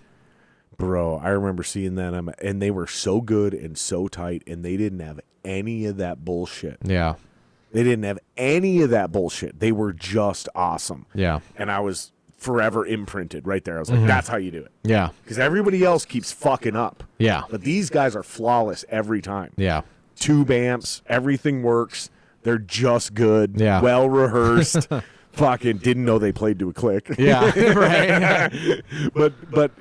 Bro, I remember seeing them, and they were so good and so tight, and they didn't have any of that bullshit. Yeah. They didn't have any of that bullshit. They were just awesome. Yeah. And I was forever imprinted right there. I was like, that's how you do it. Yeah. Because everybody else keeps fucking up. Yeah. But these guys are flawless every time. Yeah. Tube amps, everything works. They're just good. Yeah. Well rehearsed. Fucking didn't know they played to a click. Yeah. Right. But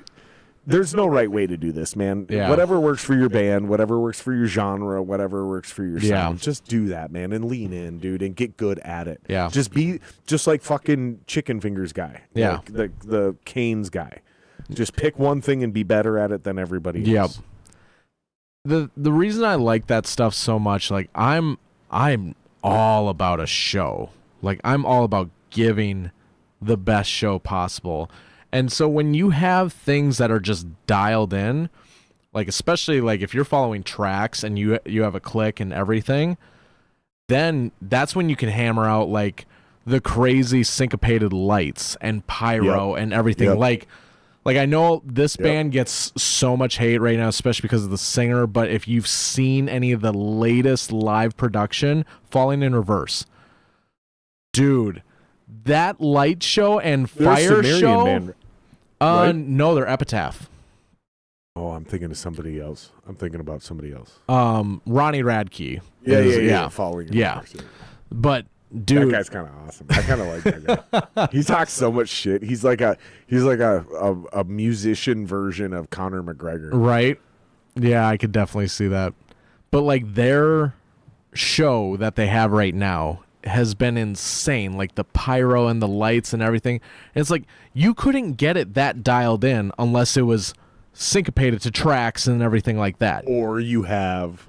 there's no right way to do this, man. Yeah. Whatever works for your band, whatever works for your genre, whatever works for your sound, Yeah. just do that, man, and lean in, dude, and get good at it. Yeah. Just be just like fucking Chicken Fingers guy. Yeah. Like the Canes guy. Just pick one thing and be better at it than everybody Yep. else. The reason I like that stuff so much, like I'm all about a show. Like I'm all about giving the best show possible. And so when you have things that are just dialed in, like especially like if you're following tracks and you have a click and everything, then that's when you can hammer out like the crazy syncopated lights and pyro and everything. Yep. Like I know this band gets so much hate right now, especially because of the singer, but if you've seen any of the latest live production, Falling in Reverse, dude, that light show and They're a fire Sumerian show. band, right? No, they're Epitaph. Oh, I'm thinking of somebody else. I'm thinking about somebody else. Ronnie Radke. Yeah. Following. Yeah. But dude, that guy's kind of awesome. I kind of like that guy. He talks so much shit. He's like a musician version of Conor McGregor. Right? Yeah, I could definitely see that. But like their show that they have right now has been insane. Like the pyro and the lights and everything. And it's like you couldn't get it that dialed in unless it was syncopated to tracks and everything like that. Or you have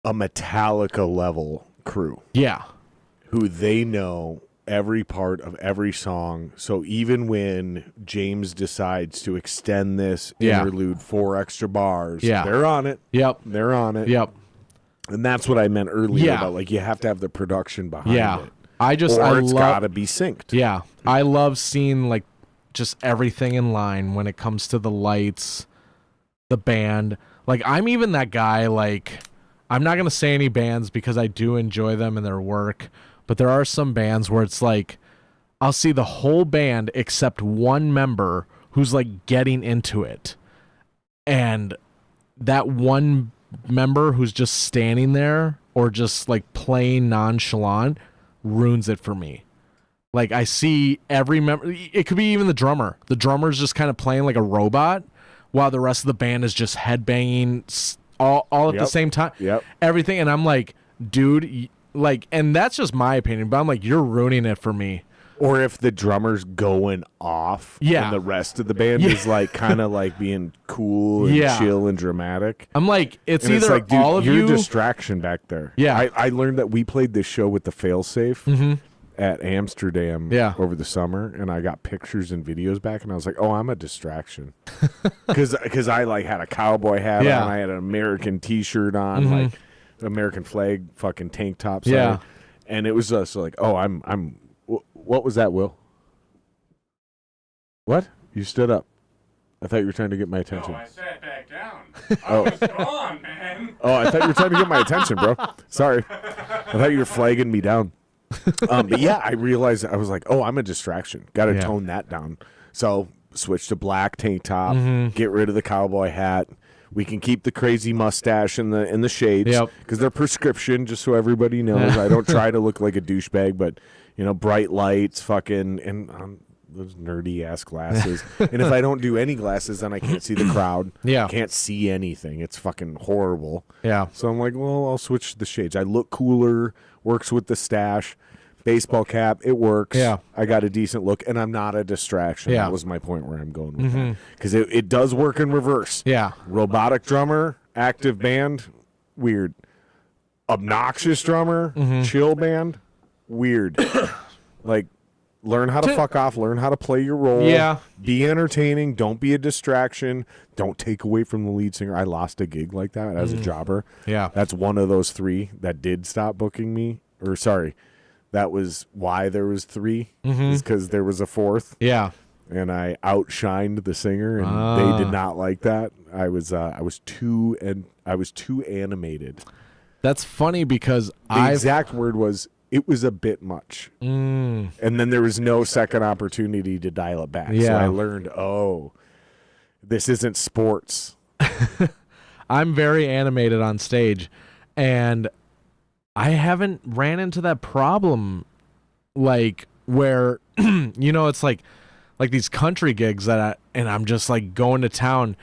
a Metallica level crew. Yeah. Who they know every part of every song. So even when James decides to extend this interlude 4 extra bars, they're on it. Yep. They're on it. Yep. And that's what I meant earlier about like you have to have the production behind it. It's got to be synced. Yeah. I love seeing like just everything in line when it comes to the lights, the band. Like I'm even that guy, like I'm not going to say any bands because I do enjoy them and their work, but there are some bands where it's like I'll see the whole band except one member who's like getting into it. And that one member who's just standing there or just like playing nonchalant ruins it for me. Like I see every member, it could be even the drummer. The drummer's just kind of playing like a robot while the rest of the band is just headbanging all at the same time. Yep. Everything. And I'm like, dude, like, and that's just my opinion, but I'm like, you're ruining it for me. Or if the drummer's going off and the rest of the band is like kind of like being cool and chill and dramatic. I'm like, it's and either like, dude, all of you're you. a distraction back there. Yeah. I learned that we played this show with the Failsafe at Amsterdam over the summer, and I got pictures and videos back, and I was like, oh, I'm a distraction. Because I like had a cowboy hat on, I had an American t-shirt on, like American flag fucking tank top. Sorry. And it was just like, oh, I'm what was that, Will? What? You stood up. I thought you were trying to get my attention. No, I sat back down. I was gone, man. Oh, I thought you were trying to get my attention, bro. Sorry. I thought you were flagging me down. But yeah, I realized, I was like, oh, I'm a distraction. Got to tone that down. So switch to black tank top, get rid of the cowboy hat. We can keep the crazy mustache and the shades because they're prescription, just so everybody knows. I don't try to look like a douchebag, but, you know, bright lights, fucking, and those nerdy-ass glasses. And if I don't do any glasses, then I can't see the crowd. Can't see anything. It's fucking horrible. So I'm like, well, I'll switch to the shades. I look cooler, works with the stash. Baseball cap, it works. I got a decent look, and I'm not a distraction. That was my point where I'm going with that. Because it does work in reverse. Robotic drummer, active band, weird. Obnoxious drummer, chill band, weird. Like, learn how to fuck off, learn how to play your role. Be entertaining, don't be a distraction, don't take away from the lead singer. I lost a gig like that as a jobber. That's one of those 3 that did stop booking me. Or, sorry. That was why there was 3, is because there was a 4th. And I outshined the singer, and they did not like that. I was too animated. That's funny because the exact word was, it was a bit much. And then there was no second opportunity to dial it back. So I learned, oh, this isn't sports. I'm very animated on stage, and I haven't ran into that problem, like where, you know, it's like these country gigs that I'm just like going to town,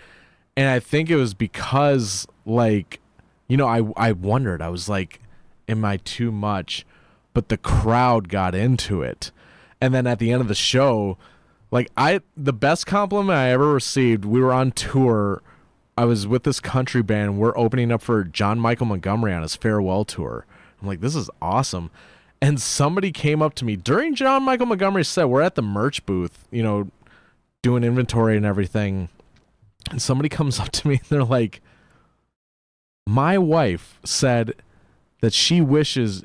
and I think it was because, like, you know, I wondered, I was like, am I too much? But the crowd got into it, and then at the end of the show, like the best compliment I ever received, we were on tour. I was with this country band. We're opening up for John Michael Montgomery on his farewell tour. I'm like, this is awesome. And somebody came up to me during John Michael Montgomery's set. We're at the merch booth, you know, doing inventory and everything. And somebody comes up to me and they're like, my wife said that she wishes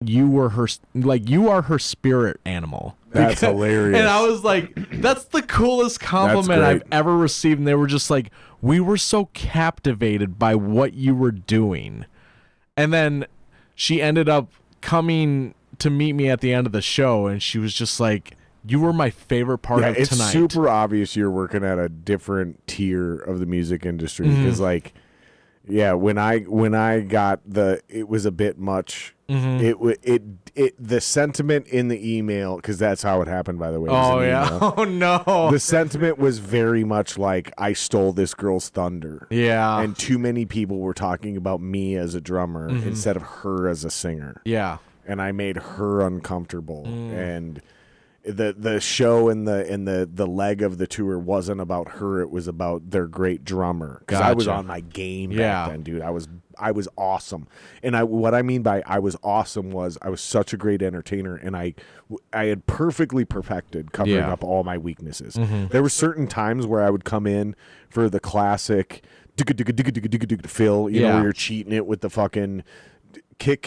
you were her, like, you are her spirit animal. That's hilarious. And I was like, that's the coolest compliment I've ever received. And they were just like, we were so captivated by what you were doing. And then she ended up coming to meet me at the end of the show, and she was just like, you were my favorite part of it's tonight. super obvious you're working at a different tier of the music industry because, like, yeah, when I got it was a bit much. The sentiment in the email, because that's how it happened, by the way. Oh yeah. Email. Oh no. The sentiment was very much like I stole this girl's thunder. Yeah. And too many people were talking about me as a drummer instead of her as a singer. Yeah. And I made her uncomfortable. And the show and the leg of the tour wasn't about her, it was about their great drummer. Because I was Gotcha. on my game back then, dude. I was awesome. And what I mean by I was awesome was I was such a great entertainer, and I had perfectly perfected covering up all my weaknesses. There were certain times where I would come in for the classic fill, you know, where you're cheating it with the fucking kick,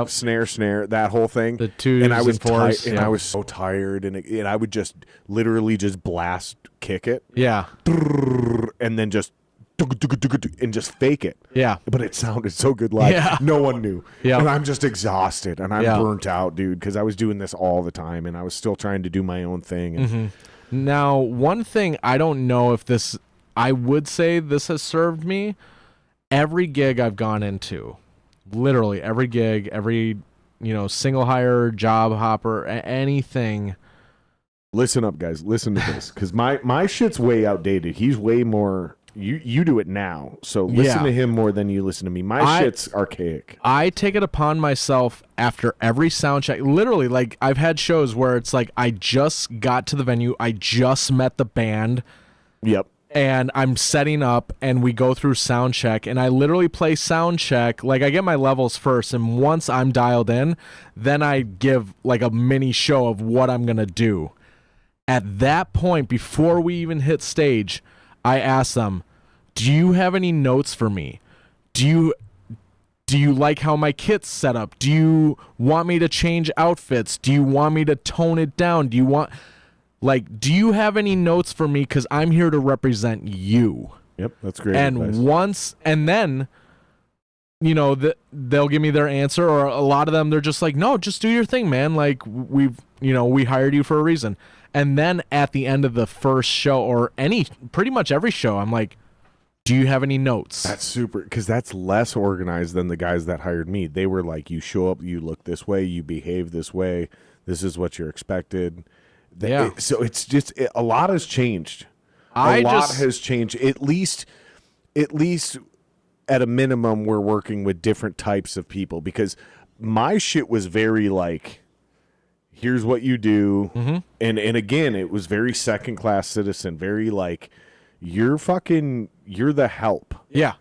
snare, that whole thing. The twos and I was and fours, and I was so tired, and I would just literally just blast kick it, Yeah. and then just and just fake it. Yeah. But it sounded so good live. Yeah. No one knew. Yeah. And I'm just exhausted, and I'm Yeah. burnt out, dude, because I was doing this all the time, and I was still trying to do my own thing. And Now, one thing I don't know if this, I would say this has served me. Every gig I've gone into, literally every gig, every, single hire, job hopper, anything. Listen up, guys. Listen to this, because my shit's way outdated. He's way more. You do it now, so listen to him more than you listen to me. My shit's archaic. I take it upon myself after every sound check. Literally, like, I've had shows where it's like I just got to the venue, I just met the band. Yep. And I'm setting up, and we go through sound check, and I literally play sound check. Like, I get my levels first, and once I'm dialed in, then I give like a mini show of what I'm gonna do. At that point, before we even hit stage, I ask them, do you have any notes for me? Do you like how my kit's set up? Do you want me to change outfits? Do you want me to tone it down? Do you have any notes for me? Because I'm here to represent you. Yep, that's great. And then, they'll give me their answer, or a lot of them, they're just like, no, just do your thing, man. Like, we hired you for a reason. And then at the end of the first show, or pretty much every show, I'm like, do you have any notes? That's super, because that's less organized than the guys that hired me. They were like, you show up, you look this way, you behave this way, this is what you're expected. So it's just a lot has changed. A lot has changed. At least at a minimum, we're working with different types of people, because my shit was very like, here's what you do. And again, it was very second class citizen, very like, you're the help. Yeah.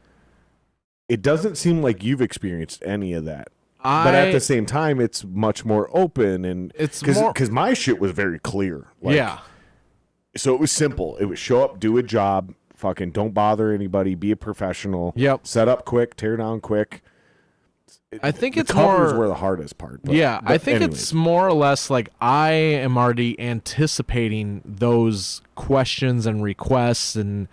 It doesn't seem like you've experienced any of that. But at the same time, it's much more open, and it's because my shit was very clear. Like, so it was simple. It was show up, do a job, fucking don't bother anybody, be a professional. Yep. Set up quick, tear down quick. I think the covers were the hardest part. I think it's more or less like I am already anticipating those questions and requests and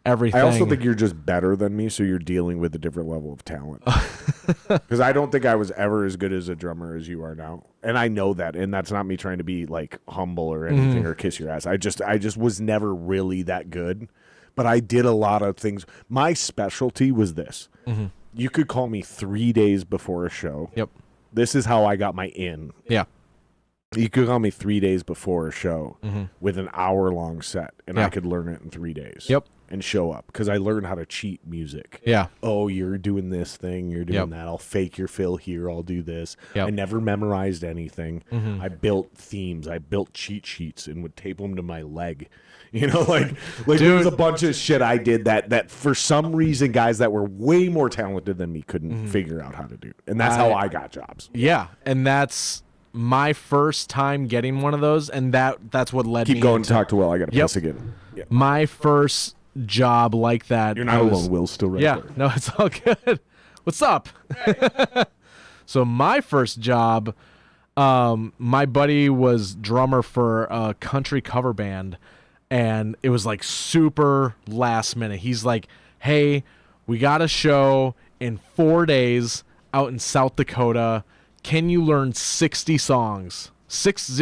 everything. I also think you're just better than me, so you're dealing with a different level of talent. Because I don't think I was ever as good as a drummer as you are now, and I know that. And that's not me trying to be like humble or anything or kiss your ass. I just was never really that good, but I did a lot of things. My specialty was this. You could call me 3 days before a show. Yep. This is how I got my in. Yeah. You could call me 3 days before a show with an hour-long set, and I could learn it in 3 days. Yep. And show up, because I learned how to cheat music. Yeah. Oh, you're doing this thing, you're doing that. I'll fake your fill here, I'll do this. Yep. I never memorized anything. I built themes, I built cheat sheets and would tape them to my leg. Like there was a bunch of shit I did that for some reason guys that were way more talented than me couldn't figure out how to do. And that's how I got jobs. Yeah, and that's my first time getting one of those, and that's what led me. Keep going, talk to Will. I got to piss again. Yeah. My first job like that. You're not alone. Will's still right there. No, it's all good. What's up? So my first job, my buddy was drummer for a country cover band, and it was like super last minute. He's like, hey, we got a show in 4 days out in South Dakota. Can you learn 60 songs? 60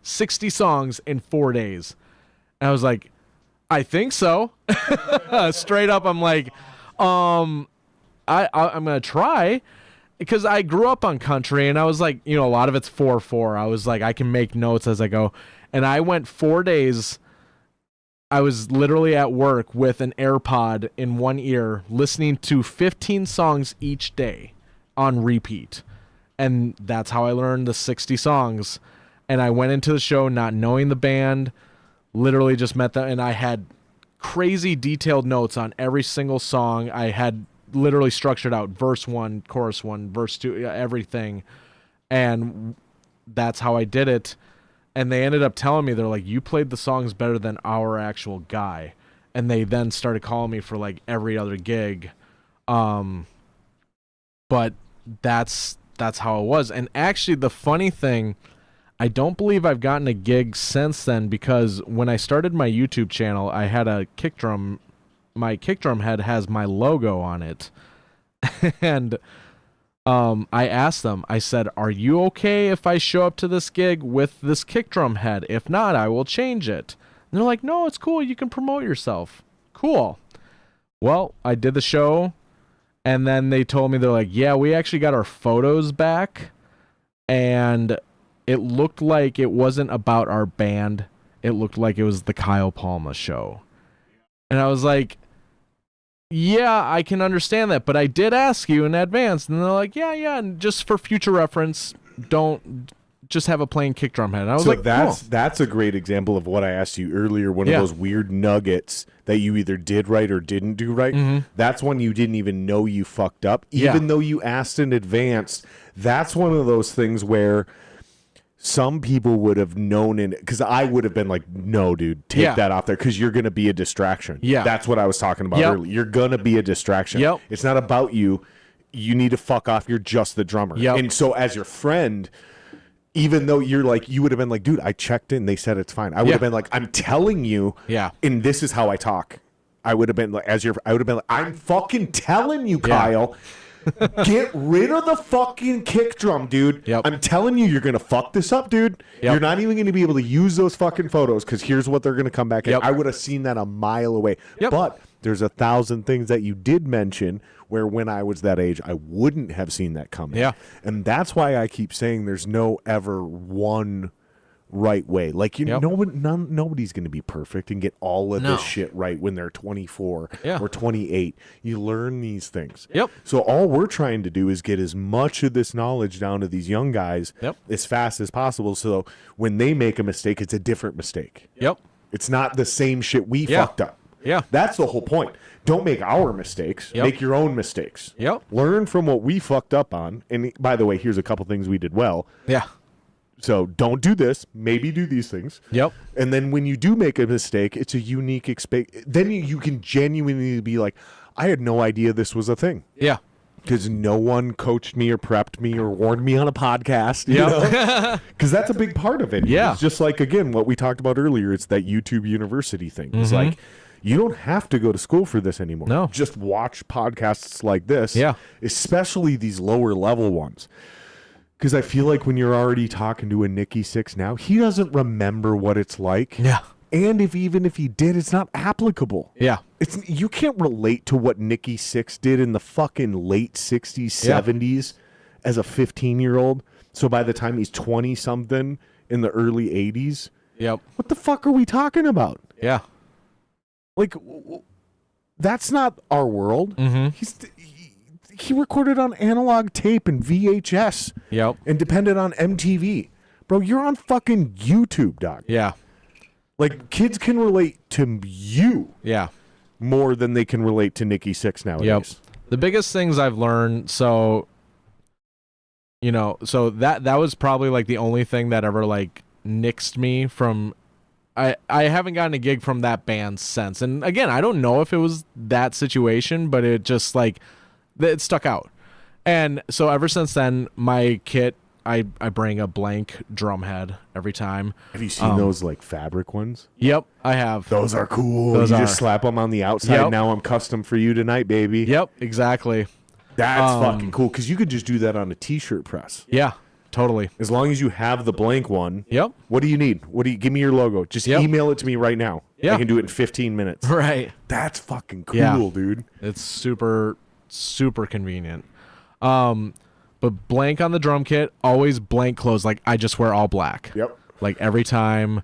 60 songs in 4 days. And I was like, I think so. Straight up, I'm like, I'm going to try. Because I grew up on country, and I was like, a lot of it's 4/4. I was like, I can make notes as I go. And I went 4 days. I was literally at work with an AirPod in one ear, listening to 15 songs each day on repeat. And that's how I learned the 60 songs. And I went into the show not knowing the band, literally just met them, and I had crazy detailed notes on every single song. I had literally structured out verse 1, chorus 1, verse 2, everything. And that's how I did it. And they ended up telling me, they're like, you played the songs better than our actual guy. And they then started calling me for like every other gig. But that's how it was. And actually the funny thing, I don't believe I've gotten a gig since then, because when I started my YouTube channel, I had a kick drum. My kick drum head has my logo on it. And I asked them, I said, are you okay if I show up to this gig with this kick drum head? If not, I will change it. And they're like, no, it's cool. You can promote yourself. Cool. Well, I did the show, and then they told me, they're like, yeah, we actually got our photos back, and it looked like it wasn't about our band. It looked like it was the Kyle Palma show. And I was like, yeah, I can understand that, but I did ask you in advance. And they're like, yeah, and just for future reference, don't just have a plain kick drum head. And I was So like, that's a great example of what I asked you earlier, one of those weird nuggets that you either did right or didn't do right. Mm-hmm. That's one you didn't even know you fucked up, even though you asked in advance. That's one of those things where some people would have known in it, because I would have been like, no, dude, take that off there, because you're going to be a distraction. Yeah. That's what I was talking about earlier. You're going to be a distraction. Yep. It's not about you. You need to fuck off. You're just the drummer. Yep. And so as your friend, even though you're like, you would have been like, dude, I checked in. They said it's fine. I would have been like, I'm telling you. Yeah. And this is how I talk. I would have been like, I would have been like, I'm fucking telling you, Kyle. Get rid of the fucking kick drum, dude. Yep. I'm telling you, you're going to fuck this up, dude. Yep. You're not even going to be able to use those fucking photos, because here's what they're going to come back Yep. at. I would have seen that a mile away. Yep. But there's 1,000 things that you did mention where when I was that age, I wouldn't have seen that coming. Yeah. And that's why I keep saying there's no ever one right way. Like, nobody's going to be perfect and get all of this shit right when they're 24 or 28. You learn these things. Yep. So all we're trying to do is get as much of this knowledge down to these young guys as fast as possible, so when they make a mistake, it's a different mistake. Yep. It's not the same shit we fucked up. Yeah. That's the whole point. Don't make our mistakes. Yep. Make your own mistakes. Yep. Learn from what we fucked up on. And by the way, here's a couple things we did well. Yeah. So don't do this. Maybe do these things. Yep. And then when you do make a mistake, it's a unique experience. Then you can genuinely be like, I had no idea this was a thing. Yeah. Because no one coached me or prepped me or warned me on a podcast. Yeah. Because that's a big part of it. Yeah. It's just like, again, what we talked about earlier. It's that YouTube University thing. It's like, you don't have to go to school for this anymore. No. Just watch podcasts like this. Yeah. Especially these lower level ones. Because I feel like when you're already talking to a Nikki Sixx now, he doesn't remember what it's like. Yeah. And even if he did, it's not applicable. Yeah. You can't relate to what Nikki Sixx did in the fucking late 60s, 70s as a 15-year-old. So by the time he's 20-something in the early 80s, what the fuck are we talking about? Yeah. Like, that's not our world. He recorded on analog tape and VHS. And depended on MTV. Bro, you're on fucking YouTube, dog. Yeah. Like, kids can relate to you. Yeah. More than they can relate to Nikki Sixx nowadays. The biggest things I've learned, so that was probably like the only thing that ever like nixed me from. I haven't gotten a gig from that band since. And again, I don't know if it was that situation, but it just like it stuck out. And so ever since then, my kit, I bring a blank drum head every time. Have you seen those like fabric ones? Yep, I have. Those are cool. You just slap them on the outside. Now I'm custom for you tonight, baby. Yep, exactly. That's fucking cool, because you could just do that on a t-shirt press. Yeah, totally. As long as you have the blank one. Yep. What do you need? Give me your logo. Just email it to me right now. Yeah. I can do it in 15 minutes. Right. That's fucking cool, Yeah. dude. It's super, super convenient. But blank on the drum kit, always blank clothes. Like, I just wear all black. Yep. Like, every time.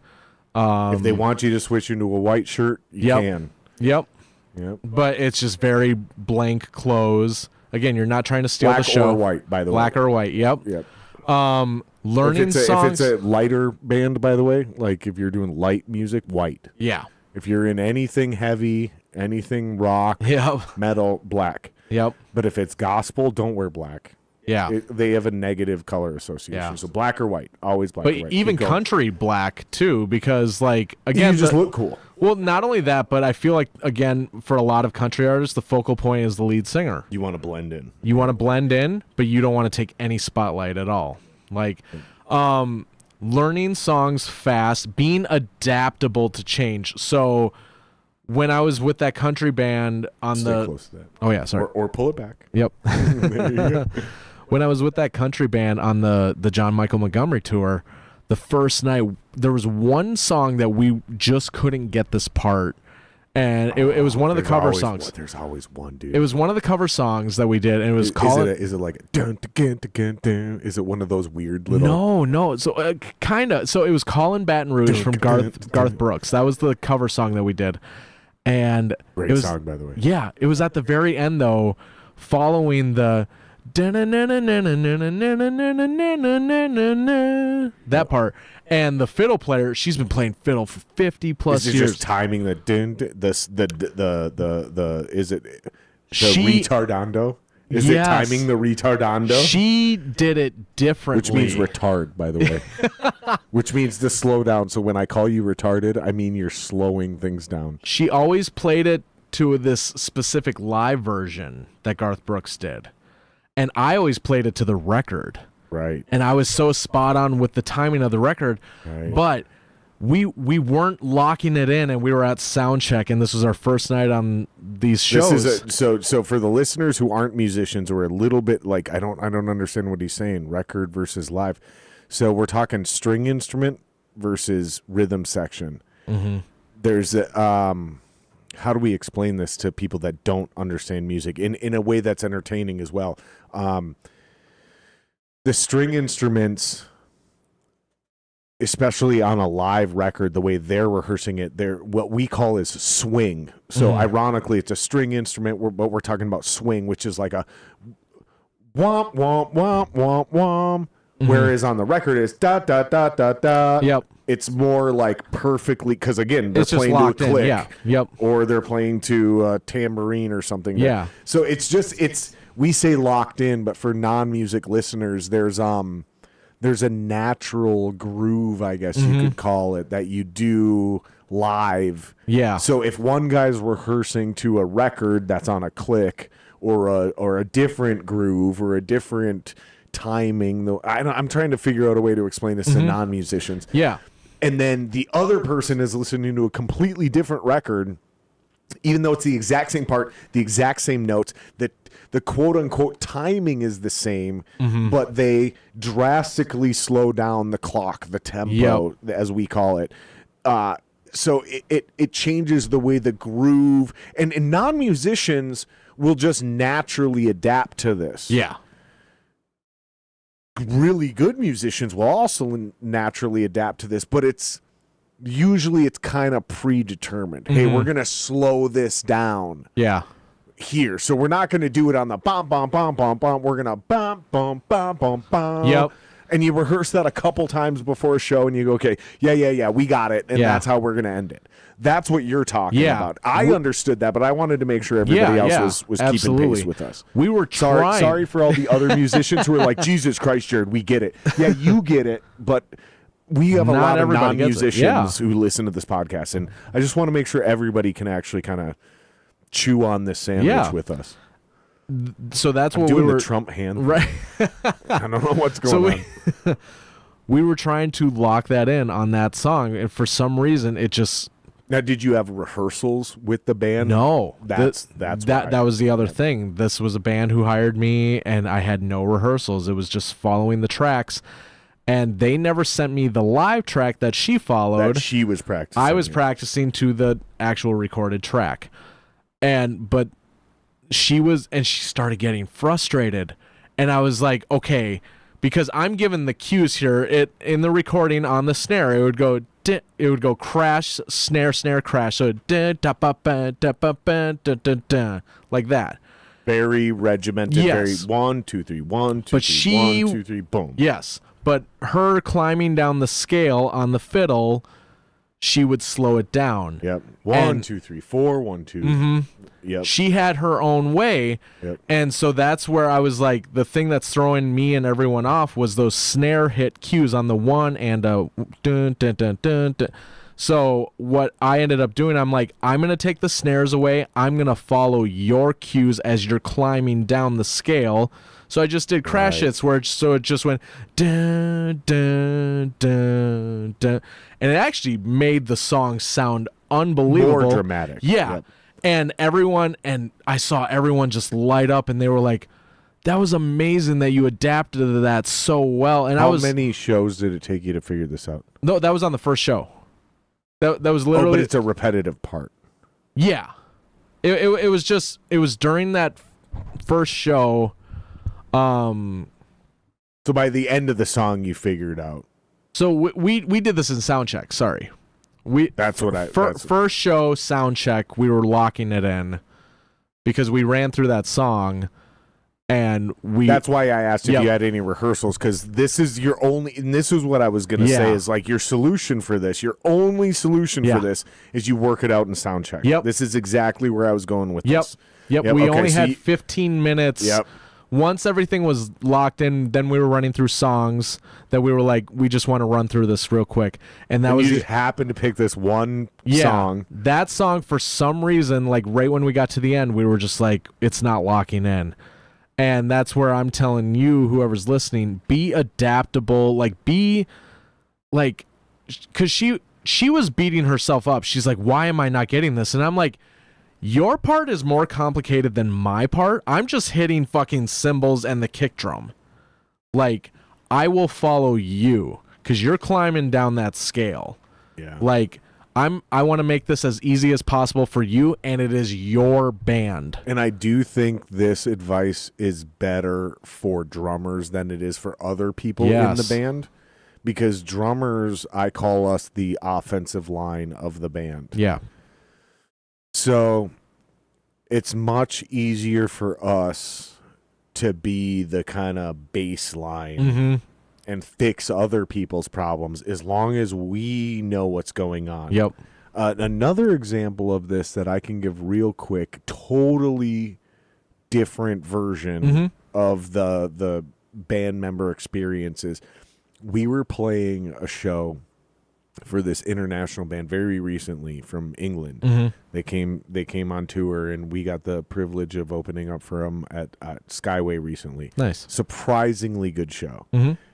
If they want you to switch into a white shirt, you can. Yep. Yep. But it's just very blank clothes. Again, you're not trying to steal Black the show. or white, by the way. Black or white, yep. Yep. Learning songs. If it's a lighter band, by the way, like if you're doing light music, white. Yeah. If you're in anything heavy, anything rock, Yep. metal, black. Yep. But if it's gospel, don't wear black. Yeah. They have a negative color association. Yeah. So black or white, always black But or white. even Keep going. country black too, because like again, you just look cool. Well, not only that, but I feel like again for a lot of country artists, the focal point is the lead singer. You want to blend in. You want to blend in, but you don't want to take any spotlight at all. Like, learning songs fast, being adaptable to change. So when I was with that country band on Stay close to that. Oh yeah, sorry. Or pull it back. Yep. There you go. When I was with that country band on the John Michael Montgomery tour, the first night there was one song that we just couldn't get this part, and it was one of the cover songs. There's always one, dude. It was one of the cover songs that we did, and it was called. Is it like a dun, dun, dun, dun, dun? Is it one of those weird little? No. So kind of. So it was "Callin' Baton Rouge" from Garth Brooks. That was the cover song that we did, and Great it was, song, by the way. Yeah, it was at the very end though, following the. That part, and the fiddle player, she's been playing fiddle for 50 plus Is it years. just timing the dun, the is it the She- retardando? Is Yes. it timing the retardando? She did it differently. Which means retard, by the way. Which means to slow down. So when I call you retarded, I mean you're slowing things down. She always played it to this specific live version that Garth Brooks did. And I always played it to the record. Right. And I was so spot on with the timing of the record. Right. But we weren't locking it in, and we were at sound check, and this was our first night on these shows. This is so for the listeners who aren't musicians or a little bit like I don't understand what he's saying, record versus live. So we're talking string instrument versus rhythm section. Mm-hmm. There's a how do we explain this to people that don't understand music in a way that's entertaining as well? The string instruments, especially on a live record, the way they're rehearsing it, they're what we call is swing. So ironically, it's a string instrument, but we're talking about swing, which is like a womp, womp, womp, womp, womp. Whereas on the record, it's da, da, da, da, da. Yep. It's more like perfectly, because again, they're It's just playing to a locked in, click. yeah. Yep. Or they're playing to a tambourine or something. Yeah. So we say locked in, but for non-music listeners, there's a natural groove, I guess you could call it, that you do live. Yeah. So if one guy's rehearsing to a record that's on a click or a different groove or a different timing, though I'm trying to figure out a way to explain this to non-musicians. Yeah. And then the other person is listening to a completely different record, even though it's the exact same part, the exact same notes, that the quote unquote timing is the same, but they drastically slow down the clock, the tempo, as we call it. So it changes the way the groove, and non-musicians will just naturally adapt to this. Yeah. Really good musicians will also naturally adapt to this, but it's usually kind of predetermined. Hey, we're going to slow this down Yeah. here. So we're not going to do it on the bum, bum, bum, bum, bum. We're going to bum, bum, bum, bum, bum. Yep. And you rehearse that a couple times before a show, and you go, okay, yeah, we got it. And that's how we're going to end it. That's what you're talking about. I understood that, but I wanted to make sure everybody else was keeping pace with us. We were trying. Sorry for all the other musicians who are like, Jesus Christ, Jared, we get it. Yeah, you get it, but we have a Not lot of everybody gets it. non-musicians who listen to this podcast, and I just want to make sure everybody can actually kind of chew on this sandwich with us. So that's I'm what doing we were the Trump hand. right. I don't know what's going on. We were trying to lock that in on that song, and for some reason, it just Now, did you have rehearsals with the band? No, That was the other thing. This was a band who hired me, and I had no rehearsals. It was just following the tracks, and they never sent me the live track that she followed. That she was practicing. I was practicing to the actual recorded track, but she started getting frustrated, and I was like, okay, because I'm given the cues here. In the recording on the snare, it would go. It would go crash, snare, crash. So like that. Very regimented. Yes. Very 1, 2, 3, 1, 2, But 3, 1, 2, 3, boom. Yes, but her climbing down the scale on the fiddle, she would slow it down. Yep. 1, 2, 3, 4, 1, 2. Mm-hmm. Yep. She had her own way. Yep. And so that's where I was like, the thing that's throwing me and everyone off was those snare hit cues on the 1 and a dun, dun, dun, dun, dun. So what I ended up doing, I'm like, I'm going to take the snares away. I'm going to follow your cues as you're climbing down the scale. So I just did crash hits where it just went dun, dun, dun, dun. And it actually made the song sound unbelievable. More dramatic. Yeah. Yep. And I saw everyone just light up, and they were like, that was amazing that you adapted to that so well. And How many shows did it take you to figure this out? No, that was on the first show. That was literally. Oh, but it's a repetitive part. Yeah. It was during that first show. So by the end of the song, you figured out. So we did this in sound check. Sorry. First show sound check, we were locking it in because we ran through that song, and that's why I asked if you had any rehearsals, because this is your only, and this is what I was gonna say, is like your solution for this, your only solution for this is you work it out in sound check. Yep. This is exactly where I was going with this. Yep. We only had 15 minutes. Yep. Once everything was locked in, then we were running through songs that we were like, we just want to run through this real quick. And you just happened to pick this one song. That song, for some reason, like right when we got to the end, we were just like, it's not locking in. And that's where I'm telling you, whoever's listening, be adaptable. Because she was beating herself up. She's like, why am I not getting this? And I'm like, your part is more complicated than my part. I'm just hitting fucking cymbals and the kick drum. Like, I will follow you because you're climbing down that scale. Yeah. Like, I want to make this as easy as possible for you, and it is your band. And I do think this advice is better for drummers than it is for other people in the band. Because drummers, I call us the offensive line of the band. Yeah. So it's much easier for us to be the kind of baseline and fix other people's problems as long as we know what's going on. Yep. Another example of this that I can give real quick, totally different version of the band member experiences. We were playing a show for this international band very recently from England. They came on tour, and we got the privilege of opening up for them at Skyway recently. Nice. Surprisingly good show.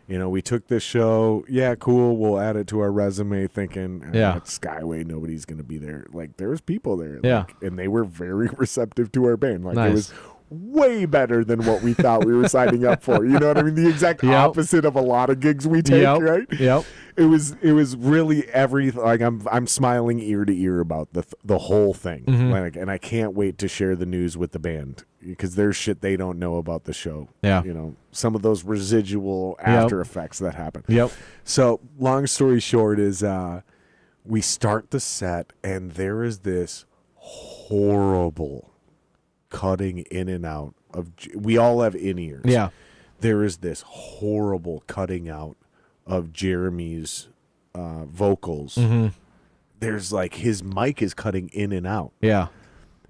You know, we took this show, cool, we'll add it to our resume, thinking at Skyway nobody's going to be there. Like, there was people there. And they were very receptive to our band. Like, it was way better than what we thought we were signing up for. You know what I mean? The exact opposite of a lot of gigs we take, right? Yep. It was really everything. Like, I'm smiling ear to ear about the whole thing. Like, and I can't wait to share the news with the band, because there's shit they don't know about the show. Yeah. You know, some of those residual after effects that happen. Yep. So long story short is we start the set, and there is this horrible cutting in and out of, we all have in-ears. Yeah. There is this horrible cutting out of Jeremy's vocals. There's like, his mic is cutting in and out. Yeah.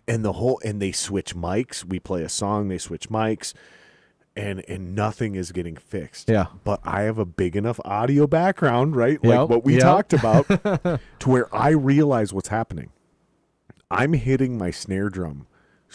And they switch mics. We play a song, they switch mics, and nothing is getting fixed. Yeah. But I have a big enough audio background, right? Like what we talked about, to where I realize what's happening. I'm hitting my snare drum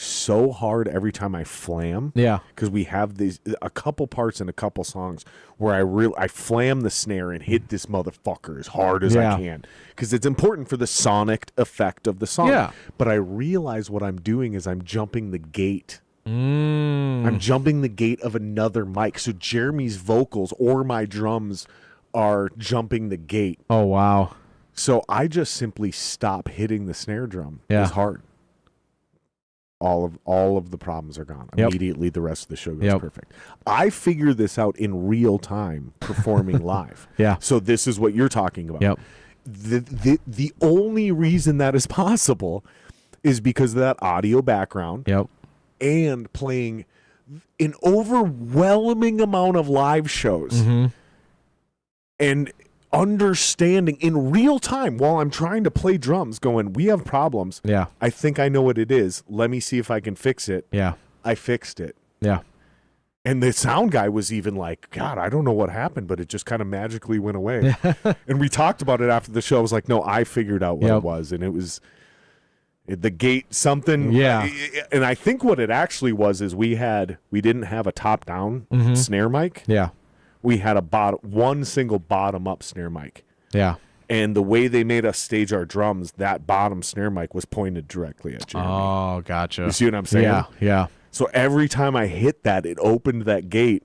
so hard every time I flam. Yeah. Because we have a couple parts in a couple songs where I flam the snare and hit this motherfucker as hard as I can. Because it's important for the sonic effect of the song. Yeah. But I realize what I'm doing is I'm jumping the gate. I'm jumping the gate of another mic. So Jeremy's vocals or my drums are jumping the gate. Oh, wow. So I just simply stop hitting the snare drum as hard. All of the problems are gone. Immediately the rest of the show goes perfect. I figure this out in real time performing live. Yeah. So this is what you're talking about. Yep. The only reason that is possible is because of that audio background. Yep. And playing an overwhelming amount of live shows. And understanding in real time while I'm trying to play drums, going, we have problems. Yeah. I think I know what it is. Let me see if I can fix it. Yeah. I fixed it. Yeah. And the sound guy was even like, God, I don't know what happened, but it just kind of magically went away. And we talked about it after the show. I was like, no, I figured out what it was. And it was the gate something. Yeah. And I think what it actually was is we didn't have a top down snare mic. Yeah. We had one single bottom up snare mic. Yeah. And the way they made us stage our drums, that bottom snare mic was pointed directly at Jeremy. Oh, gotcha. You see what I'm saying? Yeah. Yeah. So every time I hit that, it opened that gate.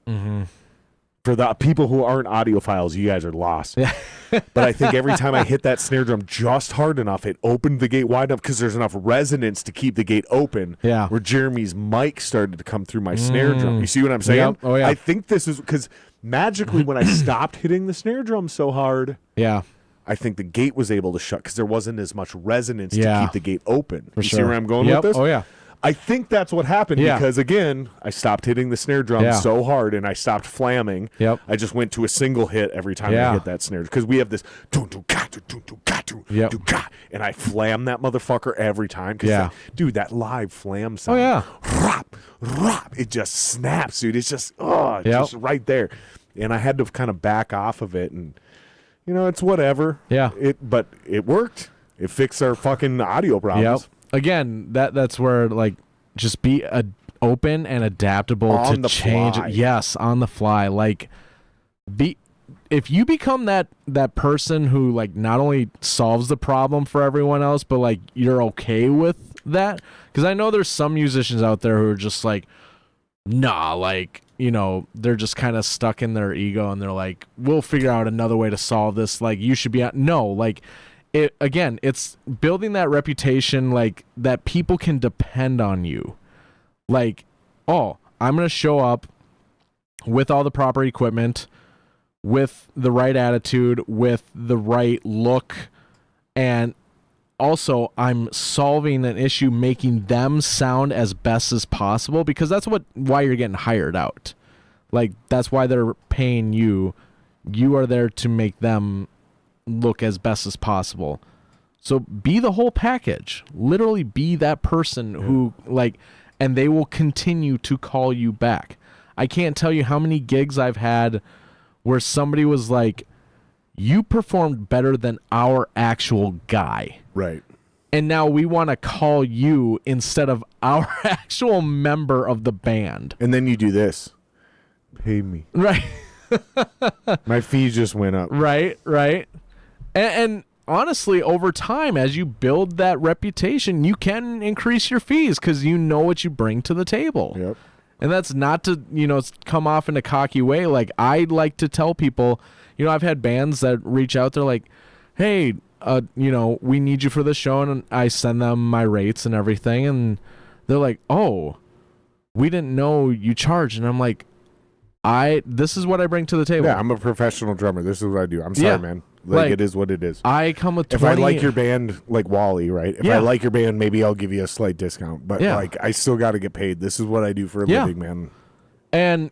For the people who aren't audiophiles, you guys are lost. Yeah. But I think every time I hit that snare drum just hard enough, it opened the gate wide enough because there's enough resonance to keep the gate open. Yeah. Where Jeremy's mic started to come through my snare drum. You see what I'm saying? Yep. Oh, yeah. I think this is because magically when I stopped hitting the snare drum so hard, Yeah. I think the gate was able to shut because there wasn't as much resonance to Yeah. keep the gate open. For You sure. see where I'm going Yep. with this? Oh, yeah. I think that's what happened because, again, I stopped hitting the snare drum so hard and I stopped flamming. Yep. I just went to a single hit every time I hit that snare because we have this and I flam that motherfucker every time. Dude, that live flam sound. Oh, yeah. Rop, rop, it just snaps, dude. It's just, just right there. And I had to kind of back off of it and, it's whatever. Yeah. But it worked. It fixed our fucking audio problems. Yep. Again, that's where just be open and adaptable On to the change. fly. Yes, on the fly. If you become that person who not only solves the problem for everyone else, but you're okay with that. Because I know there's some musicians out there who are just nah, they're just kind of stuck in their ego and they're like, we'll figure out another way to solve this. You should be out. No, it's building that reputation that people can depend on you. I'm going to show up with all the proper equipment, with the right attitude, with the right look, and also I'm solving an issue, making them sound as best as possible because that's why you're getting hired out. That's why they're paying you. You are there to make them look as best as possible. So be the whole package. Literally be that person who and they will continue to call you back. I can't tell you how many gigs I've had where somebody was like, you performed better than our actual guy. Right. And now we want to call you instead of our actual member of the band. And then you do this. Pay me. Right. My fee just went up. Right. And honestly, over time, as you build that reputation, you can increase your fees because you know what you bring to the table. Yep. And that's not to, come off in a cocky way. I like to tell people, I've had bands that reach out. They're like, hey, we need you for this show. And I send them my rates and everything. And they're like, oh, we didn't know you charged. And I'm like, this is what I bring to the table. Yeah, I'm a professional drummer. This is what I do. I'm sorry, man. It is what it is. I come with 20. If I like your band, like Wally, right? If I like your band, maybe I'll give you a slight discount. But I still got to get paid. This is what I do for a living, man. And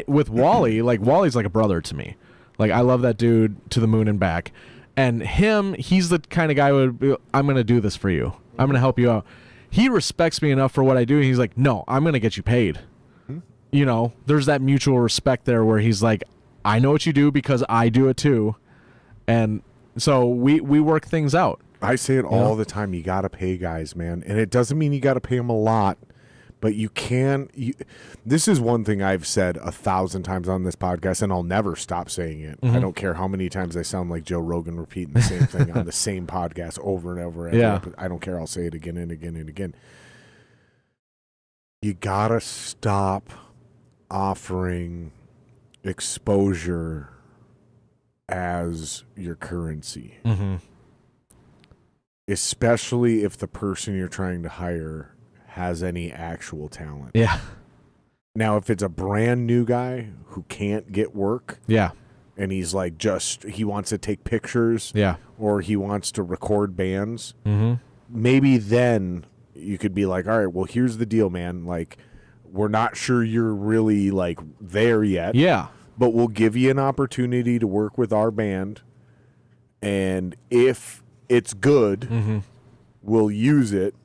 with Wally, Wally's like a brother to me. I love that dude to the moon and back. And he's the kind of guy who would be, I'm going to do this for you. I'm going to help you out. He respects me enough for what I do. And he's like, no, I'm going to get you paid. There's that mutual respect there where he's like, I know what you do because I do it too. And so we work things out. I say it all the time. You got to pay guys, man. And it doesn't mean you got to pay them a lot, but you can. This is one thing I've said 1,000 times on this podcast, and I'll never stop saying it. I don't care how many times I sound like Joe Rogan repeating the same thing on the same podcast over and over. I don't care. I'll say it again and again and again. You got to stop offering exposure as your currency. Especially if the person you're trying to hire has any actual talent. Yeah. Now, if it's a brand new guy who can't get work, Yeah. and he's like he wants to take pictures, Yeah. or he wants to record bands, maybe then you could be like, all right, well, here's the deal, man. Like, we're not sure you're really like there yet. Yeah. But we'll give you an opportunity to work with our band, and if it's good, we'll use it,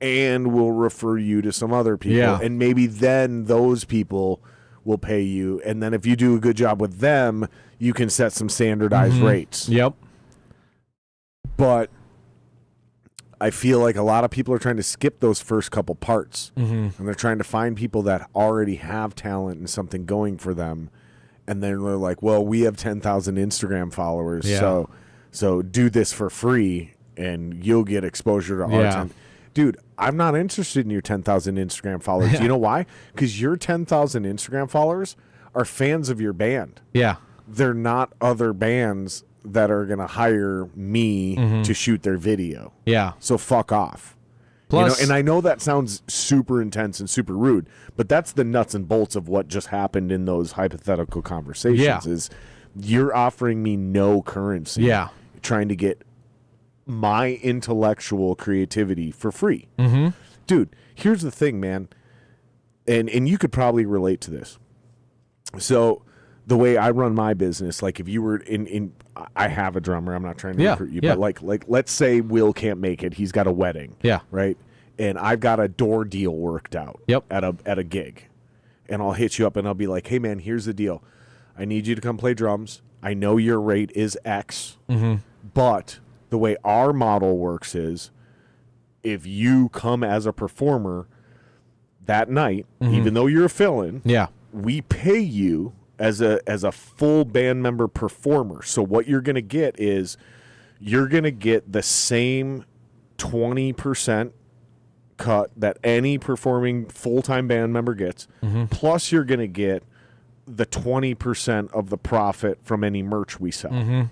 and we'll refer you to some other people. Yeah. And maybe then those people will pay you, and then if you do a good job with them, you can set some standardized rates. Yep. But I feel like a lot of people are trying to skip those first couple parts, and they're trying to find people that already have talent and something going for them, and then they're like, well, we have 10,000 Instagram followers, so do this for free, and you'll get exposure to our time. Dude, I'm not interested in your 10,000 Instagram followers. You know why? Because your 10,000 Instagram followers are fans of your band. Yeah. They're not other bands that are going to hire me to shoot their video. Yeah. So fuck off. Plus, and I know that sounds super intense and super rude, but that's the nuts and bolts of what just happened in those hypothetical conversations is you're offering me no currency. Yeah. Trying to get my intellectual creativity for free. Dude, here's the thing, man. And you could probably relate to this. So the way I run my business, like if you were I have a drummer, I'm not trying to recruit you, but like let's say Will can't make it. He's got a wedding. Yeah. Right? And I've got a door deal worked out Yep. at a gig. And I'll hit you up and I'll be like, hey man, here's the deal. I need you to come play drums. I know your rate is X, but the way our model works is if you come as a performer that night, even though you're a fill-in, we pay you as a full band member performer. So what you're going to get is you're going to get the same 20% cut that any performing full-time band member gets, plus you're going to get the 20% of the profit from any merch we sell.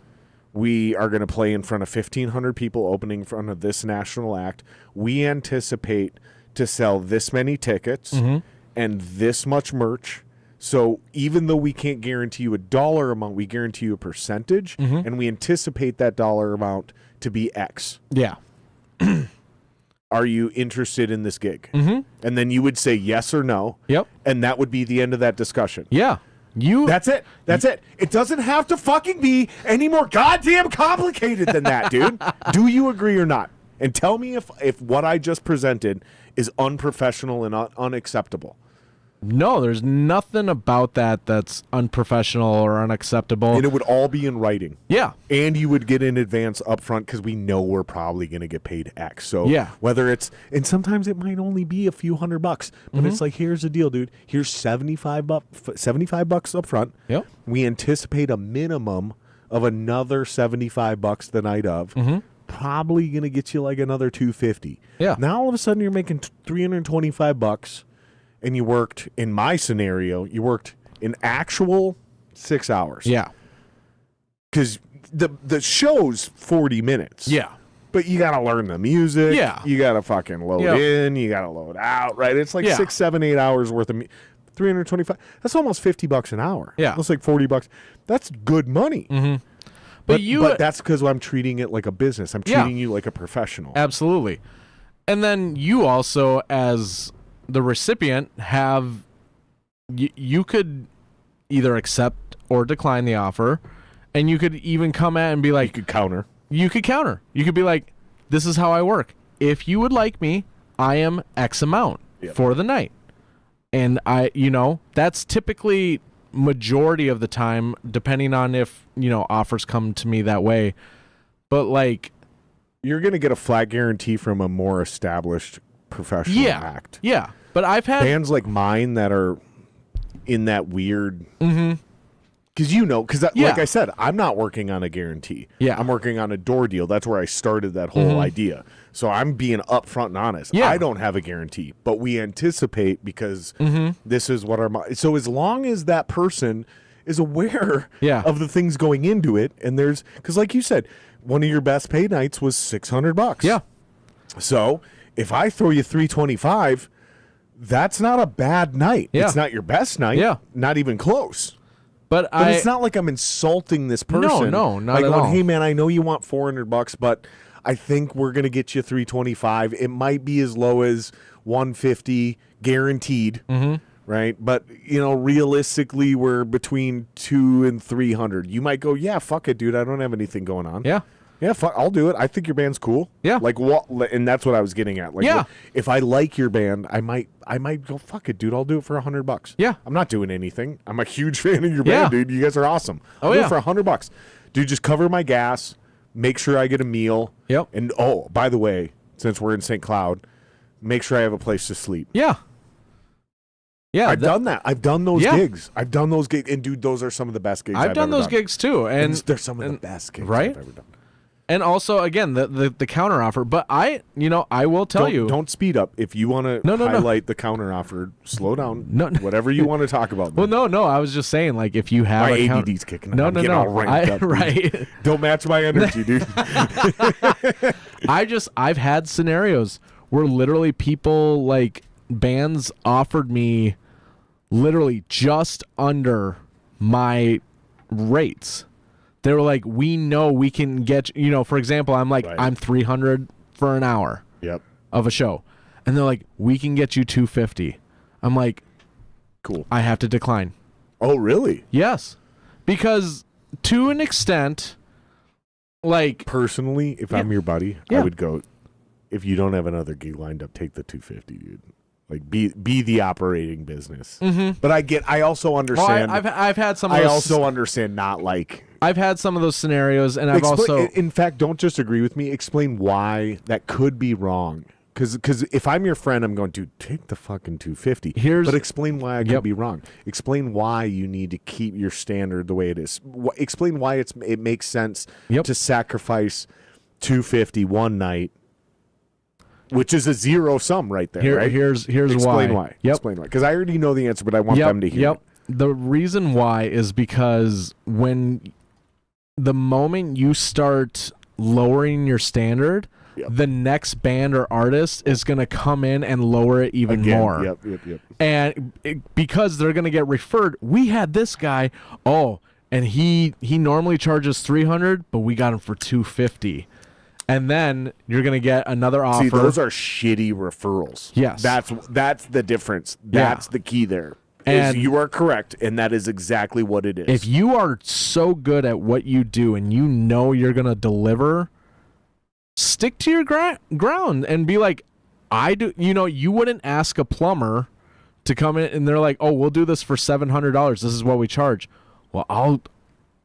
We are going to play in front of 1,500 people opening in front of this national act. We anticipate to sell this many tickets and this much merch. So even though we can't guarantee you a dollar amount, we guarantee you a percentage, and we anticipate that dollar amount to be X. Yeah. Are you interested in this gig? And then you would say yes or no. Yep. And that would be the end of that discussion. Yeah. That's it. That's it. It doesn't have to fucking be any more goddamn complicated than that, dude. Do you agree or not? And tell me if what I just presented is unprofessional and unacceptable. No, there's nothing about that that's unprofessional or unacceptable. And it would all be in writing. Yeah. And you would get an advance up front because we know we're probably going to get paid X. So whether it's, and sometimes it might only be a few $100, but it's like, here's the deal, dude. Here's $75 up front. Yep. We anticipate a minimum of another $75 the night of. Probably going to get you like another $250. Yeah. Now all of a sudden you're making $325. And you worked, in my scenario, you worked an actual 6 hours. Yeah. Because the show's 40 minutes. Yeah. But you got to learn the music. Yeah. You got to fucking load in. You got to load out, right? It's like 6, 7, 8 hours worth of 325. That's almost $50 an hour. Yeah. That's like $40. That's good money. But that's because I'm treating it like a business. I'm treating you like a professional. Absolutely. And then you also, as the recipient, have you could either accept or decline the offer, and you could even come at and be like, You could counter. You could be like, this is how I work. If you would like me, I am X amount for the night. And that's typically majority of the time, depending on if, offers come to me that way. But like, You're going to get a flat guarantee from a more established professional act. Yeah. But I've had Bands like mine that are in that weird... Because like I said, I'm not working on a guarantee. Yeah. I'm working on a door deal. That's where I started that whole idea. So I'm being upfront and honest. Yeah. I don't have a guarantee, but we anticipate because this is what our... So as long as that person is aware of the things going into it, and there's... Because like you said, one of your best pay nights was $600. Yeah. So if I throw you $325, that's not a bad night. Yeah. It's not your best night. Yeah. Not even close. But it's not like I'm insulting this person. No, not like at going, all. hey man, I know you want $400, but I think we're gonna get you $325. It might be as low as $150 guaranteed, right? But realistically, we're between $200 and $300. You might go, yeah, fuck it, dude. I don't have anything going on. Yeah, fuck, I'll do it. I think your band's cool. Yeah. Like what? And that's what I was getting at. Like, Yeah. if I like your band, I might go, fuck it, dude. I'll do it for $100. Yeah. I'm not doing anything. I'm a huge fan of your Yeah. band, dude. You guys are awesome. I'll do it for $100. Dude, just cover my gas. Make sure I get a meal. Yep. And by the way, since we're in St. Cloud, make sure I have a place to sleep. Yeah. Yeah. I've done that. I've done those Yeah. gigs. And dude, those are some of the best gigs I've done ever those gigs too. And they're some of the best gigs right? I've ever done. And also, again, the counter offer. But I will tell you. Don't speed up. If you want to highlight the counter offer, slow down. No. Whatever you want to talk about. Well, no. I was just saying, like, if you have My a ADD's kicking. No, I'm getting all ramped up, dude. right. Don't match my energy, dude. I've had scenarios where literally people, like, bands offered me literally just under my rates. They were like, we know we can get, for example, I'm like, Right. I'm $300 for an hour Yep. of a show. And they're like, we can get you $250. I'm like, Cool. I have to decline. Oh, really? Yes. Because to an extent, like, Personally, if I'm your buddy, I would go, if you don't have another gig lined up, take the $250, dude. Like, be the operating business. But I also understand. I've had some of I those. also understand not like. I've had some of those scenarios, and I've also. In fact, don't just agree with me. Explain why that could be wrong. Because if I'm your friend, I'm going to take the fucking $250. But explain why I could be wrong. Explain why you need to keep your standard the way it is. Explain why it makes sense to sacrifice $250 one night, which is a zero sum right there. Right? Here's Explain why. Yep. Explain why. Because I already know the answer, but I want them to hear. It. The reason why is because the moment you start lowering your standard, the next band or artist is going to come in and lower it even more. Yep. And because they're going to get referred, we had this guy, and he normally charges $300, but we got him for $250. And then you're going to get another offer. See, those are shitty referrals. Yes. That's the difference. That's the key there. And you are correct, and that is exactly what it is. If you are so good at what you do and you know you're going to deliver, stick to your ground and be like, I do. You wouldn't ask a plumber to come in and they're like, oh, we'll do this for $700. This is what we charge. Well,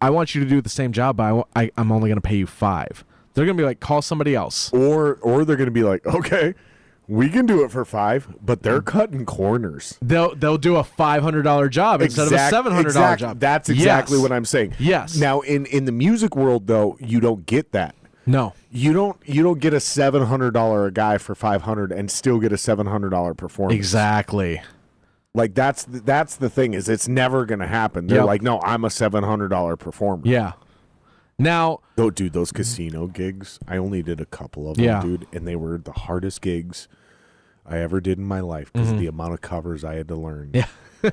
I want you to do the same job, but I'm only going to pay you $5. They're going to be like, call somebody else. Or they're going to be like, okay, we can do it for $5, but they're cutting corners. They'll do a $500 job instead of a $700 job. That's exactly what I'm saying. Yes. Now, in the music world, though, you don't get that. No. You don't get a $700 guy for $500 and still get a $700 performance. Exactly. Like that's the thing is it's never going to happen. They're like, no, I'm a $700 performer. Yeah. Now, dude, those casino gigs, I only did a couple of them, dude, and they were the hardest gigs I ever did in my life because of the amount of covers I had to learn. Yeah.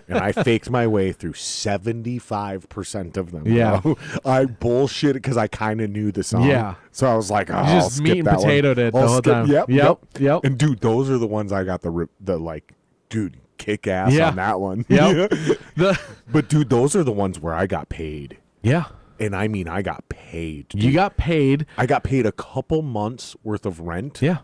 And I faked my way through 75% of them. Yeah. Bro. I bullshit because I kind of knew the song. Yeah. So I was like, oh, you I'll just skip meat and that potatoed one. it the whole time. Yep. Yep. And dude, those are the ones I got the like, dude, kick ass on that one. Yep. But dude, those are the ones where I got paid. Yeah. And I mean, I got paid. Dude. You got paid. I got paid a couple months worth of rent. Yeah.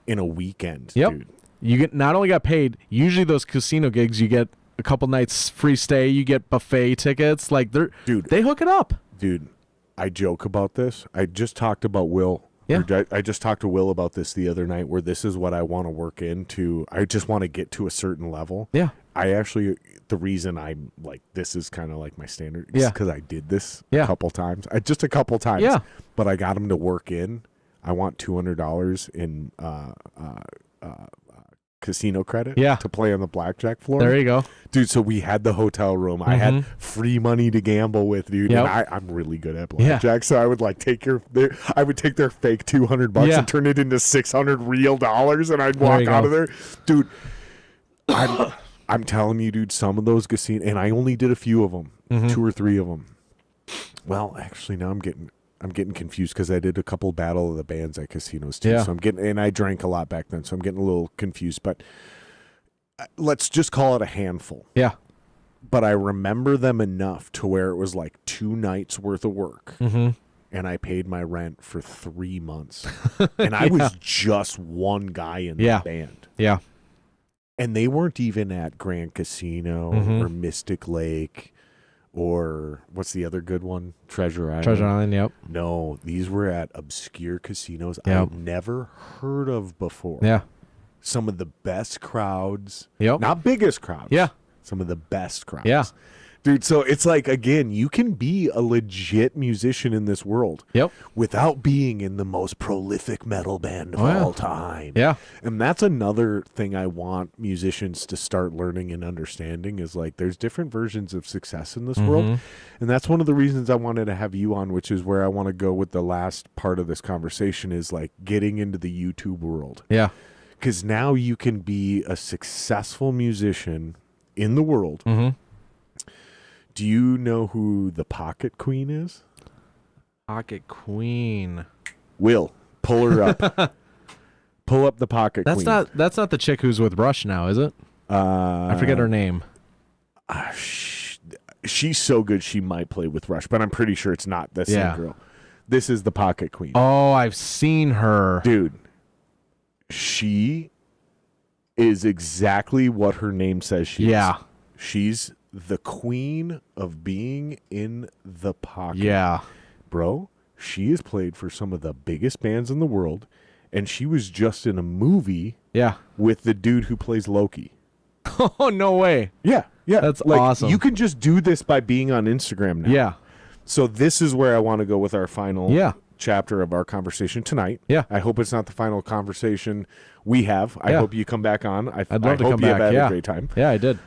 In a weekend, yep. dude. You not only got paid. Usually, those casino gigs, you get a couple nights free stay. You get buffet tickets. Like they hook it up. Dude, I joke about this. I just talked about Will Yeah. I just talked to Will about this the other night, where this is what I want to work into. I just want to get to a certain level. Yeah. The reason I'm like, this is kind of like my standard, is Yeah. because I did this Yeah. a couple times. Just a couple times. Yeah. But I got him to work in. I want $200 in casino credit Yeah. to play on the blackjack floor. There you go. Dude, so we had the hotel room. I had free money to gamble with, dude. Yep. And I'm really good at blackjack, so I would like take their fake $200 Yeah. and turn it into 600 real dollars, and I'd walk you out go. of there, dude. I'm telling you, dude. Some of those casinos, and I only did a few of them, 2 or 3 of them. Well, actually, now I'm getting confused because I did a couple Battle of the Bands at casinos too. Yeah. So and I drank a lot back then, so I'm getting a little confused. But let's just call it a handful. Yeah. But I remember them enough to where it was like 2 nights worth of work, and I paid my rent for 3 months, and I was just one guy in the band. Yeah. And they weren't even at Grand Casino or Mystic Lake. Or what's the other good one? Treasure Island. Treasure Island, yep. No, these were at obscure casinos Yep. I've never heard of before. Yeah. Some of the best crowds. Yep. Not biggest crowds. Yeah. Some of the best crowds. Yeah. Dude, so it's like, again, you can be a legit musician in this world Yep. without being in the most prolific metal band of all time. Yeah. And that's another thing I want musicians to start learning and understanding is like there's different versions of success in this world. And that's one of the reasons I wanted to have you on, which is where I want to go with the last part of this conversation is like getting into the YouTube world. Yeah. Because now you can be a successful musician in the world. Do you know who the Pocket Queen is? Pocket Queen. Will, pull her up. Pull up the Pocket Queen. That's not the chick who's with Rush now, is it? I forget her name. She's so good she might play with Rush, but I'm pretty sure it's not the same girl. This is the Pocket Queen. Oh, I've seen her. Dude, she is exactly what her name says she is. She's the queen of being in the pocket. Yeah. Bro, she has played for some of the biggest bands in the world, and she was just in a movie with the dude who plays Loki. Oh, no way. Yeah. That's like, awesome. You can just do this by being on Instagram now. Yeah. So this is where I want to go with our final Yeah. chapter of our conversation tonight. Yeah. I hope it's not the final conversation we have. I hope you come back on. I'd love to hope come you back. have had Yeah. a great time. Yeah, I did.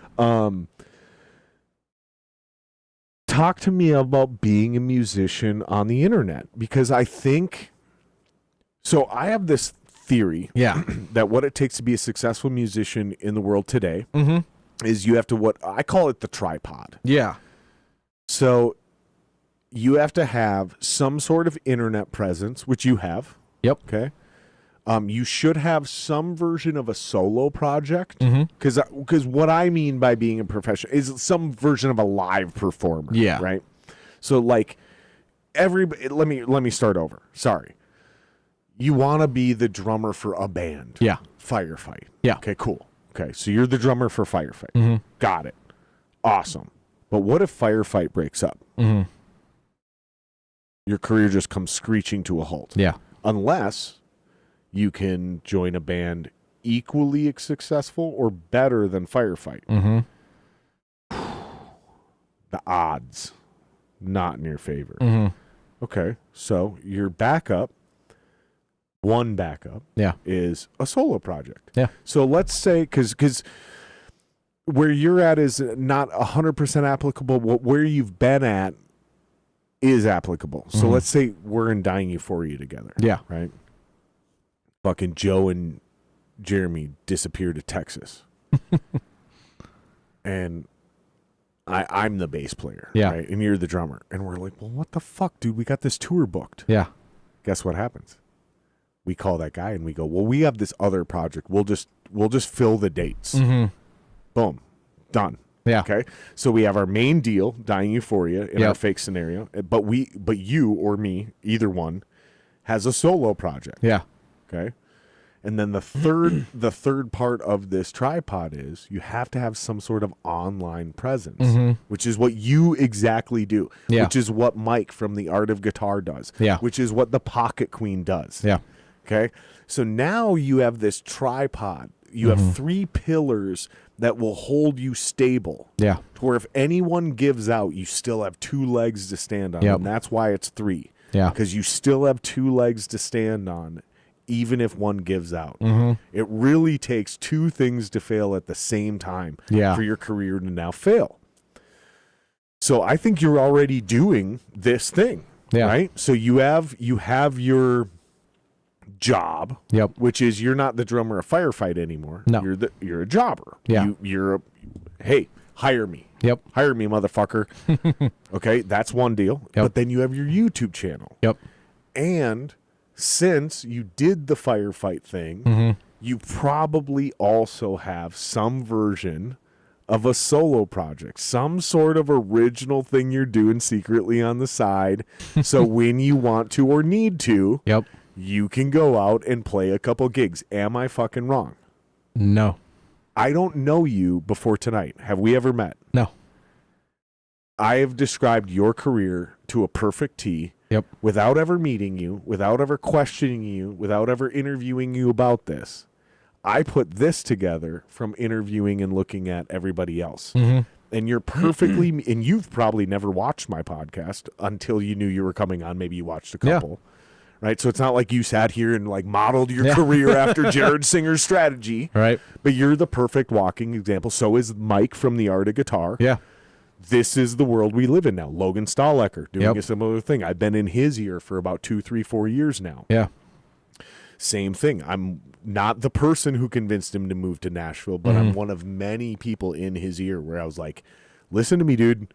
Talk to me about being a musician on the internet, because I think so. I have this theory that what it takes to be a successful musician in the world today is you have to, what I call it, the tripod. Yeah. So you have to have some sort of internet presence, which you have. Yep. Okay. You should have some version of a solo project, because what I mean by being a professional is some version of a live performer. Yeah. Right. So like everybody, let me start over. Sorry. You want to be the drummer for a band. Yeah. Firefight. Yeah. Okay. Cool. Okay. So you're the drummer for Firefight. Got it. Awesome. But what if Firefight breaks up? Your career just comes screeching to a halt. Yeah. Unless you can join a band equally as successful or better than Firefight. The odds not in your favor. Okay, so your one backup is a solo project. Yeah. So let's say, because where you're at is not 100% applicable, where you've been at is applicable. So let's say we're in Dying Euphoria together. Yeah. Right? Fucking Joe and Jeremy disappear to Texas. And I'm the bass player. Yeah. Right? And you're the drummer. And we're like, well, what the fuck, dude? We got this tour booked. Yeah. Guess what happens? We call that guy and we go, well, we have this other project. We'll just fill the dates. Boom. Done. Yeah. Okay. So we have our main deal, Dying Euphoria, in our fake scenario. But you or me, either one, has a solo project. Yeah. Okay. And then the third part of this tripod is you have to have some sort of online presence, which is what you exactly do, which is what Mike from The Art of Guitar does, which is what the Pocket Queen does. Yeah. Okay. So now you have this tripod. You have 3 pillars that will hold you stable. Yeah. To where if anyone gives out, you still have 2 legs to stand on. Yep. And that's why it's 3. Yeah. Because you still have 2 legs to stand on, even if one gives out. It really takes 2 things to fail at the same time for your career to now fail. So I think you're already doing this thing, right? So you have your job, which is you're not the drummer of Firefight anymore. No. You're a jobber. Yeah. Hey, hire me. Hire me, motherfucker. Okay, that's one deal. But then you have your YouTube channel. And since you did the Firefight thing, you probably also have some version of a solo project, some sort of original thing you're doing secretly on the side. So when you want to or need to, you can go out and play a couple gigs. Am I fucking wrong? No. I don't know you before tonight. Have we ever met? No. I have described your career to a perfect T. Without ever meeting you, without ever questioning you, without ever interviewing you about this. I put this together from interviewing and looking at everybody else. And you're perfectly, and you've probably never watched my podcast until you knew you were coming on. Maybe you watched a couple. Right? So it's not like you sat here and like modeled your career after Jared Singer's strategy. Right. But you're the perfect walking example. So is Mike from The Art of Guitar. This is the world we live in now. Logan Stahlecker doing a similar thing. I've been in his ear for about 2, 3, 4 years now. Same thing. I'm not the person who convinced him to move to Nashville, but I'm one of many people in his ear where I was like, listen to me, dude.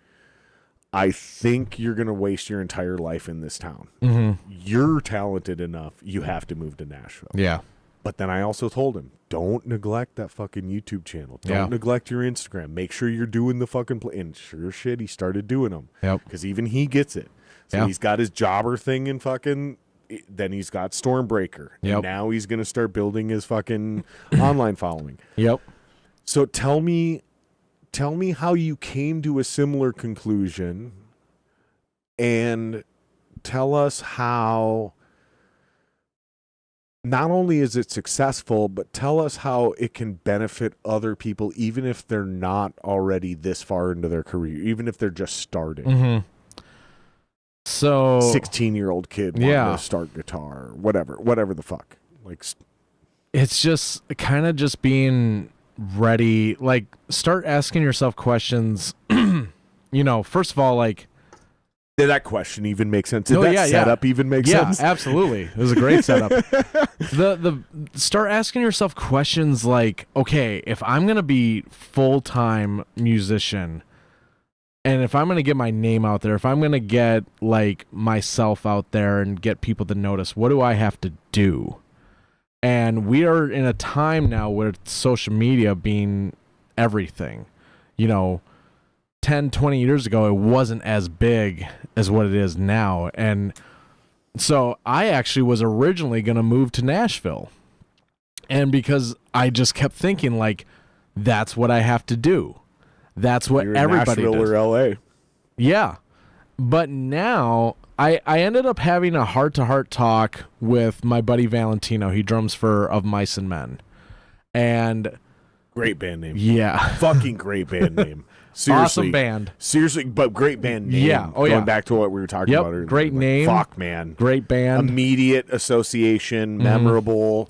I think you're going to waste your entire life in this town. You're talented enough. You have to move to Nashville. But then I also told him, don't neglect that fucking YouTube channel. Don't neglect your Instagram. Make sure you're doing the fucking play. And sure shit, he started doing them. Because even he gets it. So he's got his jobber thing and fucking, then he's got Stormbreaker. And now he's going to start building his fucking online following. So tell me how you came to a similar conclusion, and tell us how not only is it successful, but tell us how it can benefit other people, even if they're not already this far into their career, even if they're just starting. So 16-year-old kid wanting to start guitar, whatever the fuck. Like, it's just kind of just being ready. Like, start asking yourself questions. First of all, like, did that question even make sense? Did that setup even make sense? Yeah, absolutely. It was a great setup. The start asking yourself questions like, okay, if I'm gonna be full-time musician, and if I'm gonna get my name out there, if I'm gonna get like myself out there and get people to notice, what do I have to do? And we are in a time now where social media being everything. 10, 20 years ago, it wasn't as big as what it is now. And so I actually was originally going to move to Nashville. And because I just kept thinking, like, that's what I have to do. That's what everybody Nashville does. or LA. Yeah. But now I ended up having a heart-to-heart talk with my buddy Valentino. He drums for Of Mice and Men. And great band name. Yeah. Fucking great band name. Seriously. Awesome band. Seriously, but great band name. Yeah. Oh, yeah. Going back to what we were talking about earlier. Great name. Fuck, man. Great band. Immediate association, memorable.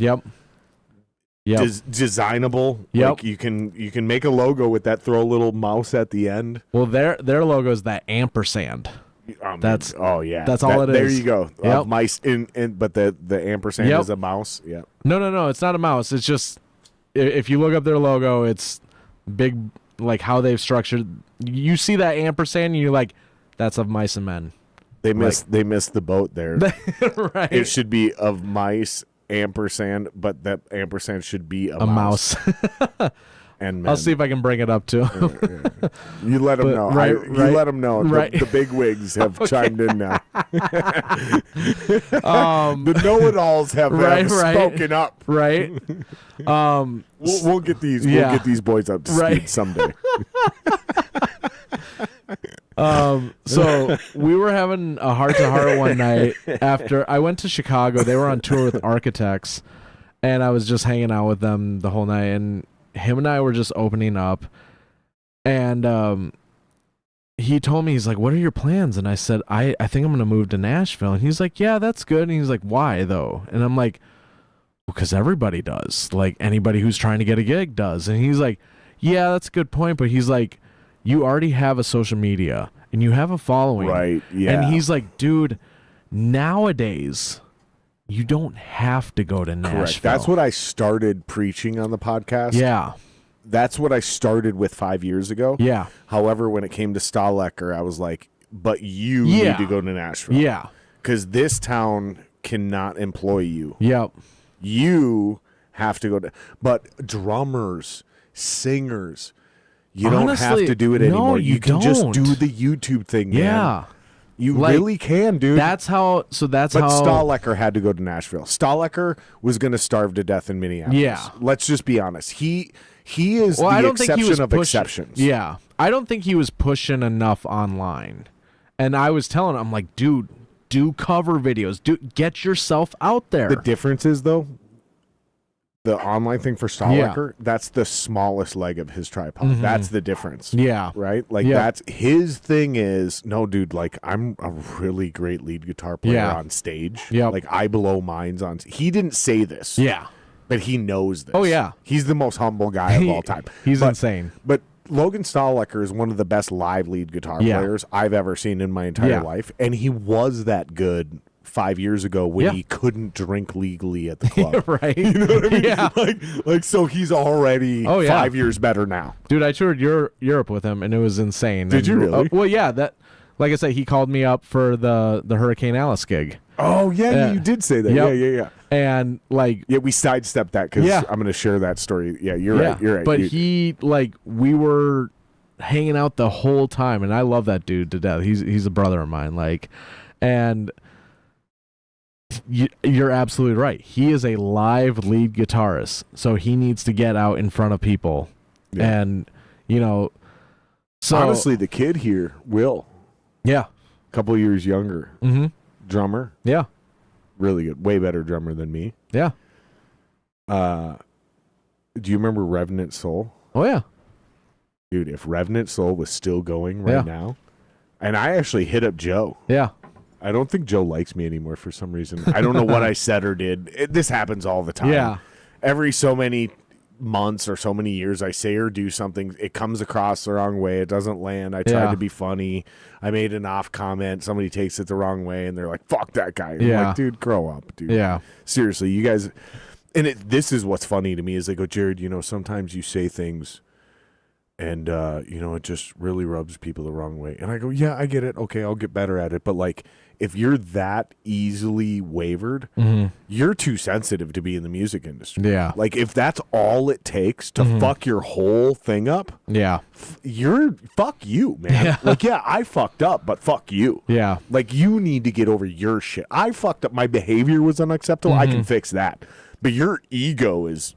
Designable. Like you can make a logo with that, throw a little mouse at the end. Well, their logo is that ampersand. That's all it is. There you go. Mice but the ampersand is a mouse. Yeah. No, it's not a mouse. It's just if you look up their logo, it's big, like how they've structured. You see that ampersand, and you're like, that's Of Mice and Men. They missed the boat there. Right. It should be Of Mice ampersand, but that ampersand should be a mouse. and men. I'll see if I can bring it up too. You let them But- know. right, You right, let them know. right. The big wigs have chimed in now. Um, The know-it-alls have Right. spoken up. right. We'll get these. Yeah. We'll get these boys up to Right. speed someday. So we were having a heart-to-heart one night after I went to Chicago. They were on tour with Architects, and I was just hanging out with them the whole night. And him and I were just opening up, and he told me, he's like, "What are your plans?" And I said, "I think I'm gonna move to Nashville." And he's like, "Yeah, that's good." And he's like, "Why though?" And I'm like, "Because everybody does. Like anybody who's trying to get a gig does." And he's like, "Yeah, that's a good point." But he's like, "You already have a social media and you have a following." Right. Yeah. And he's like, "Dude, nowadays you don't have to go to Nashville." correct. That's what I started preaching on the podcast. Yeah. That's what I started with 5 years ago. Yeah. However, when it came to Stahlecker, I was like, but you Yeah. need to go to Nashville. Yeah. Because this town cannot employ you. Yep. You have to go to. But drummers, singers, you don't have Honestly, to do it no, anymore. you can just don't. do the YouTube thing, man. Yeah. You Like, really can, dude. That's how but how Stahlecker had to go to Nashville. Stahlecker was going to starve to death in Minneapolis. Yeah. Let's just be honest. He is well, the I don't think he was exception of pushing, exceptions. Yeah. I don't think he was pushing enough online. And I was telling him, I'm like, dude, do cover videos. Get yourself out there. The difference is, though, the online thing for Stahlecker, that's the smallest leg of his tripod. That's the difference. yeah. Right? Like, Yeah. that's his thing is, no, dude, like, I'm a really great lead guitar player Yeah. on stage. Yep. Like, I blow minds on. He didn't say this. Yeah. But he knows this. Oh, yeah. He's the most humble guy of all time. He's But- insane. But Logan Stahlecker is one of the best live lead guitar Yeah. players I've ever seen in my entire Yeah. life. And he was that good 5 years ago when Yeah. he couldn't drink legally at the club. Right. You know what I mean? Yeah. Like so he's already Oh, yeah. 5 years better now. Dude, I toured Europe with him, and it was insane. Did you really? Well, yeah. That, like I said, he called me up for the Hurricane Alice gig, Oh, yeah, Yeah. you did say that. Yep. Yeah. and like, Yeah, we sidestepped that because Yeah. I'm going to share that story. Yeah, you're yeah. right. You're right. But You- we were hanging out the whole time, and I love that dude to death. He's a brother of mine. Like, and you're absolutely right. He is a live lead guitarist, so he needs to get out in front of people, Yeah. and so honestly, the kid here, Will, yeah. a couple years younger, Mm-hmm. drummer, Yeah. really good, way better drummer than me. Yeah. Do you remember Revenant Soul? Oh yeah. Dude, if Revenant Soul was still going right Yeah. now, and I actually hit up Joe. Yeah. I don't think Joe likes me anymore for some reason. I don't know what I said or did. This happens all the time. Yeah. Every so many months or so many years, I say or do something. It comes across the wrong way. It doesn't land. I tried Yeah. to be funny. I made an off comment. Somebody takes it the wrong way, and they're like, fuck that guy. And I'm Yeah. like, dude, grow up, dude. Yeah. Seriously, you guys. And this is what's funny to me is they go, Jared, sometimes you say things and, it just really rubs people the wrong way. And I go, yeah, I get it. Okay, I'll get better at it. But, like, if you're that easily wavered, you're too sensitive to be in the music industry. Yeah. Like, if that's all it takes to fuck your whole thing up, Yeah. fuck you, man. Yeah. Like, yeah, I fucked up, but fuck you. Yeah. Like, you need to get over your shit. I fucked up. My behavior was unacceptable. I can fix that. But your ego is,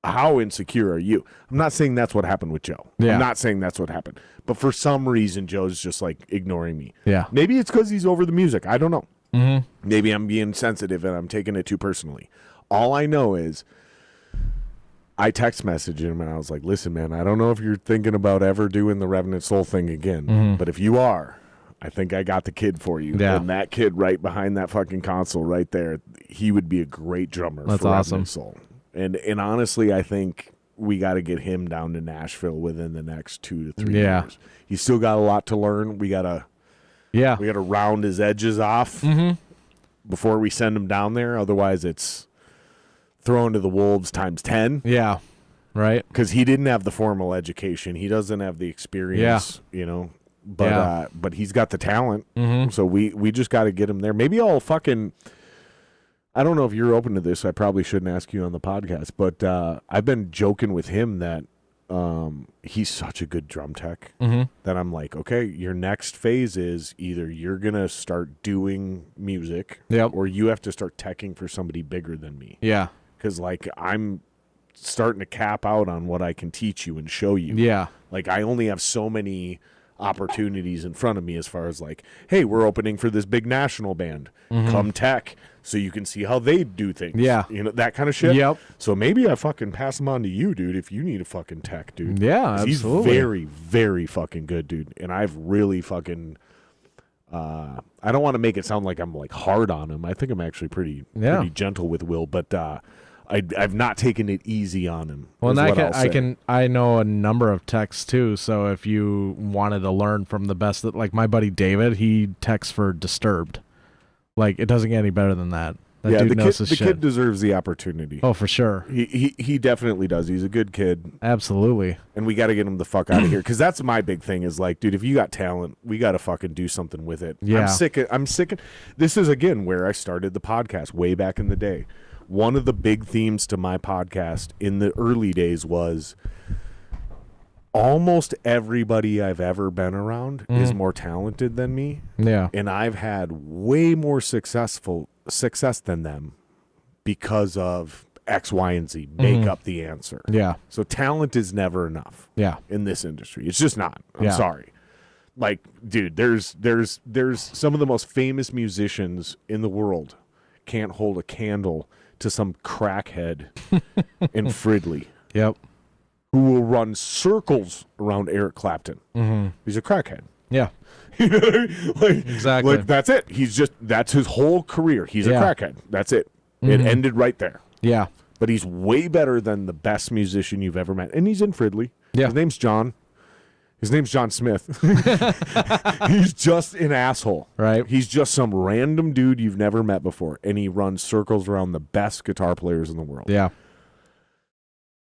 how insecure are you? I'm not saying that's what happened with Joe. Yeah. I'm not saying that's what happened. But for some reason, Joe's just, like, ignoring me. Yeah. Maybe it's because he's over the music. I don't know. Mm-hmm. Maybe I'm being sensitive and I'm taking it too personally. All I know is I text messaged him and I was like, listen, man, I don't know if you're thinking about ever doing the Revenant Soul thing again. But if you are, I think I got the kid for you. Yeah. And that kid right behind that fucking console right there, he would be a great drummer That's for awesome. Revenant Soul. And honestly, I think we got to get him down to Nashville within the next 2 to 3 Yeah. years. He's still got a lot to learn. We got to round his edges off before we send him down there. Otherwise, it's thrown to the wolves times 10. Yeah. Right. Because he didn't have the formal education. He doesn't have the experience, But but he's got the talent. So we just got to get him there. Maybe I'll I don't know if you're open to this. I probably shouldn't ask you on the podcast, but I've been joking with him that he's such a good drum tech that I'm like, okay, your next phase is either you're going to start doing music or you have to start teching for somebody bigger than me. Yeah. Because, like, I'm starting to cap out on what I can teach you and show you. Yeah. Like, I only have so many opportunities in front of me as far as, like, hey, we're opening for this big national band. Come tech so you can see how they do things. Yeah. You know, that kind of shit. Yep. So maybe I fucking pass them on to you, dude, if you need a fucking tech, dude. Yeah, 'Cause absolutely. He's very, very fucking good, dude. And I've really fucking... I don't want to make it sound like I'm, like, hard on him. I think I'm actually pretty gentle with Will, but... I've not taken it easy on him. Well, and I know a number of techs too. So if you wanted to learn from the best, like my buddy David, he techs for Disturbed. Like, it doesn't get any better than that. That dude knows his shit. The kid deserves the opportunity. Oh, for sure. He definitely does. He's a good kid. Absolutely. And we got to get him the fuck out of here, because that's my big thing. Is like, dude, if you got talent, we got to fucking do something with it. Yeah. I'm sick of. This is again where I started the podcast way back in the day. One of the big themes to my podcast in the early days was almost everybody I've ever been around is more talented than me. Yeah. And I've had way more success than them because of X, Y, and Z. Make up the answer. Yeah. So talent is never enough. Yeah. In this industry. It's just not. I'm sorry. Like, dude, there's some of the most famous musicians in the world can't hold a candle to some crackhead in Fridley. Yep. Who will run circles around Eric Clapton. He's a crackhead. Yeah. You know what I mean? Like, exactly. Like, that's it. That's his whole career. He's a crackhead. That's it. It ended right there. Yeah. But he's way better than the best musician you've ever met. And he's in Fridley. Yeah. His name's John. His name's John Smith. He's just an asshole. Right. He's just some random dude you've never met before, and he runs circles around the best guitar players in the world. Yeah.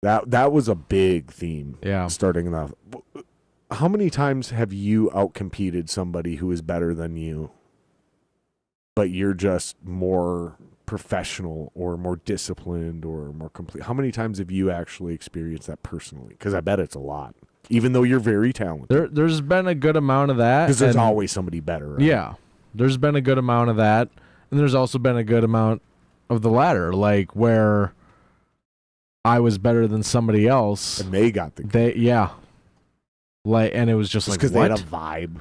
That was a big theme. Yeah. Starting off. How many times have you outcompeted somebody who is better than you, but you're just more professional or more disciplined or more complete? How many times have you actually experienced that personally? Because I bet it's a lot. Even though you're very talented. There's been a good amount of that. Because there's always somebody better. Right? Yeah. There's been a good amount of that. And there's also been a good amount of the latter, like where I was better than somebody else. And they got the Like, and it was just like, because they what? had a vibe.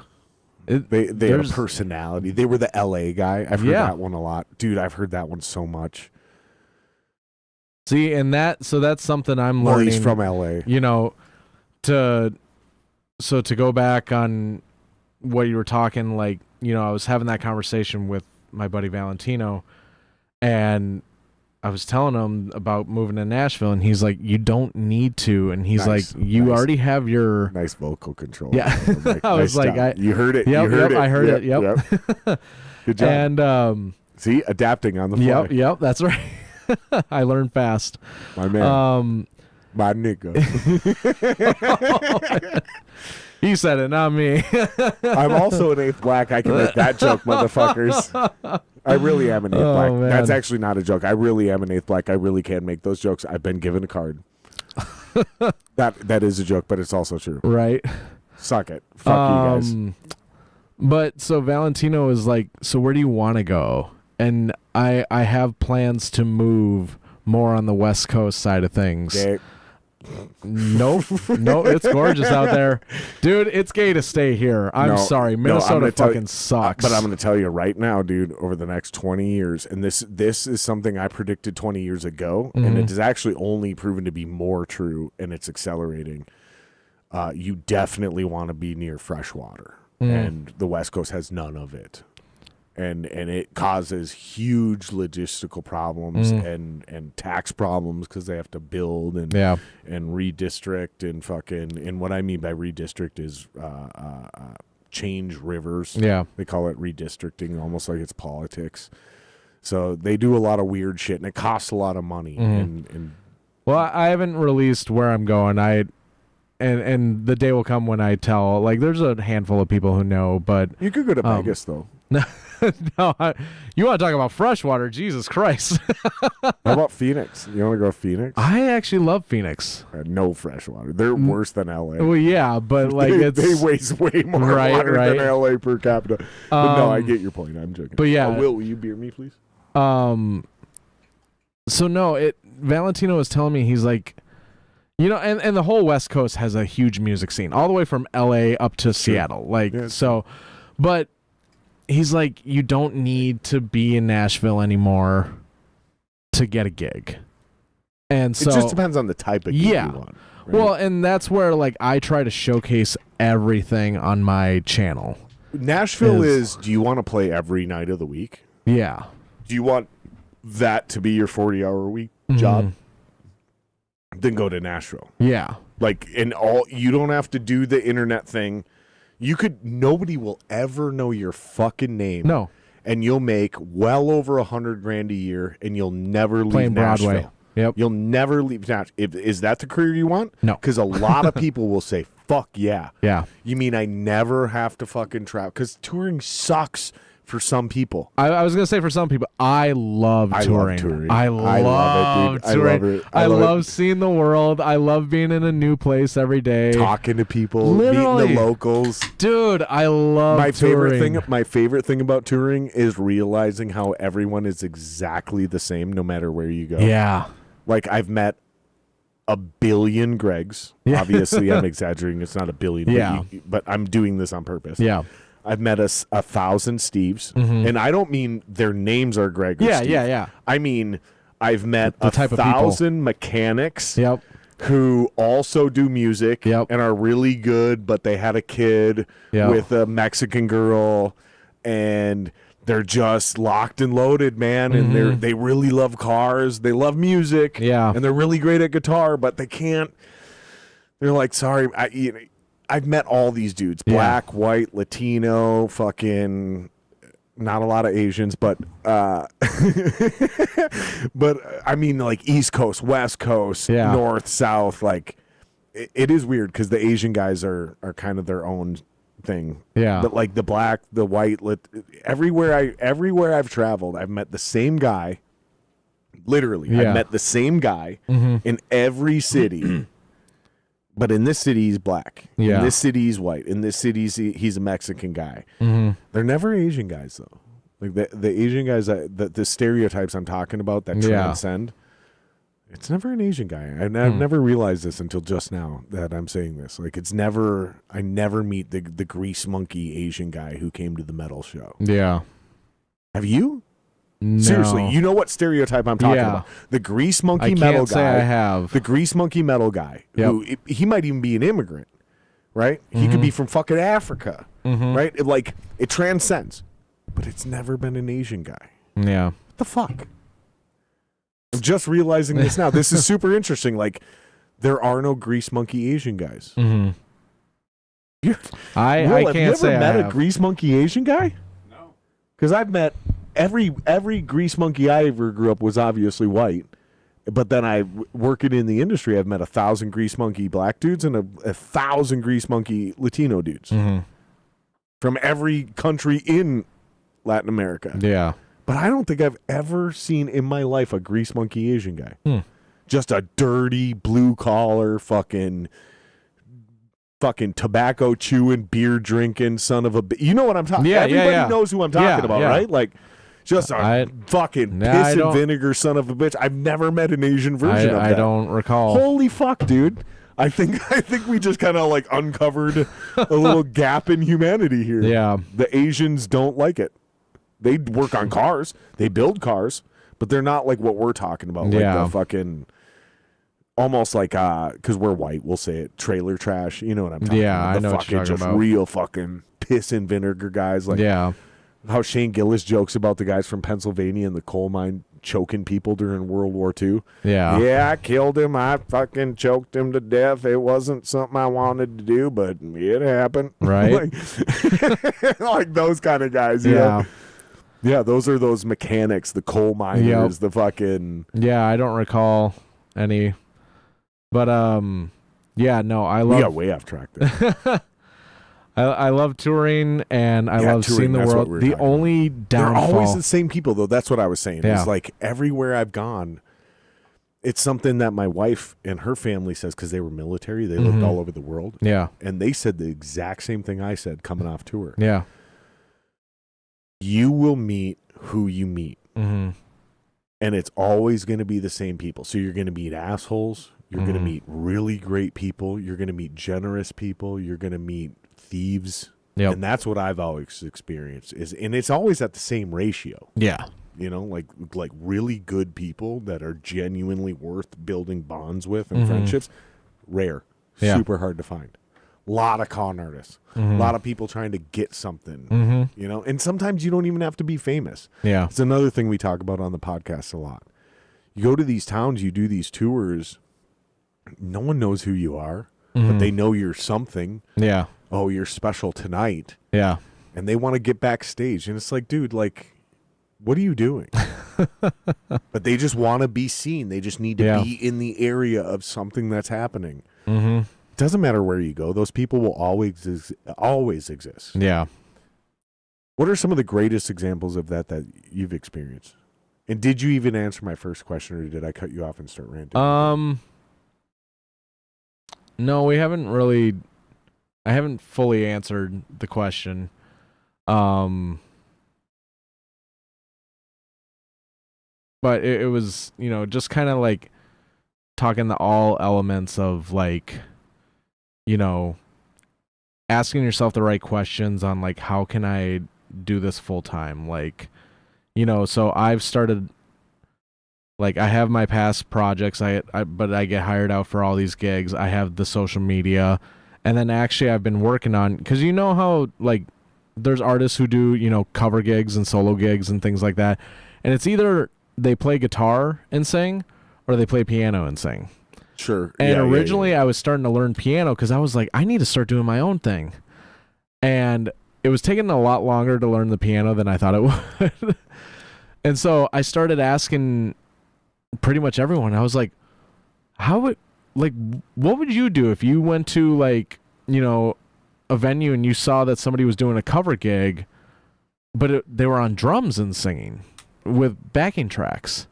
They had a personality. They were the LA guy. I've heard that one a lot. Dude, I've heard that one so much. See, and that's something I'm learning. Well, he's from LA. You know, to go back on what you were talking, like, you know, I was having that conversation with my buddy Valentino, and I was telling him about moving to Nashville, and he's like, you don't need to. And he's like, you already have your nice vocal control. Yeah. I was like, you heard it. Yep, you heard it. I heard it. Yep. Good job. And see, adapting on the fly. Yep, that's right. I learned fast. My man. My nigga. He said it, not me. I'm also an eighth black. I can make that joke, motherfuckers. I really am an eighth black. Man. That's actually not a joke. I really am an eighth black. I really can make those jokes. I've been given a card. That is a joke, but it's also true. Right. Suck it. Fuck you guys. But so Valentino is like, so where do you want to go? And I have plans to move more on the West Coast side of things. Dick. Nope. No, it's gorgeous out there. Dude, it's gay to stay here. I'm sorry. Minnesota fucking sucks. But I'm going to tell you right now, dude, over the next 20 years, and this is something I predicted 20 years ago, and it has actually only proven to be more true, and it's accelerating. You definitely want to be near fresh water, and the West Coast has none of it. And it causes huge logistical problems and tax problems because they have to build and redistrict and fucking, and what I mean by redistrict is change rivers. Yeah, they call it redistricting, almost like it's politics. So they do a lot of weird shit, and it costs a lot of money. And well, I haven't released where I'm going. And the day will come when I tell. Like, there's a handful of people who know, but you could go to Vegas though. No, you want to talk about freshwater? Jesus Christ! How about Phoenix? You want to go to Phoenix? I actually love Phoenix. No freshwater. They're worse than LA. Well, yeah, but like they waste way more water right. than LA per capita. But no, I get your point. I'm joking. But yeah, will you beer me, please? So no, Valentino was telling me, he's like, you know, and the whole West Coast has a huge music scene, all the way from LA up to Seattle. Like, yeah, so, but he's like, you don't need to be in Nashville anymore to get a gig. And so it just depends on the type of gig you want. Right? Well, and that's where like I try to showcase everything on my channel. Nashville is do you want to play every night of the week? Yeah. Do you want that to be your 40-hour a week job? Then go to Nashville. Yeah. Like, you don't have to do the internet thing. Nobody will ever know your fucking name. No. And you'll make well over $100,000 a year, and you'll never leave Playing Nashville. Broadway. Yep. You'll never leave Nashville. Is that the career you want? No. Because a lot of people will say, fuck yeah. Yeah. You mean I never have to fucking travel? Because touring sucks for some people. I was going to say for some people, I love touring. I love it, dude. touring. I love it. I love seeing the world. I love being in a new place every day. Talking to people, Literally. meeting the locals. Dude, I love touring. My favorite thing about touring is realizing how everyone is exactly the same no matter where you go. Yeah. Like, I've met a billion Gregs. Yeah. Obviously, I'm exaggerating. It's not a billion. Yeah. But I'm doing this on purpose. Yeah. I've met 1,000 Steves. And I don't mean their names are Greg or Steve. Yeah. I mean, I've met The type of 1,000 mechanics Yep. who also do music Yep. and are really good, but they had a kid Yep. with a Mexican girl, and they're just locked and loaded, man. And they really love cars. They love music. Yeah. And they're really great at guitar, but they can't. They're like, sorry, I've met all these dudes, black, white, Latino, fucking not a lot of Asians, but but I mean, like East Coast, West Coast, North, South. Like it is weird because the Asian guys are kind of their own thing. Yeah. But like the black, the white, everywhere I've traveled, I've met the same guy. Literally, I've met the same guy in every city. But in this city, he's black. Yeah. In this city, he's white. In this city, he's a Mexican guy. They're never Asian guys, though. Like the Asian guys, the stereotypes I'm talking about that transcend, it's never an Asian guy. I've never realized this until just now that I'm saying this. Like, I never meet the grease monkey Asian guy who came to the metal show. Yeah. Have you? No. Seriously, you know what stereotype I'm talking about? The grease monkey metal guy. I can't say I have. The grease monkey metal guy. Who he might even be an immigrant, right? He could be from fucking Africa, right? It transcends, but it's never been an Asian guy. Yeah. What the fuck? I'm just realizing this now. This is super interesting. Like, there are no grease monkey Asian guys. I can't have you ever say met I a have. grease monkey Asian guy? No. Because I've met every grease monkey I ever grew up was obviously white, but then working in the industry, I've met 1,000 grease monkey black dudes and 1,000 grease monkey Latino dudes from every country in Latin America. Yeah. But I don't think I've ever seen in my life a grease monkey Asian guy. Just a dirty blue collar fucking tobacco chewing, beer drinking son of a you know what I'm talking about. Everybody knows who I'm talking about, right? Like, just a fucking piss and vinegar son of a bitch. I've never met an Asian version of that. I don't recall. Holy fuck, dude. I think we just kind of like uncovered a little gap in humanity here. Yeah. The Asians don't like it. They work on cars. They build cars, but they're not like what we're talking about. Like the fucking almost like because we're white, we'll say it, trailer trash. You know what I'm talking about? I know what you're talking about. Real fucking piss and vinegar guys. Like how Shane Gillis jokes about the guys from Pennsylvania in the coal mine choking people during World War II. Yeah, I killed him. I fucking choked him to death. It wasn't something I wanted to do, but it happened. Right. like those kind of guys. You know? Yeah, those are those mechanics, the coal miners, the fucking... Yeah, I don't recall any. But, yeah, no, I love... We got way off track there. I love touring, and I love touring, seeing the that's what world. we were The talking about. only They're downfall. always the same people, though. That's what I was saying. Yeah. It's like everywhere I've gone, it's something that my wife and her family says because they were military. They lived all over the world. Yeah. And they said the exact same thing I said coming off tour. Yeah. You will meet who you meet. Mm-hmm. And it's always going to be the same people. So you're going to meet assholes. You're going to meet really great people. You're going to meet generous people. You're going to meet thieves. Yep. And that's what I've always experienced. And it's always at the same ratio. Yeah. You know, like really good people that are genuinely worth building bonds with and friendships. Rare. Yeah. Super hard to find. A lot of con artists. A lot of people trying to get something. You know, and sometimes you don't even have to be famous. Yeah. It's another thing we talk about on the podcast a lot. You go to these towns, you do these tours, no one knows who you are, but they know you're something. Yeah. Oh, you're special tonight. Yeah. And they want to get backstage. And it's like, dude, like, what are you doing? But they just want to be seen. They just need to be in the area of something that's happening. It doesn't matter where you go. Those people will always exist. Yeah. What are some of the greatest examples of that you've experienced? And did you even answer my first question, or did I cut you off and start ranting? No, we haven't really. I haven't fully answered the question. But it was, just kind of like talking to all elements of like, asking yourself the right questions on like, how can I do this full time? Like, so I've started, like, I have my past projects, but I get hired out for all these gigs. I have the social media, and then actually I've been working on, because how like there's artists who do, cover gigs and solo gigs and things like that. And it's either they play guitar and sing or they play piano and sing. Sure. And originally I was starting to learn piano because I was like, I need to start doing my own thing. And it was taking a lot longer to learn the piano than I thought it would. And so I started asking pretty much everyone. I was like, what would you do if you went to like, a venue and you saw that somebody was doing a cover gig, but they were on drums and singing with backing tracks?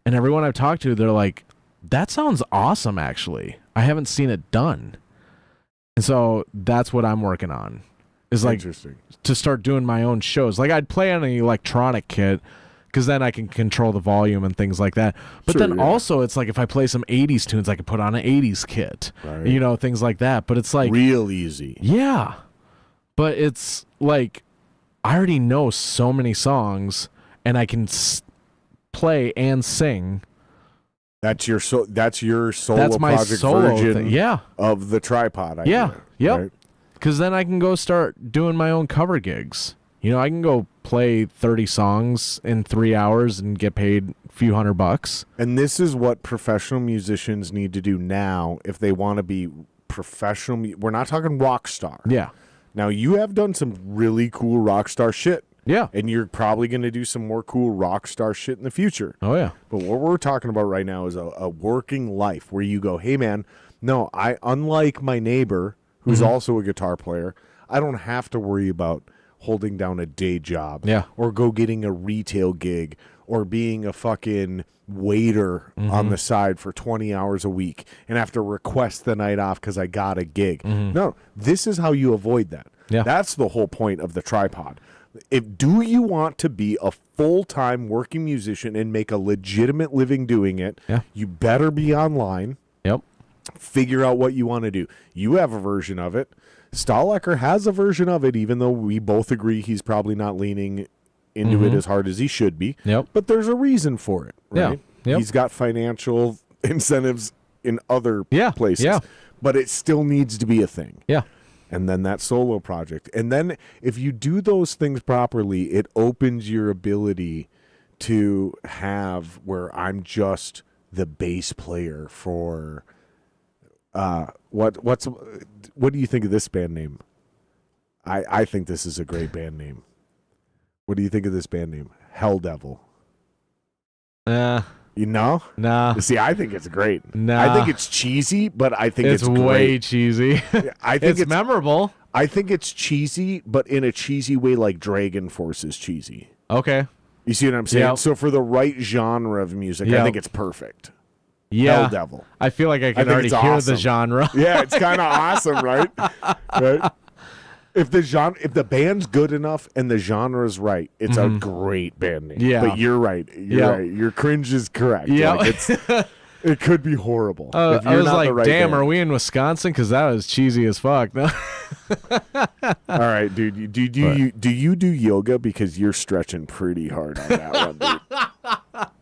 And everyone I've talked to, they're like, that sounds awesome, actually. I haven't seen it done. And so that's what I'm working on, is like to start doing my own shows. Like I'd play on an electronic kit because then I can control the volume and things like that. But then also it's like if I play some 80s tunes, I could put on an 80s kit, things like that. But it's like real easy. Yeah. But it's like I already know so many songs and I can play and sing. That's your solo That's my project solo version thing. of the tripod idea. Yep. Right? Because then I can go start doing my own cover gigs. I can go play 30 songs in 3 hours and get paid a few $100. And this is what professional musicians need to do now if they want to be professional. We're not talking rock star. Yeah. Now, you have done some really cool rock star shit. Yeah. And you're probably going to do some more cool rock star shit in the future. Oh, yeah. But what we're talking about right now is a working life where you go, hey, man, no, unlike my neighbor, who's also a guitar player, I don't have to worry about holding down a day job, or go getting a retail gig, or being a fucking waiter on the side for 20 hours a week and have to request the night off because I got a gig. No, this is how you avoid that. Yeah. That's the whole point of the tripod. Do you want to be a full-time working musician and make a legitimate living doing it, you better be online. Yep. Figure out what you want to do. You have a version of it. Stahlecker has a version of it, even though we both agree he's probably not leaning into it as hard as he should be. Yep. But there's a reason for it, right? Yep. He's got financial incentives in other places. Yeah. But it still needs to be a thing. Yeah. And then that solo project. And then if you do those things properly, it opens your ability to have where I'm just the bass player for what do you think of this band name? I think this is a great band name. What do you think of this band name? Hell Devil. You know? Nah. See, I think it's great. Nah. I think it's cheesy, but I think it's great. way cheesy. I think it's memorable. I think it's cheesy, but in a cheesy way like Dragon Force is cheesy. Okay. You see what I'm saying? Yep. So for the right genre of music, I Yep. think it's perfect. Yeah. Hell Devil. I feel like I can think already it's hear awesome. the genre. Yeah, it's kind of awesome, right? Right? If the band's good enough and the genre's right, it's a great band name. Yeah. But you're right. You're right. Your cringe is correct. Yeah. Like it could be horrible. If I you're was not like, the right damn, band. are we in Wisconsin? Because that was cheesy as fuck. No. All right, dude. Do you do yoga? Because you're stretching pretty hard on that one, dude.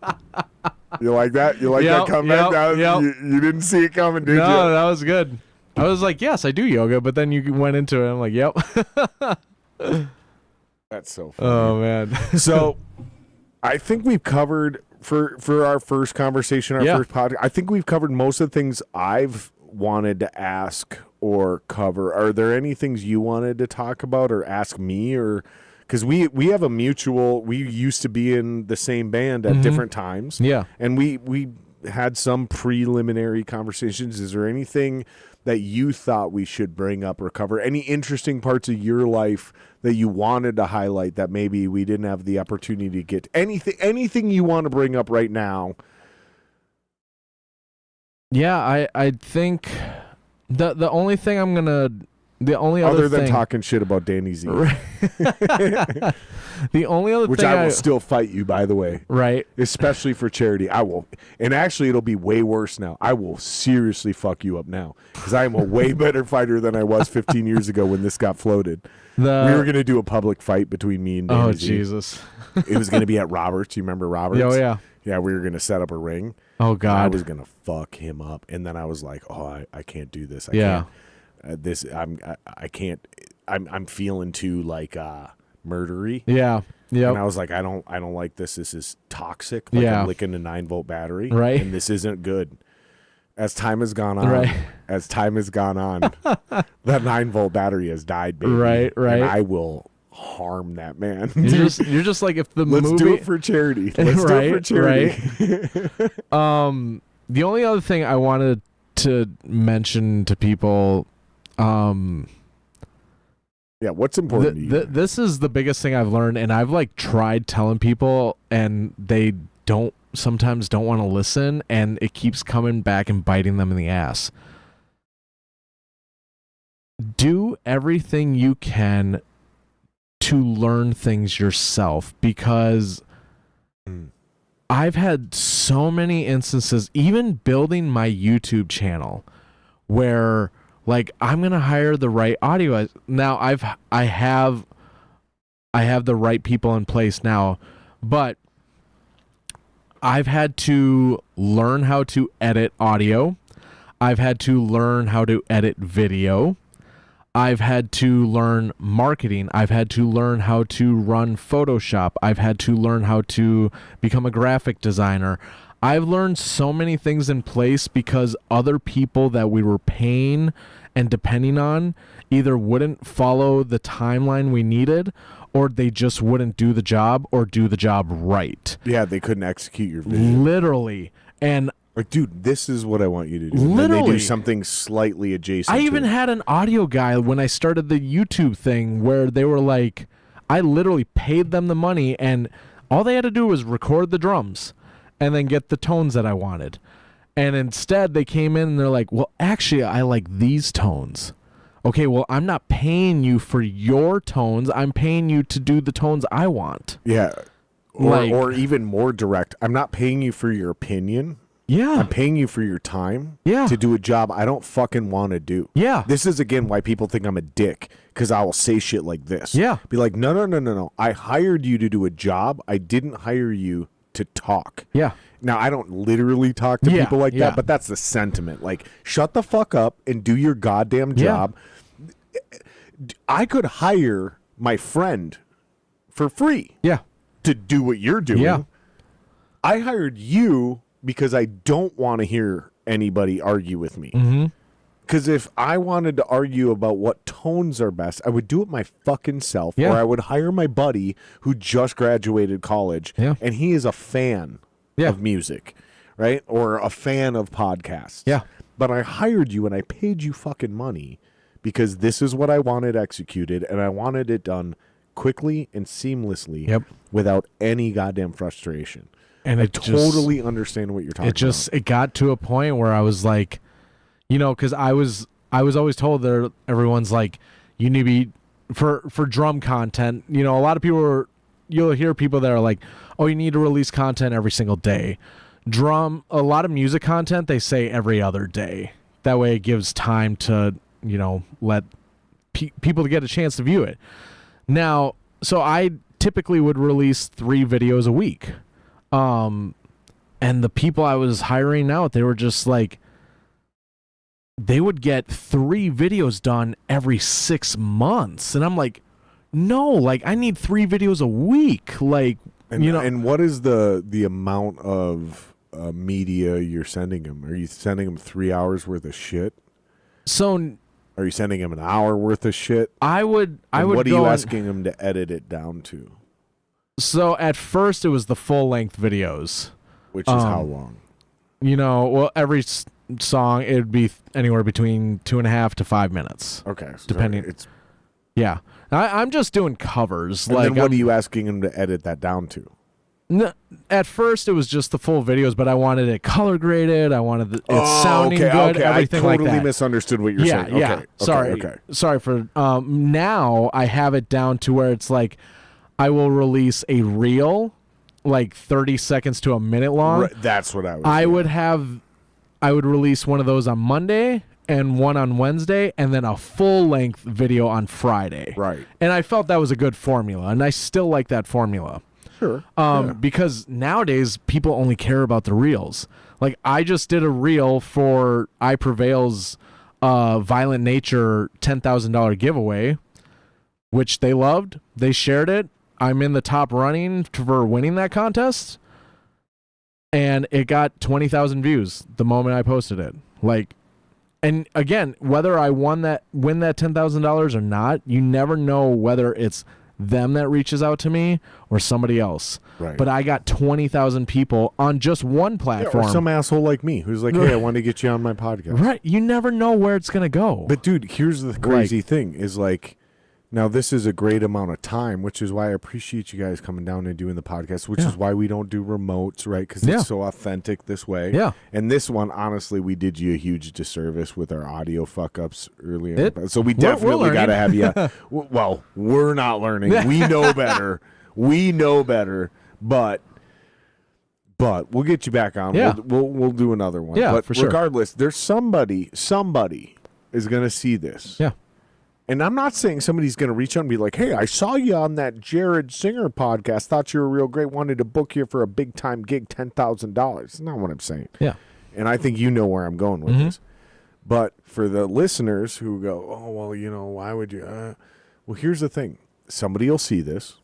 You like that? You like Yep, that comment? yep, That was- yep. You didn't see it coming, did No, you? that was good. I was like, yes, I do yoga, but then you went into it. I'm like, yep. That's so funny. Oh man. So, I think we've covered for our first conversation, our Yeah. first podcast. I think we've covered most of the things I've wanted to ask or cover. Are there any things you wanted to talk about or ask me, or because we have a mutual? We used to be in the same band at different times. Yeah. And we had some preliminary conversations. Is there anything that you thought we should bring up or cover? Any interesting parts of your life that you wanted to highlight that maybe we didn't have the opportunity to get? Anything you want to bring up right now? Yeah, I think the only thing the only Other other than thing, talking shit about Danny Z, the only other which thing I will still fight you, by the way, right. especially for charity. I will, and actually it'll be way worse now. I will seriously fuck you up now because I am a way better fighter than I was 15 years ago when this got floated. We were going to do a public fight between me and Danny Oh Z. Jesus. It was going to be at Roberts. You remember Roberts? Oh yeah. Yeah, we were going to set up a ring. Oh I God. was going to fuck him up. And then I was like, oh, I can't do this. I Yeah. can't. I can't. I'm feeling too like murdery. Yeah. And I Yep. was like, I don't like this. This is toxic. Like Yeah. I'm licking a 9-volt battery. Right. And this isn't good. As time has gone on, Right. that 9-volt battery has died, baby. Right, right. And I will harm that man. You're just like if the Let's movie do it for charity. Let's do it for charity. Right. The only other thing I wanted to mention to people, Yeah, what's important to you? this is the biggest thing I've learned, and I've like tried telling people, and they sometimes don't want to listen, and it keeps coming back and biting them in the ass. Do everything you can to learn things yourself, because I've had so many instances, even building my YouTube channel, where like I'm gonna hire the right audio. Now I have the right people in place now, but I've had to learn how to edit audio. I've had to learn how to edit video. I've had to learn marketing. I've had to learn how to run Photoshop. I've had to learn how to become a graphic designer. I've learned so many things in place because other people that we were paying and depending on either wouldn't follow the timeline we needed, or they just wouldn't do the job or do the job right. Yeah, they couldn't execute your vision. Literally. And Like, dude, this is what I want you to do. And then they Literally. do something slightly adjacent. I to even it. had an audio guy when I started the YouTube thing where they were like, I literally paid them the money and all they had to do was record the drums and then get the tones that I wanted. And instead they came in and they're like, well, actually, I like these tones. Okay, well, I'm not paying you for your tones. I'm paying you to do the tones I want. Yeah. Or, Like- or even more direct. I'm not paying you for your opinion. Yeah. I'm paying you for your time Yeah. to do a job I don't fucking want to do. Yeah. This is, again, why people think I'm a dick, because I will say shit like this. Yeah. Be like, no. I hired you to do a job. I didn't hire you to talk. Yeah. Now, I don't literally talk to Yeah, people like yeah. that, but that's the sentiment. Like, shut the fuck up and do your goddamn Yeah. job. I could hire my friend for free Yeah. to do what you're doing. Yeah. I hired you because I don't want to hear anybody argue with me. Mm-hmm. Because if I wanted to argue about what tones are best, I would do it my fucking self, Yeah. or I would hire my buddy who just graduated college, Yeah. and he is a fan Yeah. of music, right? Or a fan of podcasts. Yeah. But I hired you and I paid you fucking money because this is what I wanted executed, and I wanted it done quickly and seamlessly without any goddamn frustration. And I it totally understand what you're talking about. It got to a point where I was like, because I was always told that everyone's like, you need to be for drum content. A lot of people you'll hear people that are like, oh, you need to release content every single day. A lot of music content, they say every other day. That way it gives time to, let people to get a chance to view it. Now, so I typically would release 3 videos a week. And the people I was hiring out, they were just like, they would get 3 videos done every 6 months. And I'm like, no, like I need 3 videos a week. Like, and what is the amount of media you're sending them? Are you sending them 3 hours worth of shit? So are you sending them an hour worth of shit? I would. What are you asking them to edit it down to? So at first it was the full length videos, which is how long? Well, every song it'd be anywhere between 2.5 to 5 minutes. Okay, so depending. Yeah, I'm just doing covers. And then what are you asking them to edit that down to? At first, it was just the full videos, but I wanted it color graded. I wanted it sounding good. Everything I totally like that. misunderstood what you're saying. Yeah. Sorry for. Now I have it down to where it's like, I will release a reel, like 30 seconds to a minute long. Right, that's what I was. I would release one of those on Monday and one on Wednesday, and then a full-length video on Friday. Right. And I felt that was a good formula, and I still like that formula. Sure. Because nowadays, people only care about the reels. Like, I just did a reel for I Prevail's Violent Nature $10,000 giveaway, which they loved. They shared it. I'm in the top running for winning that contest. And it got 20,000 views the moment I posted it. Like, and again, whether I win that $10,000 or not, you never know whether it's them that reaches out to me or somebody else. Right. But I got 20,000 people on just one platform. Or some asshole like me who's like, hey, I want to get you on my podcast. Right. You never know where it's going to go. But dude, here's the crazy thing is like, now this is a great amount of time, which is why I appreciate you guys coming down and doing the podcast, which is why we don't do remotes, right? Because it's so authentic this way. Yeah. And this one, honestly, we did you a huge disservice with our audio fuck-ups earlier. So we definitely got to have you. Well, we're not learning. We know better. But we'll get you back on. Yeah. We'll do another one. Yeah, but for sure. Regardless, there's somebody is going to see this. Yeah. And I'm not saying somebody's going to reach out and be like, hey, I saw you on that Jared Singer podcast. Thought you were real great. Wanted to book you for a big-time gig, $10,000. That's not what I'm saying. Yeah. And I think you know where I'm going with this. But for the listeners who go, oh, well, why would you? Well, here's the thing. Somebody will see this,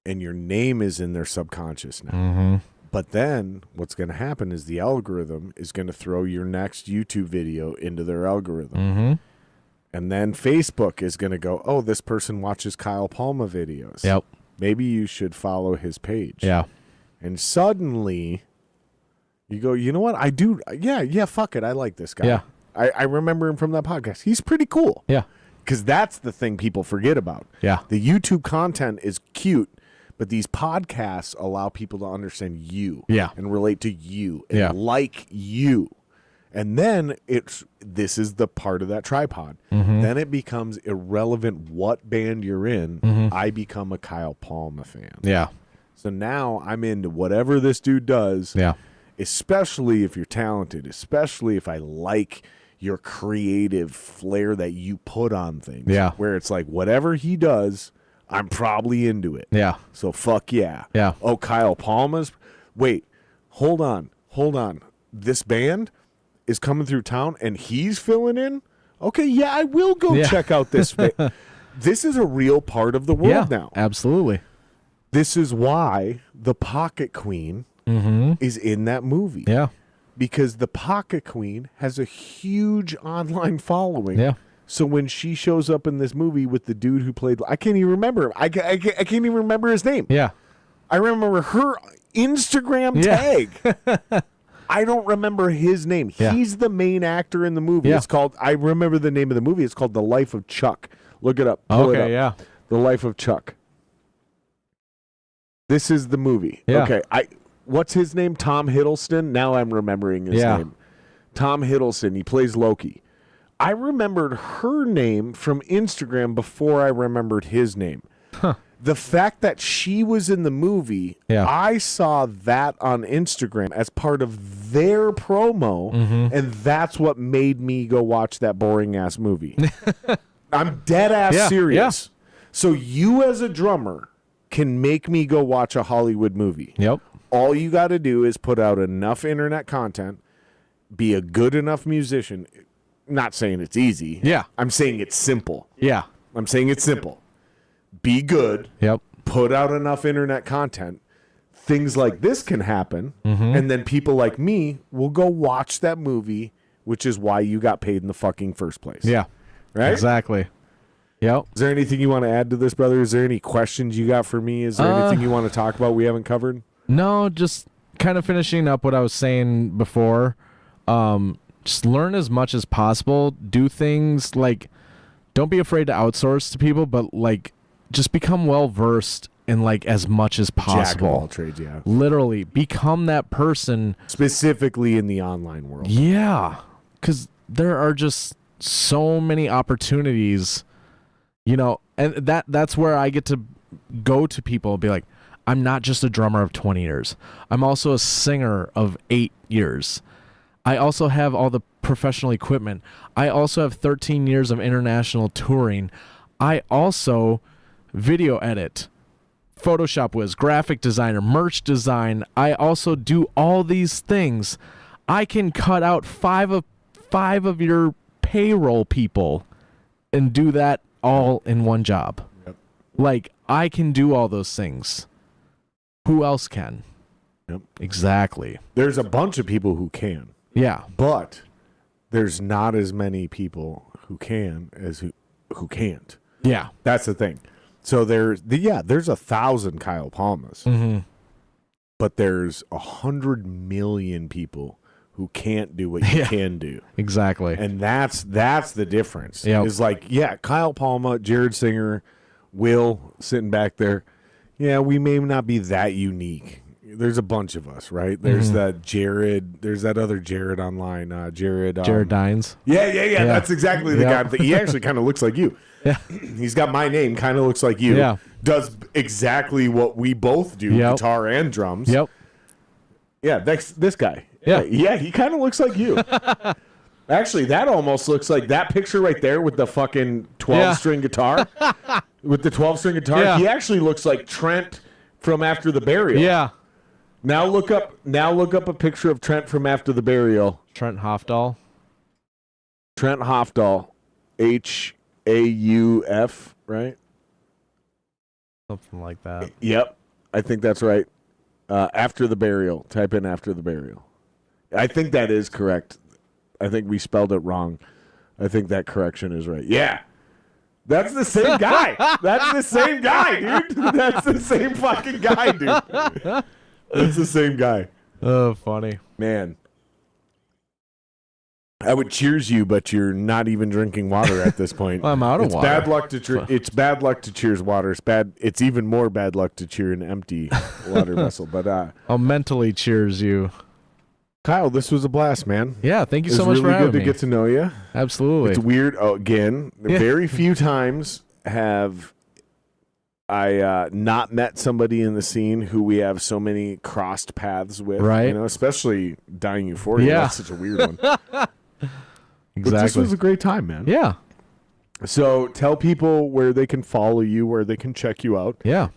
and your name is in their subconscious now. Mm-hmm. But then what's going to happen is the algorithm is going to throw your next YouTube video into their algorithm. Mm-hmm. And then Facebook is going to go, oh, this person watches Kyle Palma videos. Yep. Maybe you should follow his page. Yeah. And suddenly you go, you know what? I do. Yeah, fuck it. I like this guy. Yeah. I remember him from that podcast. He's pretty cool. Yeah. Because that's the thing people forget about. Yeah. The YouTube content is cute, but these podcasts allow people to understand you. Yeah. And relate to you. And like you. And then this is the part of that tripod. Mm-hmm. Then it becomes irrelevant what band you're in. Mm-hmm. I become a Kyle Palma fan. Yeah. So now I'm into whatever this dude does. Yeah. Especially if you're talented. Especially if I like your creative flair that you put on things. Yeah. Where it's like whatever he does, I'm probably into it. Yeah. So fuck yeah. Yeah. Oh, Kyle Palma's. Wait, hold on. This band is coming through town and he's filling in. Okay, yeah, I will go check out this. This is a real part of the world now. Absolutely. This is why the Pocket Queen is in that movie. Yeah. Because the Pocket Queen has a huge online following. Yeah. So when she shows up in this movie with the dude who played, I can't even remember him. I can't even remember his name. Yeah. I remember her Instagram tag. I don't remember his name. Yeah. He's the main actor in the movie. Yeah. It's called, I remember the name of the movie. It's called The Life of Chuck. Look it up. Pull it up. Okay, yeah. The Life of Chuck. This is the movie. Yeah. Okay. What's his name? Tom Hiddleston? Now I'm remembering his name. Tom Hiddleston. He plays Loki. I remembered her name from Instagram before I remembered his name. Huh. The fact that she was in the movie, Yeah. I saw that on Instagram as part of their promo, and that's what made me go watch that boring ass movie. I'm dead ass serious. So you as a drummer can make me go watch a Hollywood movie. Yep. All you got to do is put out enough internet content, be a good enough musician. Not saying it's easy. Yeah. I'm saying it's simple. Yeah. I'm saying it's simple. Be good. Yep. Put out enough internet content. Things like this can happen. And then people like me will go watch that movie, which is why you got paid in the fucking first place. Yeah. Right? Exactly. Yep. Is there anything you want to add to this, brother? Is there any questions you got for me? Is there anything you want to talk about we haven't covered? No, just kind of finishing up what I was saying before. Just learn as much as possible. Do things like, don't be afraid to outsource to people, but like, just become well versed in like as much as Jack of all possible. trades, yeah. Literally, become that person. Specifically in the online world. Yeah, because there are just so many opportunities, and that's where I get to go to people and be like, I'm not just a drummer of 20 years. I'm also a singer of 8 years. I also have all the professional equipment. I also have 13 years of international touring. I also video edit, Photoshop whiz, graphic designer, merch design. I also do all these things. I can cut out five of your payroll people and do that all in one job. Yep. Like, I can do all those things. Who else can? Yep. Exactly. There's a bunch of people who can, Yeah. but there's not as many people who can as who can't. Yeah. That's the thing. So there's 1,000 Kyle Palmas, but there's 100 million people who can't do what you can do. Exactly. And that's the difference. Yep. Is like, yeah, Kyle Palma, Jared Singer, Will sitting back there. Yeah, we may not be that unique. There's a bunch of us, right? There's that Jared. There's that other Jared online. Jared Dines. Yeah. That's exactly the guy. He actually kind of looks like you. Yeah. He's got my name. Kind of looks like you. Yeah. Does exactly what we both do, guitar and drums. Yep. Yeah, this guy. Yeah. Yeah, he kind of looks like you. Actually, that almost looks like that picture right there with the fucking 12-string guitar. With the 12-string guitar. Yeah. He actually looks like Trent from After the Burial. Yeah. Now look up a picture of Trent from After the Burial. Trent Hofdahl. Trent Hofdahl. Hauf, right? Something like that. Yep. I think that's right. After the Burial. Type in After the Burial. I think that is correct. I think we spelled it wrong. I think that correction is right. Yeah. That's the same guy. That's the same guy, dude. That's the same fucking guy, dude. That's the same guy. Oh, funny. Man. I would cheers you, but you're not even drinking water at this point. I'm out of it's water. Bad luck to it's bad luck to cheers water. It's even more bad luck to cheer an empty water vessel. But I'll mentally cheers you. Kyle, this was a blast, man. Yeah, thank you It so was much really for having good to me. get to know you. Absolutely. It's weird. Oh, again, Yeah. very few times have I not met somebody in the scene who we have so many crossed paths with. Right. You know, especially Dying Euphoria. Yeah. That's such a weird one. But this Exactly. was a great time, man. Yeah. So tell people where they can follow you, where they can check you out. Yeah.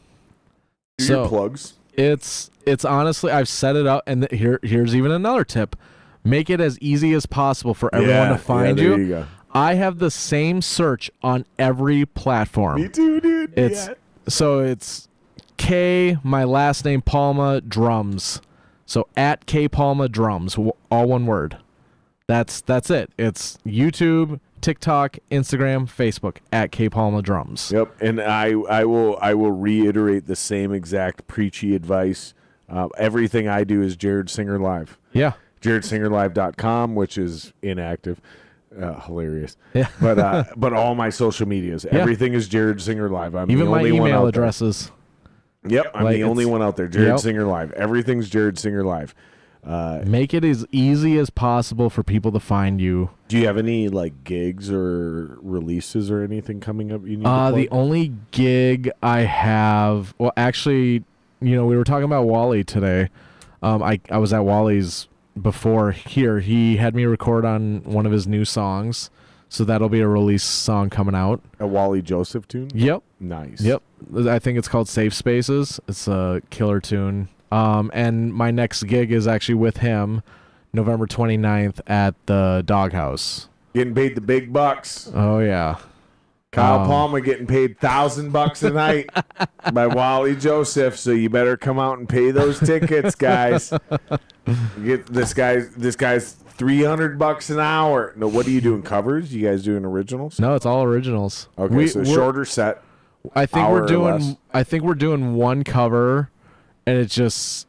Do So- your plugs. It's honestly, I've set it up, and here's even another tip: make it as easy as possible for everyone to find there you. you go. I have the same search on every platform. Me too, dude. So it's K, my last name Palma drums. So at K Palma drums, all one word. That's it. It's YouTube, TikTok, Instagram, Facebook at K Palma drums. Yep, and I will reiterate the same exact preachy advice. Everything I do is Jared Singer Live. Yeah. JaredSingerLive.com, which is inactive. Hilarious. Yeah. But all my social medias, everything is Jared Singer Live. I'm Even the my only one email out addresses. there. Yep, I'm Like, the only it's- one out there. Jared Yep. Singer Live. Everything's Jared Singer Live. Make it as easy as possible for people to find you. Do you have any like gigs or releases or anything coming up you need to plug? The only gig I have, well, actually, we were talking about Wally today. I was at Wally's before here. He had me record on one of his new songs, so that'll be a release song coming out. A Wally Joseph tune? Yep. Nice. Yep. I think it's called Safe Spaces. It's a killer tune. And my next gig is actually with him, November 29th at the Doghouse. Getting paid the big bucks. Oh, yeah. Kyle Palma getting paid $1,000 a night by Wally Joseph. So you better come out and pay those tickets, guys. Get this guy's $300 an hour. No, what are you doing? Covers? You guys doing originals? No, it's all originals. Okay, so we're- shorter set. I think hour we're or doing. less. I think we're doing one cover, and it's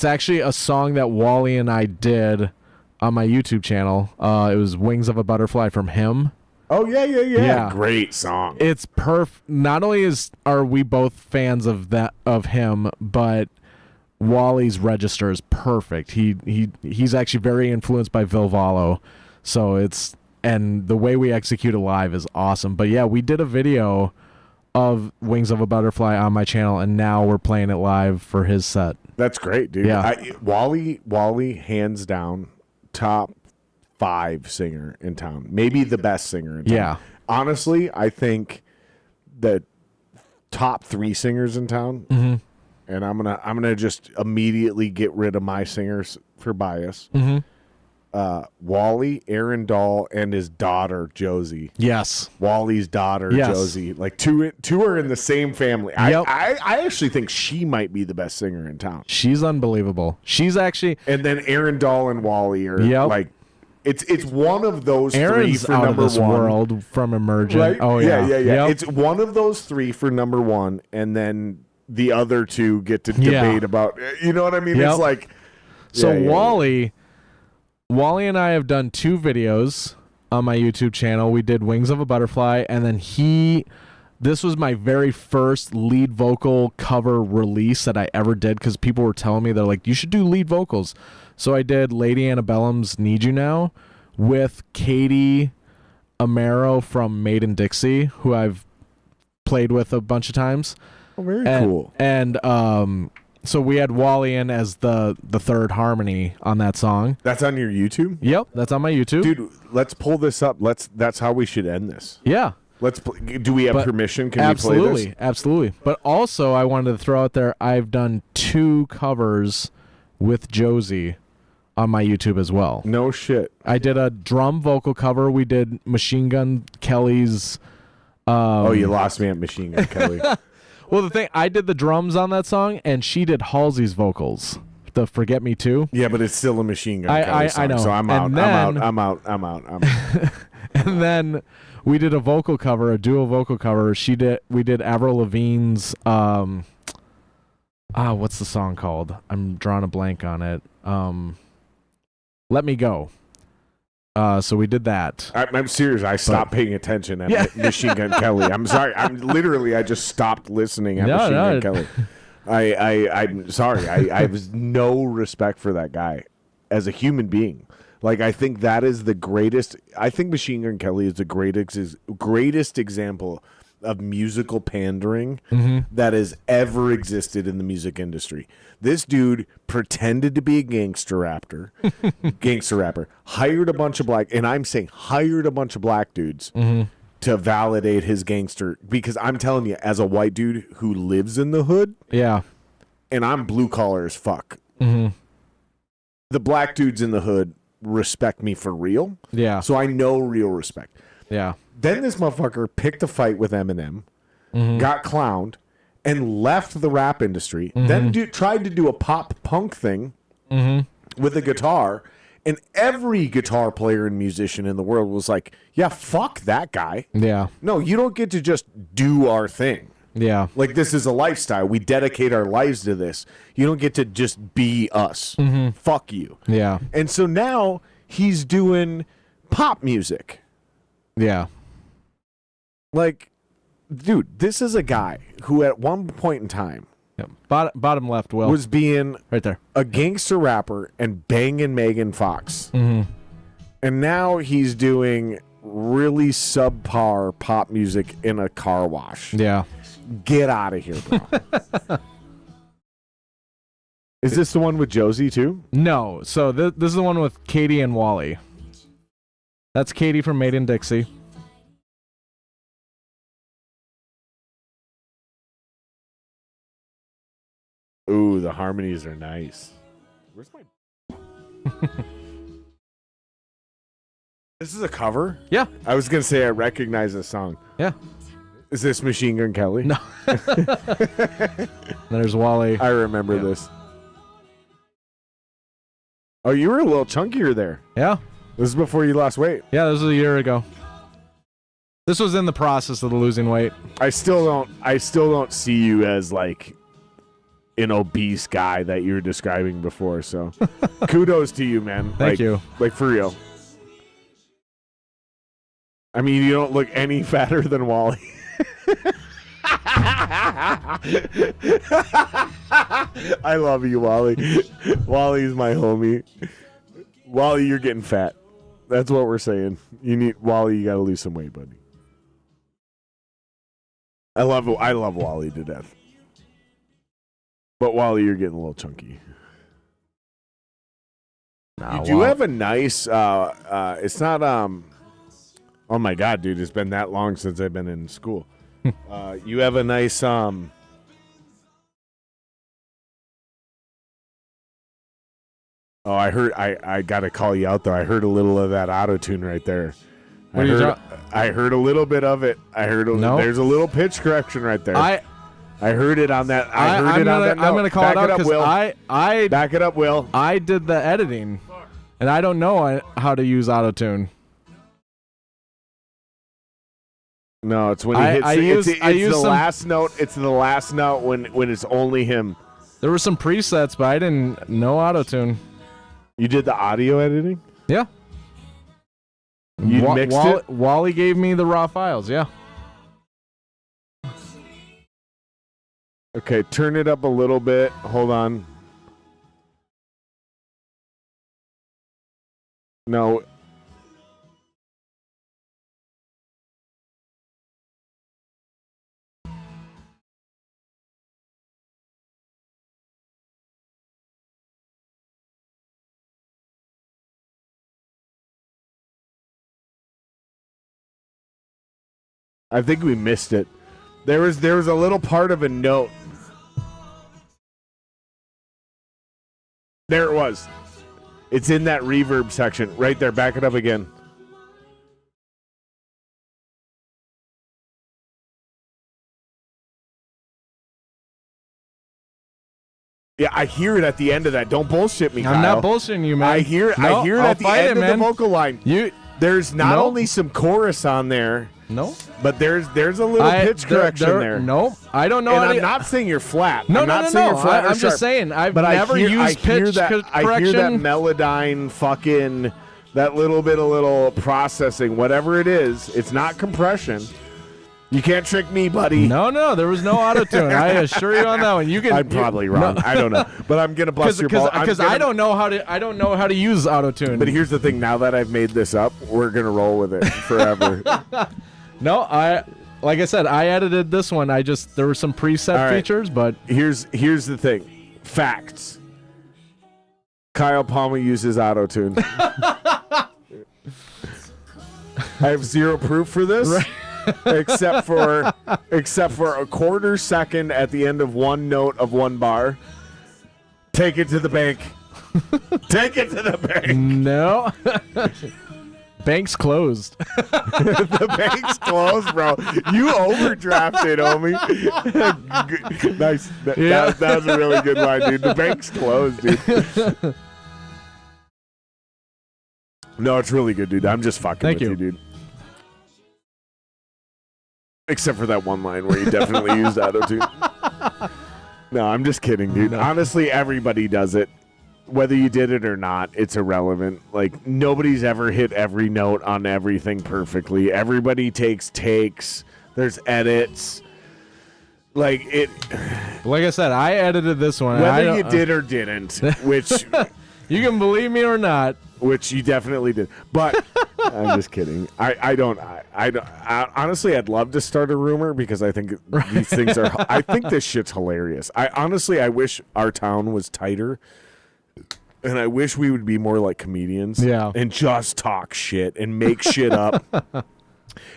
actually a song that Wally and I did on my YouTube channel. It was "Wings of a Butterfly" from him. Oh yeah. Yeah. Great song. It's not only are we both fans of him, but Wally's register is perfect. He's actually very influenced by Vilvallo, so and the way we execute it live is awesome. But yeah, we did a video of Wings of a Butterfly on my channel, and now we're playing it live for his set. That's great, dude. Yeah. Wally, hands down, top 5 singer in town. Maybe the best singer in town. Yeah. Honestly, I think the top 3 singers in town. Mm-hmm. And I'm gonna just immediately get rid of my singers for bias. Mm-hmm. Wally, Aaron Dahl, and his daughter Josie. Yes. Wally's daughter Yes. Josie. Like two are in the same family. Yep. I actually think she might be the best singer in town. She's unbelievable. She's actually And then Aaron Dahl and Wally are Yep. like it's one of those Aaron's 3 for out number of this 1. world from Emergent. Right? Oh yeah. Yep. It's one of those 3 for number 1, and then the other 2 get to Yeah. debate about. You know what I mean? Yep. It's like So yeah. Wally and I have done 2 videos on my YouTube channel. We did Wings of a Butterfly, and then this was my very first lead vocal cover release that I ever did, because people were telling me, they're like, you should do lead vocals. So I did Lady Antebellum's Need You Now with Katie Amaro from Made in Dixie, who I've played with a bunch of times. Oh, very cool. And so we had Wally in as the third harmony on that song. That's on your YouTube? Yep, that's on my YouTube. Dude, let's pull this up. That's how we should end this. Yeah. Do we have But permission? Can absolutely, we play this? absolutely. But also, I wanted to throw out there, I've done 2 covers with Josie on my YouTube as well. No shit. I did a drum vocal cover. We did Machine Gun Kelly's. Oh, you lost me at Machine Gun Kelly. Well, the thing, I did the drums on that song, and she did Halsey's vocals. The Forget Me Too. Yeah, but it's still a Machine Gun I Kelly song, know. so I'm And out. then- I'm out. And then we did a vocal cover, a duo vocal cover. We did Avril Lavigne's what's the song called? I'm drawing a blank on it. Let Me Go. So we did that. I'm serious. I stopped paying attention at Yeah. Machine Gun Kelly. I'm sorry. I just stopped listening at No, Machine no. Gun Kelly. I'm sorry. I have no respect for that guy as a human being. Like, I think that is the greatest. I think Machine Gun Kelly is the greatest example of musical pandering that has ever existed in the music industry. This dude pretended to be a gangster rapper, hired a bunch of black dudes to validate his gangster. Because I'm telling you, as a white dude who lives in the hood, Yeah. and I'm blue collar as fuck, Mm-hmm. the black dudes in the hood respect me for real. Yeah. So I know real respect. Yeah. Then this motherfucker picked a fight with Eminem, got clowned, and left the rap industry. Then tried to do a pop punk thing with a guitar, and every guitar player and musician in the world was like, yeah, fuck that guy. Yeah. No, you don't get to just do our thing. Yeah. Like, this is a lifestyle. We dedicate our lives to this. You don't get to just be us. Fuck you. Yeah. And so now he's doing pop music. Yeah. Like, dude, this is a guy who at one point in time Yep. Bottom left, Will. was being Right there. a gangster rapper and banging Megan Fox. And now he's doing really subpar pop music in a car wash. Yeah. Get out of here, bro. Is this the one with Josie, too? No. So this is the one with Katie and Wally. That's Katie from Made in Dixie. Ooh, the harmonies are nice. Where's my... This is a cover? Yeah. I was going to say I recognize this song. Yeah. Is this Machine Gun Kelly? No. There's Wally. I remember this. Oh, you were a little chunkier there. Yeah. This is before you lost weight. Yeah, this was a year ago. This was in the process of the losing weight. I still don't see you as like an obese guy that you were describing before, so kudos to you, man. Thank you. Like, for real. I mean, you don't look any fatter than Wally. I love you, Wally. Wally's my homie. Wally, you're getting fat. That's what we're saying. Wally, you gotta lose some weight, buddy. I love Wally to death. But Wally, you're getting a little chunky. You do have a nice it's not oh my god, dude, it's been that long since I've been in school. You have a nice oh, I heard I gotta call you out though. I heard a little of that auto-tune right there. I heard a little bit of it. There's a little pitch correction right there. I heard it on that. I'm gonna call it out because I back it up, Will. I did the editing, and I don't know how to use auto-tune. No, it's when he hits. It's the last note. It's the last note when it's only him. There were some presets, but I didn't know auto-tune. You did the audio editing? Yeah. You mixed it? Wally gave me the raw files. Yeah. Okay, turn it up a little bit. Hold on. No. I think we missed it. There was a little part of a note. There it was. It's in that reverb section. Right there. Back it up again. Yeah, I hear it at the end of that. Don't bullshit me, Kyle. I'm not bullshitting you, man. I hear it at the end of the vocal line. There's not only some chorus on there. No. But there's a little pitch correction there. No, I don't know. And I'm not saying you're flat. No, I'm not saying you're flat or I'm sharp. just saying I've never used pitch correction. I hear that Melodyne fucking, that little processing, whatever it is. It's not compression. You can't trick me, buddy. No, there was no auto-tune. I assure you on that one. I'm probably wrong. No. I don't know, but I'm gonna bust your ball because I don't know how to use auto-tune. But here's the thing: now that I've made this up, we're gonna roll with it forever. No, like I said, I edited this one. There were some preset features, but here's the thing: facts. Kyle Palma uses auto-tune. I have zero proof for this. Right. except for a quarter second at the end of one note of one bar. Take it to the bank. Take it to the bank. No. Bank's closed. The bank's closed, bro. You overdrafted, homie. Nice. That was a really good line, dude. The bank's closed, dude. No, it's really good, dude. I'm just fucking with you, dude. Except for that one line where you definitely used auto-tune. No, I'm just kidding, dude. No. Honestly, everybody does it. Whether you did it or not, it's irrelevant. Like, nobody's ever hit every note on everything perfectly. Everybody takes takes. There's edits. Like, it... Like I said, I edited this one. Whether you did or didn't, which... You can believe me or not. Which you definitely did. But I'm just kidding. I don't. Honestly, I'd love to start a rumor because I think these things are... I think this shit's hilarious. I wish our town was tighter. And I wish we would be more like comedians. Yeah. And just talk shit and make shit up.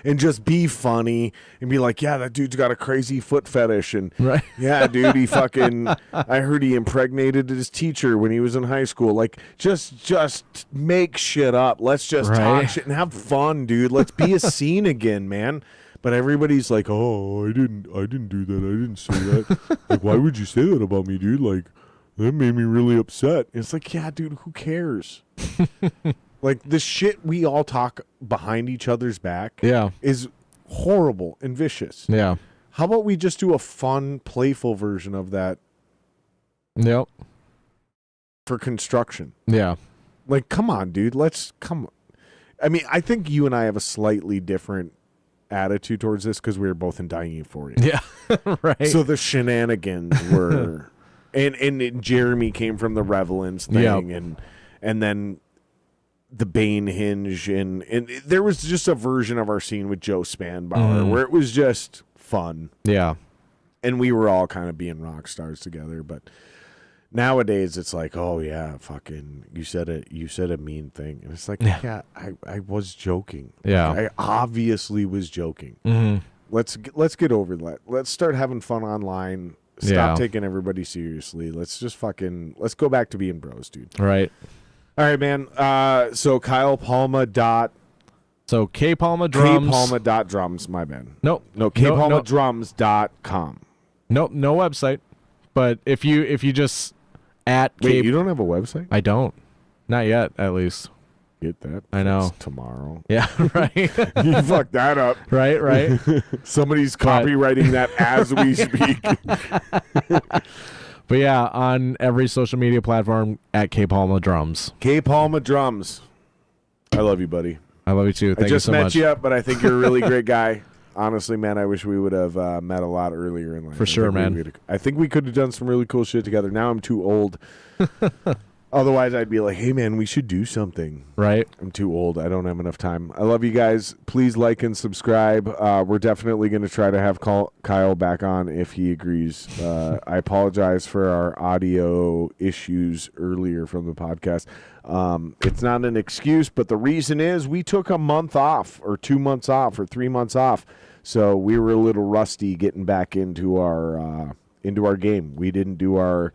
And just be funny and be like, yeah, that dude's got a crazy foot fetish. And Right. yeah, dude, he fucking... I heard he impregnated his teacher when he was in high school. Like, just make shit up. Let's just talk shit and have fun, dude. Let's be a scene again, man. But everybody's like, oh, I didn't do that. I didn't say that. Like, why would you say that about me, dude? Like, that made me really upset. It's like, yeah, dude, who cares? Like, the shit we all talk behind each other's back is horrible and vicious. Yeah. How about we just do a fun, playful version of that Yep. for construction? Yeah. Like, come on, dude. Come on. I mean, I think you and I have a slightly different attitude towards this because we were both in Dying Euphoria. Yeah. Right. So the shenanigans were... And Jeremy came from the Revelance thing, and then the Bane Hinge, and there was just a version of our scene with Joe Spanbauer where it was just fun. Yeah. And we were all kind of being rock stars together. But nowadays it's like, oh yeah, fucking, you said a mean thing, and it's like, yeah, I was joking. Yeah. I obviously was joking. Mm-hmm. Let's get over that. Let's start having fun online. Stop taking everybody seriously. Let's go back to being bros, dude. Right. All right, man. So Kyle Palma So K Palma Drums. Kpalma.drums, my bad. Nope. No, kpalmadrums.com. Nope, no website. But if you just at Wait, you don't have a website? I don't. Not yet, at least. Get that. I know. It's tomorrow. Yeah, right. You fucked that up. Right. Somebody's copywriting that as we speak. But yeah, on every social media platform at K Palma Drums. K Palma Drums. I love you, buddy. I love you too. Thank you so much. I just met you, but I think you're a really great guy. Honestly, man, I wish we would have met a lot earlier in life. For sure, man. I think we could have done some really cool shit together. Now I'm too old. Otherwise, I'd be like, hey, man, we should do something. Right. I'm too old. I don't have enough time. I love you guys. Please like and subscribe. We're definitely going to try to have Kyle back on if he agrees. I apologize for our audio issues earlier from the podcast. It's not an excuse, but the reason is we took a month off or 2 months off or 3 months off. So we were a little rusty getting back into our game. We didn't do our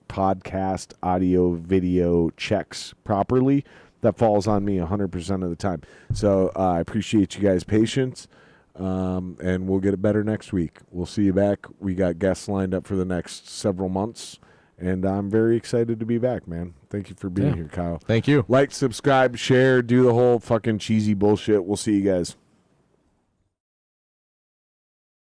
podcast audio video checks properly. That falls on me 100% of the time. So I appreciate you guys' patience, and we'll get it better next week. We'll see you back. We got guests lined up for the next several months, and I'm very excited to be back, man. Thank you for being here, Kyle. Thank you. Like, subscribe, share, do the whole fucking cheesy bullshit. We'll see you guys.